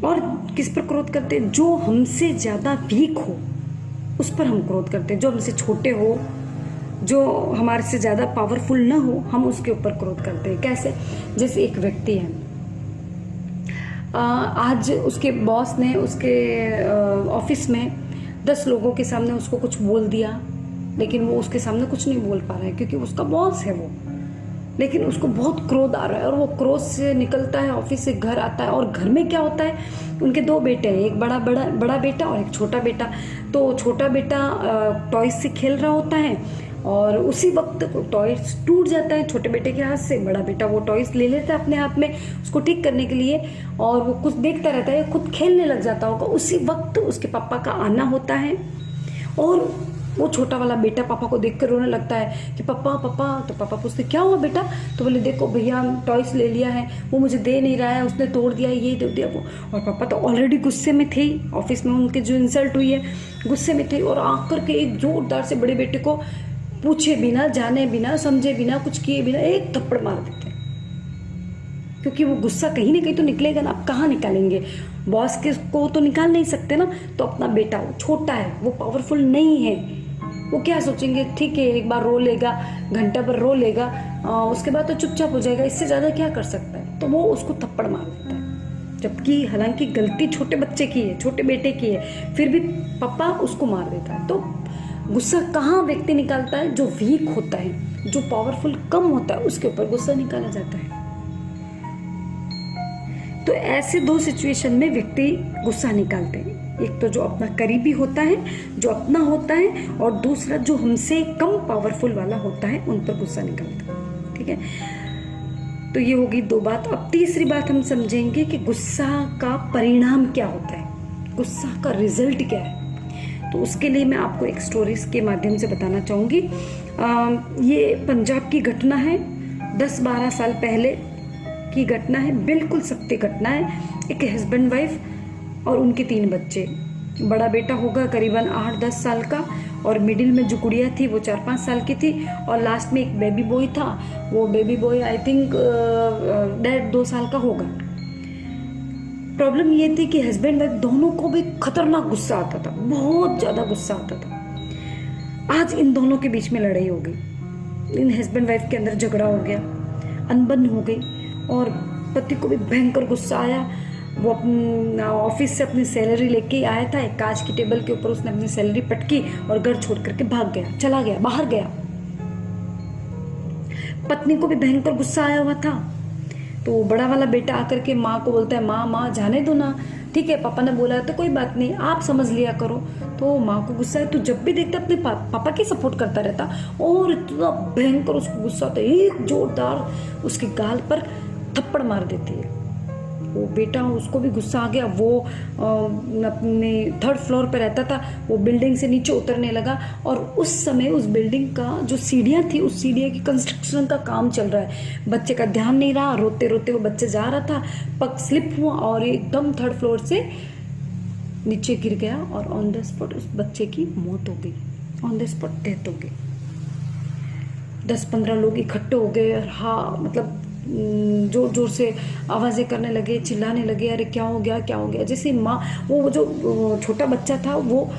और किस पर क्रोध करते हैं? जो हमसे ज़्यादा वीक हो उस पर हम क्रोध करते हैं। जो हमसे छोटे हो, जो हमारे से ज़्यादा पावरफुल ना हो, हम उसके ऊपर क्रोध करते हैं। कैसे? जैसे एक व्यक्ति है, आज उसके बॉस ने उसके ऑफिस में 10 लोगों के सामने उसको कुछ बोल दिया, लेकिन वो उसके सामने कुछ नहीं बोल पा रहा है क्योंकि उसका बॉस है वो। लेकिन उसको बहुत क्रोध आ रहा है और वो क्रोध से निकलता है, ऑफिस से घर आता है। और घर में क्या होता है, उनके 2 बेटे हैं, एक बड़ा बेटा और एक छोटा बेटा। तो छोटा बेटा टॉयज से खेल रहा होता है और उसी वक्त टॉयज टूट जाता है छोटे बेटे के हाथ से। बड़ा बेटा वो टॉयज ले लेता है अपने हाथ में उसको ठीक करने के लिए, और वो कुछ देखता रहता है, खुद खेलने लग जाता होगा। उसी वक्त उसके पापा का आना होता है और वो छोटा वाला बेटा पापा को देखकर रोने लगता है कि पापा पापा। तो पापा पूछते क्या हुआ बेटा? तो बोले देखो भैया टॉयज ले लिया है, वो मुझे दे नहीं रहा है, उसने तोड़ दिया, ये दे दिया वो। और पापा तो ऑलरेडी गुस्से में थे, ऑफिस में उनके जो इंसल्ट हुई है गुस्से में थे, और आकर के एक जोरदार से बड़े बेटे को पूछे बिना, जाने बिना, समझे बिना, कुछ किए बिना एक थप्पड़ मार देते हैं। क्योंकि वो गुस्सा कहीं ना कहीं तो निकलेगा ना। आप कहाँ निकालेंगे? बॉस के को तो निकाल नहीं सकते ना। तो अपना बेटा, वो छोटा है, वो पावरफुल नहीं है, वो क्या सोचेंगे, ठीक है एक बार रो लेगा, घंटा भर रो लेगा, उसके बाद तो चुपचाप हो जाएगा, इससे ज़्यादा क्या कर सकता है। तो वो उसको थप्पड़ मार देता है, जबकि हालांकि गलती छोटे बच्चे की है, छोटे बेटे की है, फिर भी पापा उसको मार देता है। तो गुस्सा कहाँ व्यक्ति निकालता है? जो वीक होता है, जो पावरफुल कम होता है, उसके ऊपर गुस्सा निकाला जाता है। तो ऐसे 2 सिचुएशन में व्यक्ति गुस्सा निकालते हैं। एक तो जो अपना करीबी होता है, जो अपना होता है, और दूसरा जो हमसे कम पावरफुल वाला होता है, उन पर गुस्सा निकालता है। ठीक है, तो ये होगी 2 बात। अब तीसरी बात हम समझेंगे कि गुस्सा का परिणाम क्या होता है, गुस्सा का रिजल्ट क्या है। तो उसके लिए मैं आपको एक स्टोरीज के माध्यम से बताना चाहूँगी। ये पंजाब की घटना है, 10-12 साल पहले की घटना है, बिल्कुल सत्य घटना है। एक हस्बैंड वाइफ और उनके 3 बच्चे। बड़ा बेटा होगा करीबन 8-10 साल का, और मिडिल में जो गुड़िया थी वो 4-5 साल की थी, और लास्ट में एक बेबी बॉय था। वो बेबी बॉय आई थिंक 1.5-2 साल का होगा। प्रॉब्लम ये थी कि हस्बैंड वाइफ दोनों को भी खतरनाक गुस्सा आता था, बहुत ज़्यादा गुस्सा आता था। आज इन दोनों के बीच में लड़ाई हो गई, इन हस्बैंड वाइफ के अंदर झगड़ा हो गया, अनबन हो गई, और पति को भी भयंकर गुस्सा आया। वो ऑफिस से अपनी सैलरी लेके आया था, एक कांच की टेबल के ऊपर उसने अपनी सैलरी पटकी और घर छोड़ करके भाग गया, चला गया, बाहर गया। पत्नी को भी भयंकर गुस्सा आया हुआ था। तो बड़ा वाला बेटा आकर के माँ को बोलता है, माँ जाने दो ना, ठीक है पापा ने बोला है तो कोई बात नहीं, आप समझ लिया करो। तो माँ को गुस्सा है, तो जब भी देखता अपने पापा की सपोर्ट करता रहता, और इतना भयंकर उसको गुस्सा होता है, एक जोरदार उसके गाल पर थप्पड़ मार देती है। वो बेटा, उसको भी गुस्सा आ गया। वो अपने 3rd फ्लोर पे रहता था, वो बिल्डिंग से नीचे उतरने लगा और उस समय उस बिल्डिंग का जो सीढ़ियाँ थी, उस सीढ़ियाँ की कंस्ट्रक्शन का काम चल रहा है। बच्चे का ध्यान नहीं रहा, रोते रोते वो बच्चे जा रहा था, पग स्लिप हुआ और एकदम 3rd फ्लोर से नीचे गिर गया और ऑन द स्पॉट उस बच्चे की मौत हो गई, ऑन द स्पॉट डेथ हो गई। 10-15 लोग इकट्ठे हो गए और हाँ मतलब जोर जोर से आवाज़ें करने लगे, चिल्लाने लगे, अरे क्या हो गया क्या हो गया। जैसे माँ, वो जो छोटा बच्चा था वो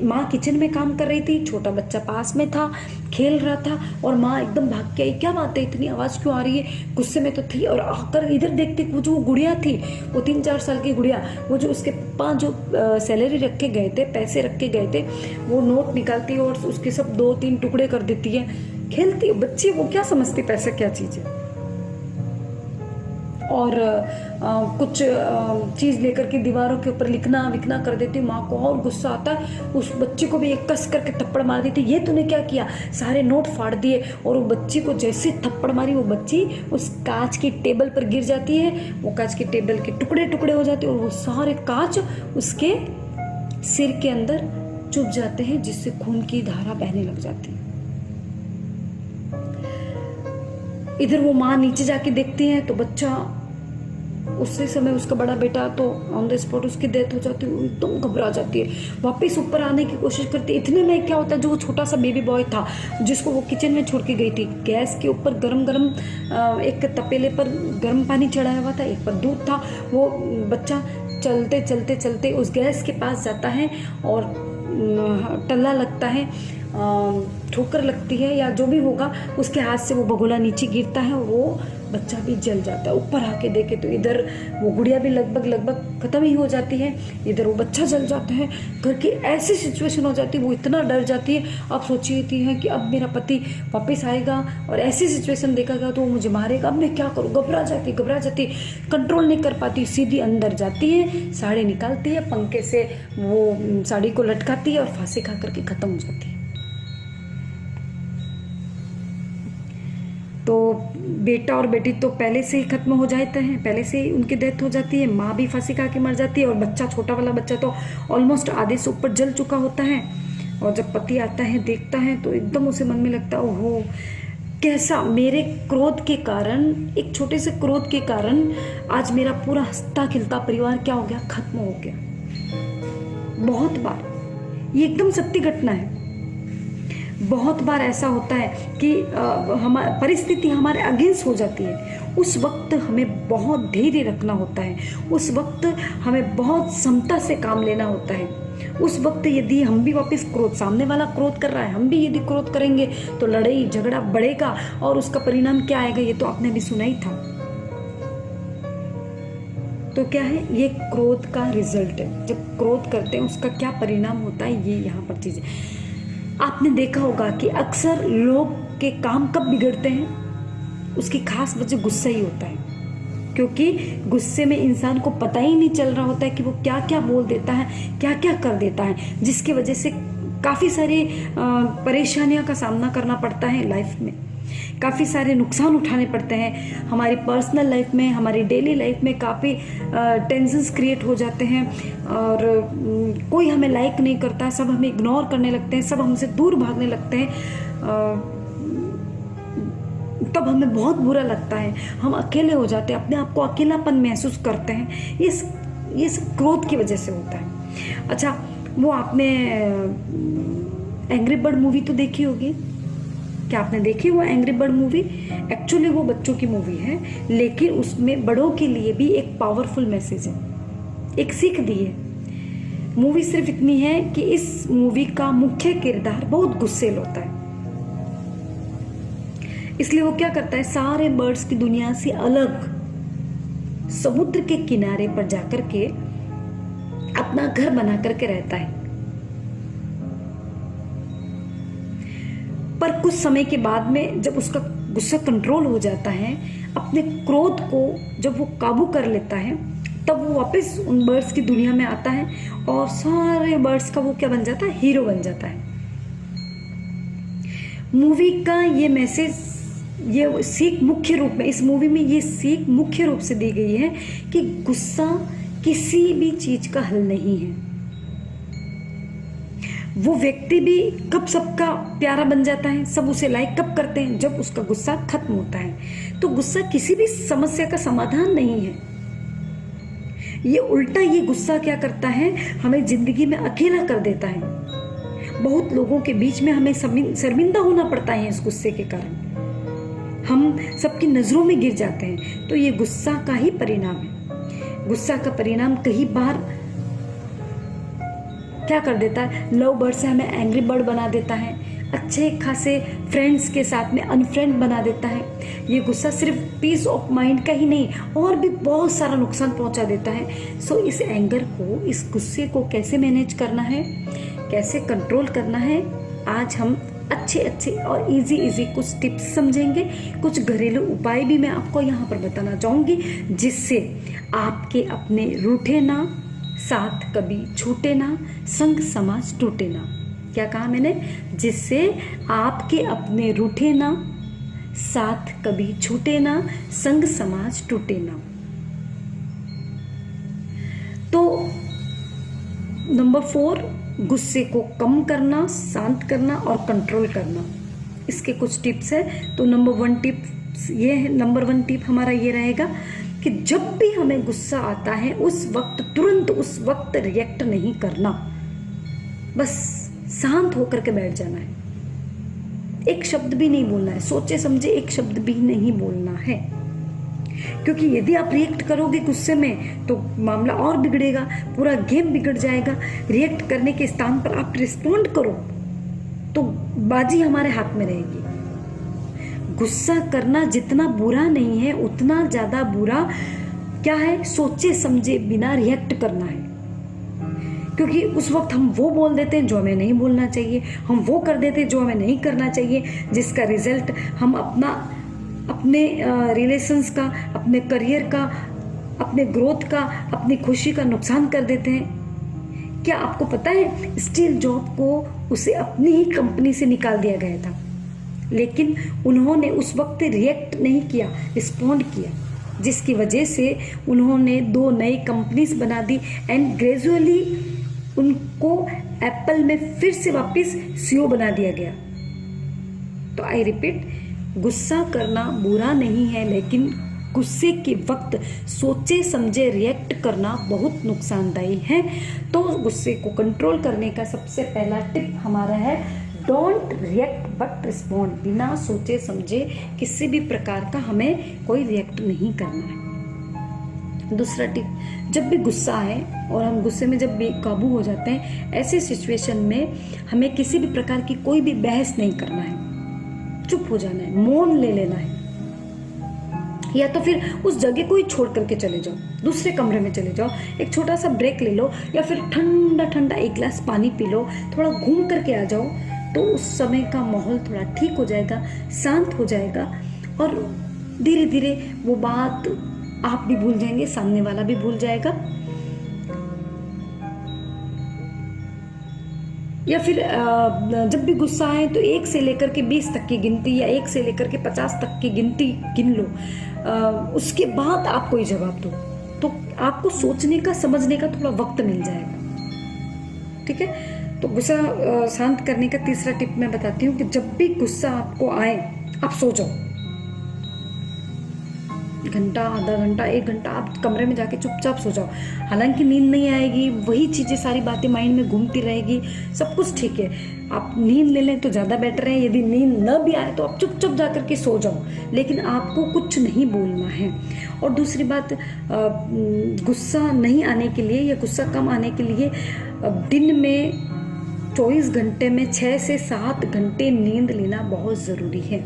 माँ किचन में काम कर रही थी, छोटा बच्चा पास में था, खेल रहा था और माँ एकदम भाग के आई, क्या बात है इतनी आवाज़ क्यों आ रही है। गुस्से में तो थी और आकर इधर देखती, वो जो गुड़िया थी, वो 3-4 साल की गुड़िया, वो जो उसके पापा जो सैलरी रख के गए थे, पैसे रख के गए थे, वो नोट निकालती है और उसके सब 2-3 टुकड़े कर देती है, खेलती। बच्ची वो क्या समझती पैसा क्या चीज़ है। और कुछ चीज़ लेकर के दीवारों के ऊपर लिखना विखना कर देती। माँ को और गुस्सा आता है, उस बच्ची को भी एक कस करके थप्पड़ मार देती, ये तूने क्या किया, सारे नोट फाड़ दिए। और वो बच्ची को जैसे थप्पड़ मारी, वो बच्ची उस कांच की टेबल पर गिर जाती है, वो कांच की टेबल के टुकड़े टुकड़े हो जाते हैं और वो सारे कांच उसके सिर के अंदर चुभ जाते हैं, जिससे खून की धारा बहने लग जाती है। इधर वो माँ नीचे जाके देखती है तो बच्चा, उसी समय उसका बड़ा बेटा तो ऑन द स्पॉट उसकी डेथ हो जाती है। एकदम घबरा जाती है, वापस ऊपर आने की कोशिश करती है। इतने में क्या होता है, जो वो छोटा सा बेबी बॉय था जिसको वो किचन में छोड़ के गई थी, गैस के ऊपर गरम गरम एक तपेले पर गर्म पानी चढ़ाया हुआ था, एक पर दूध था। वो बच्चा चलते चलते चलते उस गैस के पास जाता है और टल्ला लगता है, ठोकर लगती है या जो भी होगा, उसके हाथ से वो भगोला नीचे गिरता है और वो बच्चा भी जल जाता है। ऊपर आके देखे तो इधर वो गुड़िया भी लगभग खत्म ही हो जाती है, इधर वो बच्चा जल जाता है। घर की ऐसी सिचुएशन हो जाती है, वो इतना डर जाती है। अब सोची थी है कि अब मेरा पति वापस आएगा और ऐसी सिचुएशन देखेगा तो वो मुझे मारेगा, अब मैं क्या करूँ। घबरा जाती, कंट्रोल नहीं कर पाती, सीधी अंदर जाती है, साड़ी निकालती है, पंखे से वो साड़ी को लटकाती है और फांसी खा करके खत्म हो जाती है। तो बेटा और बेटी तो पहले से ही खत्म हो जाते हैं, पहले से ही उनकी डेथ हो जाती है। माँ भी फांसी खा के मर जाती है और बच्चा, छोटा वाला बच्चा तो ऑलमोस्ट आधे से ऊपर जल चुका होता है। और जब पति आता है, देखता है तो एकदम उसे मन में लगता है, ओहो कैसा, मेरे क्रोध के कारण, एक छोटे से क्रोध के कारण आज मेरा पूरा हंसता खिलता परिवार क्या हो गया, खत्म हो गया। बहुत बार ये एकदम सत्य घटना है। बहुत बार ऐसा होता है कि परिस्थिति हमारे अगेंस्ट हो जाती है, उस वक्त हमें बहुत धैर्य रखना होता है, उस वक्त हमें बहुत समता से काम लेना होता है। उस वक्त यदि हम भी वापस क्रोध, सामने वाला क्रोध कर रहा है, हम भी यदि क्रोध करेंगे तो लड़ाई झगड़ा बढ़ेगा और उसका परिणाम क्या आएगा, ये तो आपने भी सुना ही था। तो क्या है, ये क्रोध का रिजल्ट है। जब क्रोध करते हैं उसका क्या परिणाम होता है, ये यहाँ पर चीज़ है। आपने देखा होगा कि अक्सर लोग के काम कब बिगड़ते हैं, उसकी खास वजह गुस्सा ही होता है, क्योंकि गुस्से में इंसान को पता ही नहीं चल रहा होता है कि वो क्या क्या बोल देता है, क्या क्या कर देता है, जिसकी वजह से काफ़ी सारी परेशानियों का सामना करना पड़ता है लाइफ में, काफ़ी सारे नुकसान उठाने पड़ते हैं। हमारी पर्सनल लाइफ में, हमारी डेली लाइफ में काफ़ी टेंशन्स क्रिएट हो जाते हैं और कोई हमें लाइक नहीं करता, सब हमें इग्नोर करने लगते हैं, सब हमसे दूर भागने लगते हैं। तब हमें बहुत बुरा लगता है, हम अकेले हो जाते हैं, अपने आप को अकेलापन महसूस करते हैं। ये सब क्रोध की वजह से होता है। अच्छा, वो आपने एंग्री बर्ड मूवी तो देखी होगी, क्या आपने देखी वो एंग्री बर्ड मूवी? एक्चुअली वो बच्चों की मूवी है, लेकिन उसमें बड़ों के लिए भी एक पावरफुल मैसेज है, एक सीख दी है। मूवी सिर्फ इतनी है कि इस मूवी का मुख्य किरदार बहुत गुस्सेल होता है, इसलिए वो क्या करता है, सारे बर्ड्स की दुनिया से अलग समुद्र के किनारे पर जाकर के अपना घर बना करके रहता है। पर कुछ समय के बाद में जब उसका गुस्सा कंट्रोल हो जाता है, अपने क्रोध को जब वो काबू कर लेता है, तब वो वापस उन बर्ड्स की दुनिया में आता है और सारे बर्ड्स का वो क्या बन जाता है, हीरो बन जाता है। मूवी का ये मैसेज ये सीख मुख्य रूप में, इस मूवी में ये सीख मुख्य रूप से दी गई है कि गुस्सा किसी भी चीज का हल नहीं है। वो व्यक्ति भी कब सबका प्यारा बन जाता है, सब उसे लाइक कब करते हैं, जब उसका गुस्सा खत्म होता है। तो गुस्सा किसी भी समस्या का समाधान नहीं है। ये उल्टा, ये गुस्सा क्या करता है, हमें जिंदगी में अकेला कर देता है। बहुत लोगों के बीच में हमें शर्मिंदा होना पड़ता है इस गुस्से के कारण, हम सबकी नजरों में गिर जाते हैं। तो ये गुस्सा का ही परिणाम है। गुस्सा का परिणाम कई बार क्या कर देता है, लव बर्ड से हमें एंग्री बर्ड बना देता है, अच्छे खासे फ्रेंड्स के साथ में अनफ्रेंड बना देता है। ये गुस्सा सिर्फ पीस ऑफ माइंड का ही नहीं, और भी बहुत सारा नुकसान पहुंचा देता है। सो इस एंगर को, इस गुस्से को कैसे मैनेज करना है, कैसे कंट्रोल करना है, आज हम अच्छे और इजी कुछ टिप्स समझेंगे। कुछ घरेलू उपाय भी मैं आपको यहाँ पर बताना चाहूँगी, जिससे आपके अपने रूठे ना, साथ कभी छूटे ना, संग समाज टूटे ना। क्या कहा मैंने? जिससे आपके अपने रूठे ना, साथ कभी छूटे ना, संग समाज टूटे ना। तो नंबर 4, गुस्से को कम करना, शांत करना और कंट्रोल करना, इसके कुछ टिप्स है। तो नंबर 1 टिप्स ये है, नंबर 1 टिप हमारा ये रहेगा कि जब भी हमें गुस्सा आता है उस वक्त तुरंत उस वक्त रिएक्ट नहीं करना, बस शांत होकर के बैठ जाना है। एक शब्द भी नहीं बोलना है, सोचे समझे एक शब्द भी नहीं बोलना है, क्योंकि यदि आप रिएक्ट करोगे गुस्से में तो मामला और बिगड़ेगा, पूरा गेम बिगड़ जाएगा। रिएक्ट करने के स्थान पर आप रिस्पॉन्ड करो तो बाजी हमारे हाथ में रहेगी। गुस्सा करना जितना बुरा नहीं है, उतना ज्यादा बुरा क्या है, सोचे समझे बिना रिएक्ट करना है। क्योंकि उस वक्त हम वो बोल देते हैं जो हमें नहीं बोलना चाहिए, हम वो कर देते हैं जो हमें नहीं करना चाहिए, जिसका रिजल्ट हम अपने रिलेशंस का, अपने करियर का, अपने ग्रोथ का, अपनी खुशी का नुकसान कर देते हैं। क्या आपको पता है, स्टीव जॉब को उसे अपनी ही कंपनी से निकाल दिया गया था, लेकिन उन्होंने उस वक्त रिएक्ट नहीं किया, रिस्पॉन्ड किया, जिसकी वजह से उन्होंने 2 नई कंपनीज बना दी एंड ग्रेजुअली उनको एप्पल में फिर से वापस सीईओ बना दिया गया। तो आई रिपीट, गुस्सा करना बुरा नहीं है, लेकिन गुस्से के वक्त सोचे समझे रिएक्ट करना बहुत नुकसानदायी है। तो गुस्से को कंट्रोल करने का सबसे पहला टिप हमारा है, डोंट रिएक्ट बट रिस्पॉन्ड। बिना सोचे समझे किसी भी प्रकार का हमें कोई रिएक्ट नहीं करना है। दूसरा टिप, जब भी गुस्सा आए और हम गुस्से में जब भी काबू हो जाते हैं, ऐसे सिचुएशन में हमें किसी भी प्रकार की कोई भी बहस नहीं करना है, चुप हो जाना है, मौन ले लेना है, या तो फिर उस जगह को ही छोड़ करके चले जाओ, दूसरे कमरे में चले जाओ, एक छोटा सा ब्रेक ले लो, या फिर ठंडा ठंडा 1 गिलास पानी पी लो, थोड़ा घूम करके आ जाओ। तो उस समय का माहौल थोड़ा ठीक हो जाएगा, शांत हो जाएगा, और धीरे धीरे वो बात आप भी भूल जाएंगे, सामने वाला भी भूल जाएगा। या फिर जब भी गुस्सा आए तो 1 से लेकर के 20 तक की गिनती, या 1 से लेकर के 50 तक की गिनती गिन लो, उसके बाद आप कोई जवाब दो, तो आपको सोचने का, समझने का थोड़ा वक्त मिल जाएगा। ठीक है, तो गुस्सा शांत करने का तीसरा टिप मैं बताती हूँ कि जब भी गुस्सा आपको आए आप सो जाओ, घंटा, आधा घंटा, 1 घंटा आप कमरे में जाके चुपचाप सो जाओ। हालांकि नींद नहीं आएगी, वही चीज़ें, सारी बातें माइंड में घूमती रहेगी, सब कुछ ठीक है, आप नींद ले लें तो ज़्यादा बेटर है। यदि नींद न भी आए तो आप चुपचाप जा करके सो जाओ, लेकिन आपको कुछ नहीं बोलना है। और दूसरी बात, गुस्सा नहीं आने के लिए या गुस्सा कम आने के लिए दिन में 24 घंटे में 6 से 7 घंटे नींद लेना बहुत ज़रूरी है,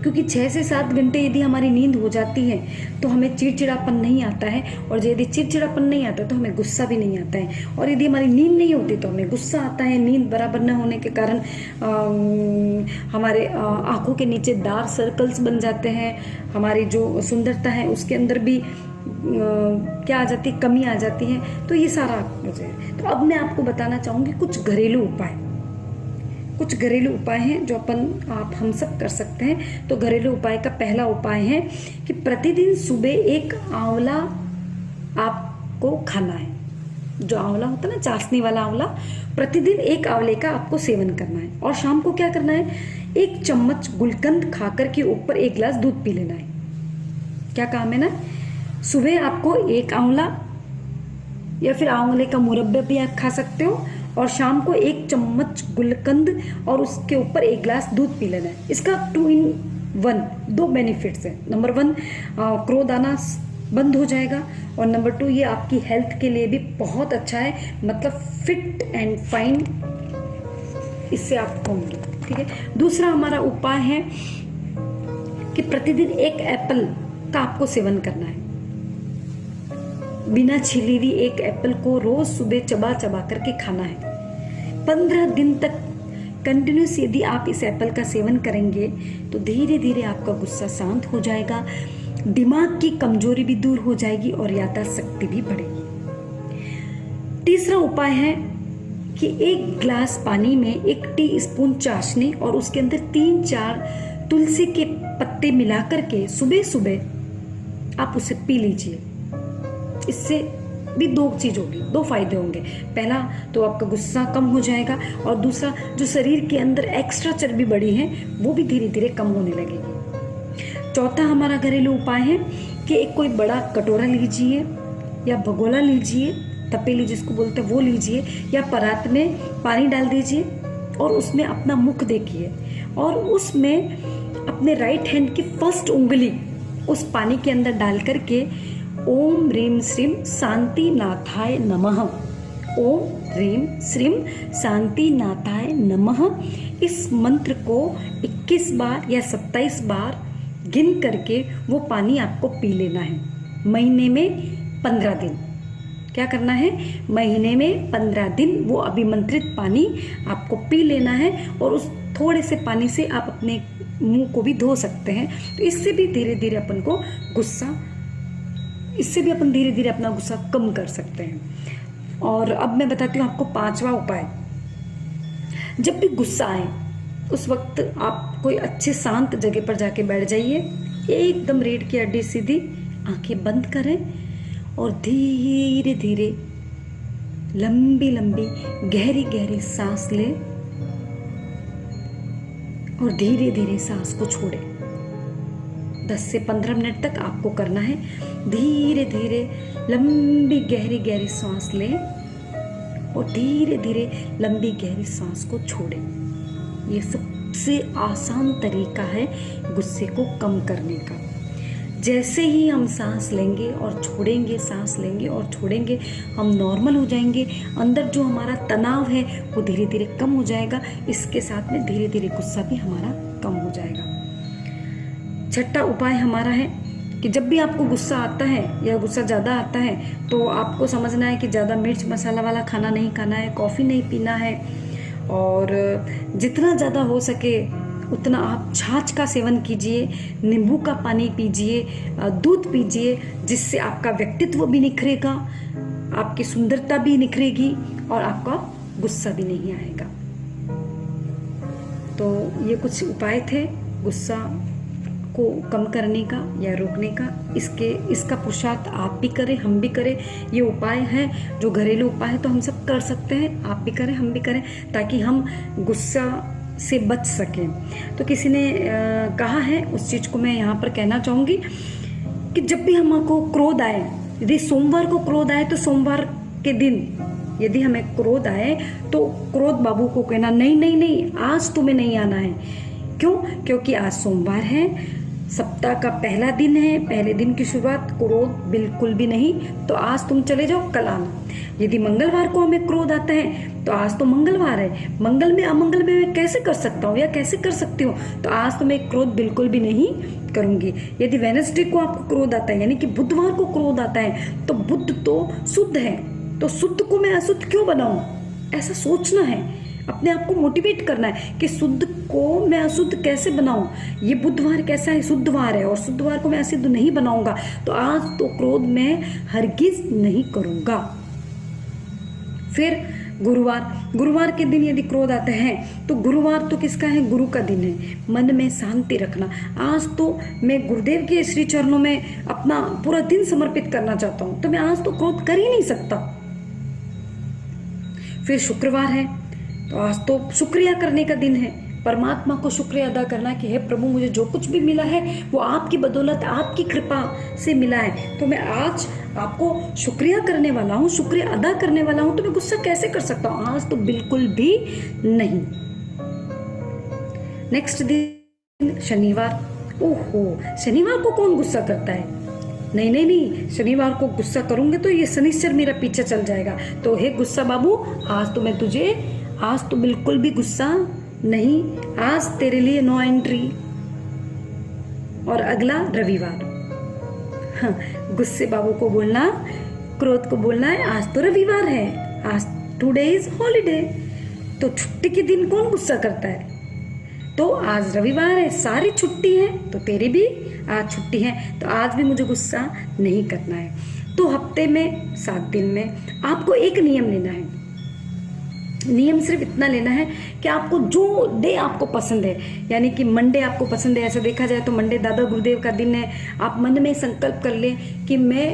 क्योंकि 6 से 7 घंटे यदि हमारी नींद हो जाती है तो हमें चिड़चिड़ापन नहीं आता है, और यदि चिड़चिड़ापन नहीं आता तो हमें गुस्सा भी नहीं आता है, और यदि हमारी नींद नहीं होती तो हमें गुस्सा आता है। नींद बराबर न होने के कारण हमारे आँखों के नीचे डार्क सर्कल्स बन जाते हैं, हमारी जो सुंदरता है उसके अंदर भी क्या आ जाती है, कमी आ जाती है। तो ये सारा मुझे, तो अब मैं आपको बताना चाहूँगी कुछ घरेलू उपाय। कुछ घरेलू उपाय हैं जो आप हम सब कर सकते हैं। तो घरेलू उपाय का पहला उपाय है कि प्रतिदिन सुबह एक आंवला आपको खाना है। जो आंवला होता है ना, चाशनी वाला आंवला, प्रतिदिन एक आंवले का आपको सेवन करना है। और शाम को क्या करना है, 1 चम्मच गुलकंद खाकर के ऊपर 1 गिलास दूध पी लेना है। क्या काम है ना, सुबह आपको 1 आंवला या फिर आंवले का मुरब्बा भी आप खा सकते हो, और शाम को 1 चम्मच गुलकंद और उसके ऊपर 1 गिलास दूध पी लेना है। इसका 2 in 1 2 बेनिफिट्स है। नंबर 1, क्रोध आना बंद हो जाएगा, और नंबर 2, ये आपकी हेल्थ के लिए भी बहुत अच्छा है, मतलब फिट एंड फाइन इससे आप होंगे। ठीक है। दूसरा हमारा उपाय है कि प्रतिदिन 1 एप्पल का आपको सेवन करना है। बिना छिली हुई 1 एप्पल को रोज सुबह चबा चबा करके खाना है। 15 दिन तक कंटिन्यूस यदि आप इस एप्पल का सेवन करेंगे तो धीरे धीरे आपका गुस्सा शांत हो जाएगा, दिमाग की कमजोरी भी दूर हो जाएगी और याददाश्त शक्ति भी बढ़ेगी। तीसरा उपाय है कि 1 गिलास पानी में 1 टीस्पून चाशनी और उसके अंदर 3-4 तुलसी के पत्ते मिलाकर के सुबह सुबह आप उसे पी लीजिए। इससे भी 2 चीज होगी, 2 फायदे होंगे। पहला तो आपका गुस्सा कम हो जाएगा, और दूसरा जो शरीर के अंदर एक्स्ट्रा चर्बी बढ़ी है वो भी धीरे धीरे कम होने लगेगी। चौथा हमारा घरेलू उपाय है कि एक कोई बड़ा कटोरा लीजिए या भगोला लीजिए, तपेली जिसको बोलते हैं वो लीजिए, या परात में पानी डाल दीजिए और उसमें अपना मुख देखिए, और उसमें अपने राइट हैंड की फर्स्ट उंगली उस पानी के अंदर डाल करके ओम ह्रीम श्रीम शांति नाथाय नमः, ओम ह्रीम श्रीम शांति नाथाय नमः, इस मंत्र को 21 बार या 27 बार गिन करके वो पानी आपको पी लेना है। महीने में 15 दिन क्या करना है, महीने में 15 दिन वो अभिमंत्रित पानी आपको पी लेना है, और उस थोड़े से पानी से आप अपने मुंह को भी धो सकते हैं। तो इससे भी धीरे धीरे अपन को इससे भी अपन धीरे धीरे अपना गुस्सा कम कर सकते हैं। और अब मैं बताती हूँ आपको 5वां उपाय। जब भी गुस्सा आए उस वक्त आप कोई अच्छे शांत जगह पर जाके बैठ जाइए, एकदम रीढ़ की हड्डी सीधी, आंखें बंद करें और धीरे धीरे लंबी लंबी गहरी गहरी सांस लें और धीरे धीरे सांस को छोड़ें। 10 से 15 मिनट तक आपको करना है। धीरे धीरे लंबी गहरी गहरी सांस लें और धीरे धीरे लंबी गहरी सांस को छोड़ें। ये सबसे आसान तरीका है गुस्से को कम करने का। जैसे ही हम सांस लेंगे और छोड़ेंगे, सांस लेंगे और छोड़ेंगे, हम नॉर्मल हो जाएंगे। अंदर जो हमारा तनाव है वो धीरे धीरे कम हो जाएगा। इसके साथ में धीरे धीरे गुस्सा भी हमारा कम हो जाएगा। 6ठा उपाय हमारा है कि जब भी आपको गुस्सा आता है या गुस्सा ज़्यादा आता है तो आपको समझना है कि ज़्यादा मिर्च मसाला वाला खाना नहीं खाना है, कॉफ़ी नहीं पीना है, और जितना ज़्यादा हो सके उतना आप छाछ का सेवन कीजिए, नींबू का पानी पीजिए, दूध पीजिए, जिससे आपका व्यक्तित्व भी निखरेगा, आपकी सुंदरता भी निखरेगी और आपका गुस्सा भी नहीं आएगा। तो ये कुछ उपाय थे गुस्सा को कम करने का या रोकने का। इसका पुरुषार्थ आप भी करें, हम भी करें। ये उपाय हैं जो घरेलू उपाय है, तो हम सब कर सकते हैं। आप भी करें, हम भी करें, ताकि हम गुस्सा से बच सकें। तो किसी ने कहा है, उस चीज़ को मैं यहाँ पर कहना चाहूँगी कि जब भी हमको क्रोध आए, यदि सोमवार को क्रोध आए तो सोमवार के दिन यदि हमें क्रोध आए तो क्रोध बाबू को कहना नहीं नहीं नहीं, आज तुम्हें नहीं आना है। क्यों? क्योंकि आज सोमवार है, सप्ताह का पहला दिन है, पहले दिन की शुरुआत, क्रोध बिल्कुल भी नहीं। तो आज तुम चले जाओ, कल आना। यदि मंगलवार को हमें क्रोध आता है तो आज तो मंगलवार है, मंगल में अमंगल में मैं कैसे कर सकता हूँ या कैसे कर सकती हूँ, तो आज तो मैं क्रोध बिल्कुल भी नहीं करूँगी। यदि वेडनेसडे को आपको क्रोध आता है, यानी कि बुधवार को क्रोध आता है, तो बुध तो शुद्ध है, तो शुद्ध को मैं अशुद्ध क्यों बनाऊँ, ऐसा सोचना है। अपने आप को मोटिवेट करना है कि शुद्ध को मैं अशुद्ध कैसे बनाऊं। ये बुधवार कैसा है, शुद्धवार है, और शुद्धवार को मैं अशुद्ध नहीं बनाऊंगा। तो आज तो क्रोध मैं हरगिज नहीं करूंगा। फिर गुरुवार के दिन यदि क्रोध आता है तो गुरुवार तो किसका है? गुरु का दिन है। मन में शांति रखना। आज तो मैं गुरुदेव के श्री चरणों में अपना पूरा दिन समर्पित करना चाहता हूं, तो मैं आज तो क्रोध कर ही नहीं सकता। फिर शुक्रवार है तो आज तो शुक्रिया करने का दिन है, परमात्मा को शुक्रिया अदा करना कि हे प्रभु, मुझे जो कुछ भी मिला है वो आपकी बदौलत, आपकी कृपा से मिला है, तो मैं आज आपको शुक्रिया करने वाला हूँ, शुक्रिया अदा करने वाला हूँ। तो मैं गुस्सा कैसे कर सकता हूँ? आज तो बिल्कुल भी नहीं। नेक्स्ट दिन शनिवार। ओहो, शनिवार को कौन गुस्सा करता है? नहीं, शनिवार को गुस्सा करूंगे तो ये शनिश्चर मेरा पीछे चल जाएगा। तो हे गुस्सा बाबू, आज तो बिल्कुल भी गुस्सा नहीं, आज तेरे लिए नो एंट्री। और अगला रविवार। हाँ, गुस्से बाबू को बोलना, क्रोध को बोलना है आज तो रविवार है, आज टुडे इज हॉलीडे। तो छुट्टी के दिन कौन गुस्सा करता है? तो आज रविवार है, सारी छुट्टी है, तो तेरी भी आज छुट्टी है, तो आज भी मुझे गुस्सा नहीं करना है। तो हफ्ते में 7 दिन में आपको एक नियम लेना है। नियम सिर्फ इतना लेना है कि आपको जो डे आपको पसंद है, यानी कि मंडे आपको पसंद है, ऐसा देखा जाए तो मंडे दादा गुरुदेव का दिन है। आप मन में संकल्प कर ले कि मैं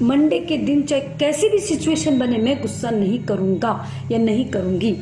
मंडे के दिन चाहे कैसी भी सिचुएशन बने मैं गुस्सा नहीं करूंगा या नहीं करूंगी।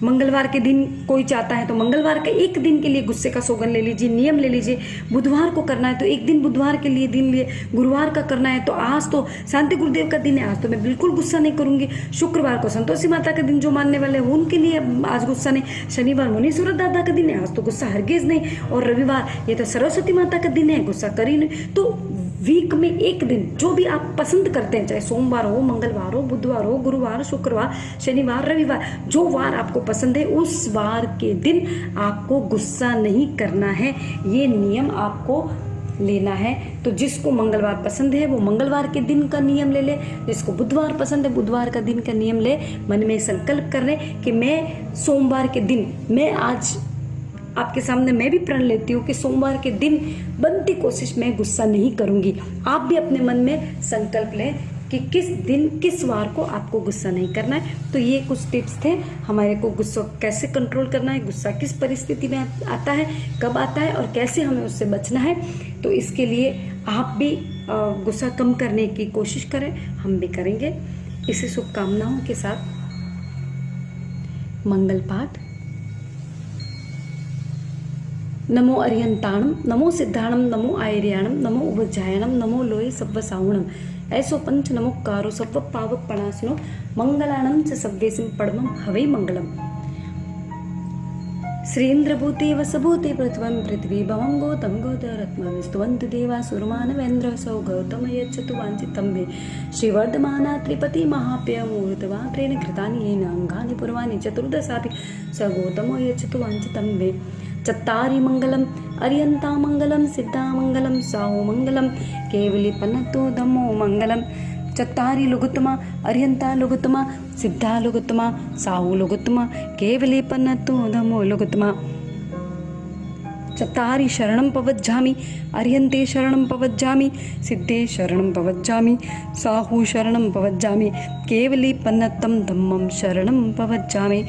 मंगलवार के दिन कोई चाहता है तो मंगलवार के एक दिन के लिए गुस्से का सौगंध ले लीजिए, नियम ले लीजिए। बुधवार को करना है तो एक दिन बुधवार के लिए दिन लिए, गुरुवार का करना है तो आज तो शांति गुरुदेव का दिन है, आज तो मैं बिल्कुल गुस्सा नहीं करूंगी। शुक्रवार को संतोषी माता का दिन जो मानने वाले हैं उनके लिए आज गुस्सा नहीं। शनिवार मुनीश्वर दादा का दिन है, आज तो गुस्सा हरगिज नहीं। और रविवार ये तो सरस्वती माता का दिन है, गुस्सा कर ही नहीं। तो वीक में एक दिन जो भी आप पसंद करते हैं, चाहे सोमवार हो, मंगलवार हो, बुधवार हो, गुरुवार, शुक्रवार, शनिवार, रविवार, जो वार आपको पसंद है उस वार के दिन आपको गुस्सा नहीं करना है। ये नियम आपको लेना है। तो जिसको मंगलवार पसंद है वो मंगलवार के दिन का नियम ले ले, जिसको बुधवार पसंद है बुधवार का दिन का नियम ले। मन में संकल्प कर ले कि मैं सोमवार के दिन, मैं आज आपके सामने मैं भी प्रण लेती हूँ कि सोमवार के दिन बनती कोशिश मैं गुस्सा नहीं करूंगी। आप भी अपने मन में संकल्प लें कि किस दिन किस वार को आपको गुस्सा नहीं करना है। तो ये कुछ टिप्स थे हमारे को गुस्सा कैसे कंट्रोल करना है, गुस्सा किस परिस्थिति में आता है, कब आता है और कैसे हमें उससे बचना है। तो इसके लिए आप भी गुस्सा कम करने की कोशिश करें, हम भी करेंगे। इसी शुभकामनाओं के साथ मंगल पाठ। नमो अरियंताणम, नमो सिद्धाणम, नमो आयर्याणम, नमो उवज्जायणम, नमो लोये सव्वसावणम, ऐसो पंच नमोकारो सव्व पावक पणासनो, मंगलाणम च सव्वेसिम पड़मम हवे मंगलम। श्रीन्द्रभूते वसभूते पृथ्वं पृथ्वी भवं गोतं गोतरत्मं स्तुवन्तु देवा सुरमानवेन्द्र सौ गौतम यच्छतु वाञ्छितं मे। श्रीवर्धमाना त्रिपति महाप्यमूर्तवाक्रेण कृतानि येन अङ्गानि पूर्वाणि चतुर्दशापि स गौतमो यच्छतु वाञ्छितं मे। चत्तारि मंगलम अरियंता मंगलम सिद्धा मंगलम साहु मंगलम केवली पन्नतो धम्मो मंगलम। चत्तारि लघुत्तमा अरियंता लघुत्तमा सिद्धा लघुत्तमा साहु लघुत्तमा केवली पन्नतो धम्मो लघुत्तमा। चत्तारि शरणं पवज्जामि अरियन्ते शरणं पवज्जामि सिद्धे शरणं पवज्जामि साहु शरणं पवज्जामि केवली पन्नतं धम्मं शरणं पवज्जामि।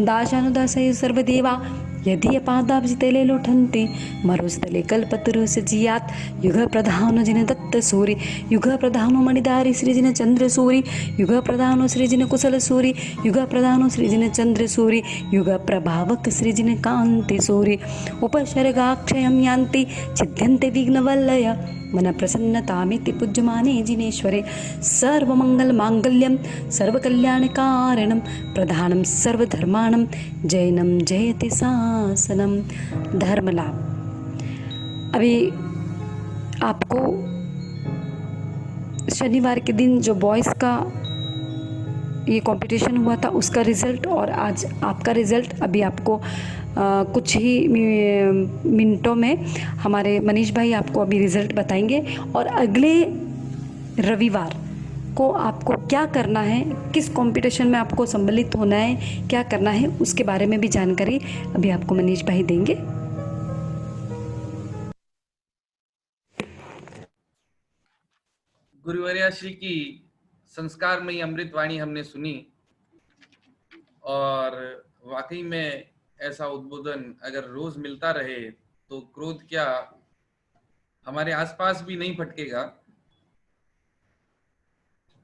दाशानुदासय सर्वदेवा यदि अपादाब्जितले लोठन्ति मरुस्थले कल्पतरुसजियात् युग प्रधानो जिन दत्त सूरि युग प्रधानो मणिदारि सृजिन चंद्र सूरि युग प्रधानो सृजिन कुशल सूरि युग प्रधानो सृजिन चंद्र सूरि युग प्रभावक सृजिन कांति सूरि उपसर्गाक्षयं यान्ति छिद्यन्ते विघ्नवल्लय मन प्रसन्नतामिति पूज्यमाने जिनेश्वरे। सर्वमंगल मांगल्यम सर्वकल्याणकारणम प्रधानम सर्वधर्माणम जैनम जयति शासनम। धर्म लाभ। अभी आपको शनिवार के दिन जो बॉयज़ का ये कंपटीशन हुआ था उसका रिज़ल्ट और आज आपका रिज़ल्ट अभी आपको कुछ ही मिनटों में हमारे मनीष भाई आपको अभी रिज़ल्ट बताएंगे। और अगले रविवार को आपको क्या करना है, किस कंपटीशन में आपको सम्मिलित होना है, क्या करना है, उसके बारे में भी जानकारी अभी आपको मनीष भाई देंगे। गुरुवर्या श्री की संस्कारमयी अमृतवाणी हमने सुनी और वाकई में ऐसा उद्बोधन अगर रोज मिलता रहे तो क्रोध क्या हमारे आसपास भी नहीं फटकेगा।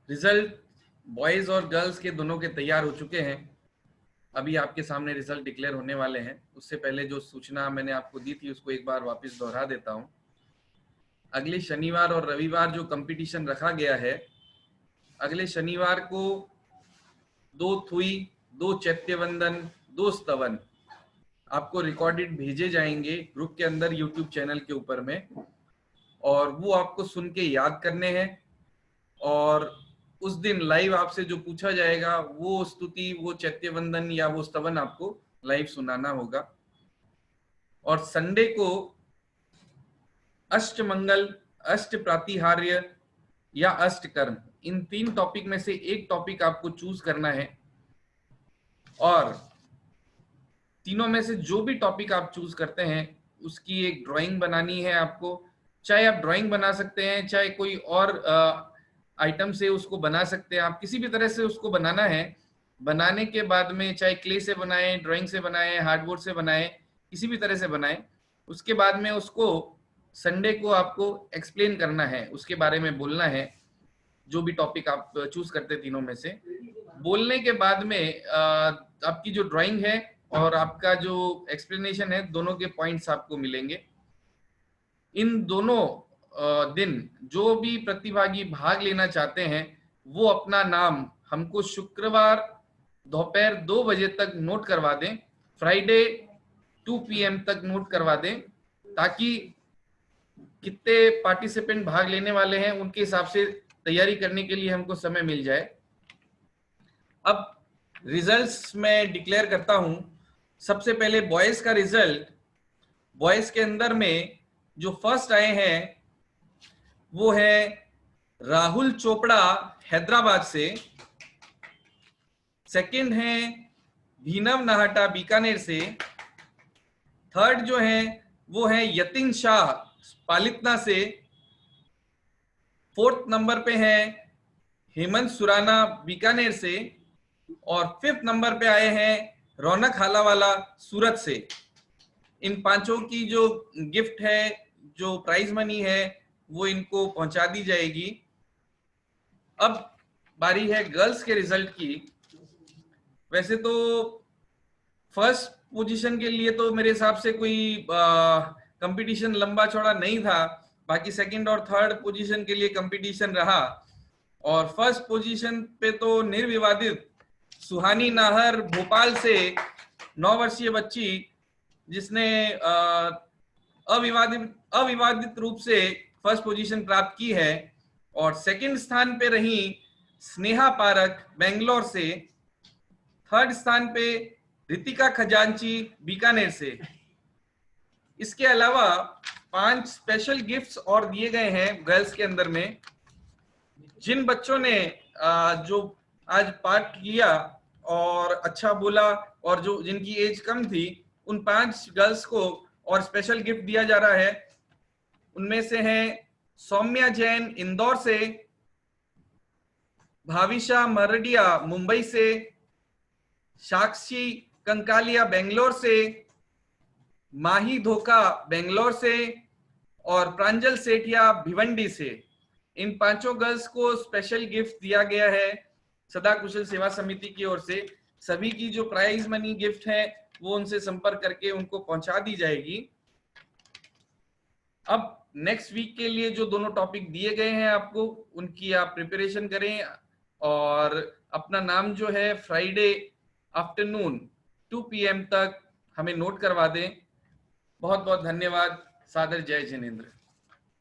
रिजल्ट बॉयज और गर्ल्स के दोनों के तैयार हो चुके हैं। अभी आपके सामने रिजल्ट डिक्लेयर होने वाले हैं। उससे पहले जो सूचना मैंने आपको दी थी उसको एक बार वापस दोहरा देता हूं। अगले शनिवार और रविवार जो कंपटीशन रखा गया है, अगले शनिवार को 2 थुई, 2 चैत्यवंदन, 2 स्तवन आपको रिकॉर्डेड भेजे जाएंगे ग्रुप के अंदर यूट्यूब चैनल के ऊपर में, और वो आपको सुन के याद करने हैं। और उस दिन लाइव आपसे जो पूछा जाएगा वो स्तुति, वो चैत्यवंदन या वो स्तवन आपको लाइव सुनाना होगा। और संडे को अष्ट मंगल, अष्ट प्रातिहार्य या अष्ट कर्म, इन 3 टॉपिक में से एक टॉपिक आपको चूज करना है। और तीनों में से जो भी टॉपिक आप चूज करते हैं उसकी एक ड्राइंग बनानी है आपको। चाहे आप ड्राइंग बना सकते हैं, चाहे कोई और आइटम से उसको बना सकते हैं, आप किसी भी तरह से उसको बनाना है। बनाने के बाद में चाहे क्ले से बनाएं, ड्राइंग से बनाएं, हार्डबोर्ड से बनाएं, किसी भी तरह से बनाएं। उसके बाद में उसको संडे को आपको एक्सप्लेन करना है, उसके बारे में बोलना है, जो भी टॉपिक आप चूज करते हैं तीनों में से। बोलने के बाद में आपकी जो ड्राइंग है और आपका जो एक्सप्लेनेशन है, दोनों के पॉइंट्स आपको मिलेंगे। इन दोनों दिन जो भी प्रतिभागी भाग लेना चाहते हैं वो अपना नाम हमको शुक्रवार दोपहर 2 बजे तक नोट करवा दें, फ्राइडे 2 PM तक नोट करवा दें, ताकि कितने पार्टिसिपेंट भाग लेने वाले हैं उनके हिसाब से तैयारी करने के लिए हमको समय मिल जाए। अब रिजल्ट्स मैं डिक्लेयर करता हूं। सबसे पहले बॉयज का रिजल्ट। बॉयज के अंदर में जो फर्स्ट आए हैं वो है राहुल चोपड़ा हैदराबाद से। सेकंड है भीनव नाहटा बीकानेर से। थर्ड जो है वो है यतिन शाह पालितना से। फोर्थ नंबर पे है हेमंत सुराना बीकानेर से। और 5th नंबर पे आए हैं रौनक हालावाला सूरत से। इन 5 की जो गिफ्ट है, जो प्राइज मनी है, वो इनको पहुंचा दी जाएगी। अब बारी है गर्ल्स के रिजल्ट की। वैसे तो फर्स्ट पोजीशन के लिए तो मेरे हिसाब से कोई कंपटीशन लंबा चौड़ा नहीं था। बाकी सेकंड और थर्ड पोजीशन के लिए कंपटीशन रहा। और फर्स्ट पोजीशन पे तो निर्विवादित सुहानी नाहर भोपाल से 9 वर्षीय बच्ची, जिसने अविवादित रूप से फर्स्ट पोजीशन प्राप्त की है। और सेकंड स्थान पे रही स्नेहा पारक बेंगलोर से। थर्ड स्थान पे रितिका खजांची बीकानेर से। इसके अलावा 5 स्पेशल गिफ्ट्स और दिए गए हैं गर्ल्स के अंदर में। जिन बच्चों ने जो आज पार्ट लिया और अच्छा बोला और जो जिनकी एज कम थी, उन 5 गर्ल्स को और स्पेशल गिफ्ट दिया जा रहा है। उनमें से हैं सौम्या जैन इंदौर से, भाविशा मरडिया मुंबई से, साक्षी कंकालिया बेंगलोर से, माही धोखा बेंगलोर से और प्रांजल सेठिया भिवंडी से। इन 5 गर्ल्स को स्पेशल गिफ्ट दिया गया है सदा कुशल सेवा समिति की ओर से। सभी की जो प्राइज मनी गिफ्ट है वो उनसे संपर्क करके उनको पहुंचा दी जाएगी। अब नेक्स्ट वीक के लिए जो दोनों टॉपिक दिए गए हैं आपको, उनकी आप प्रिपरेशन करें और अपना नाम जो है फ्राइडे आफ्टरनून 2 PM तक हमें नोट करवा दें। बहुत बहुत धन्यवाद। सादर जय जिनेंद्र।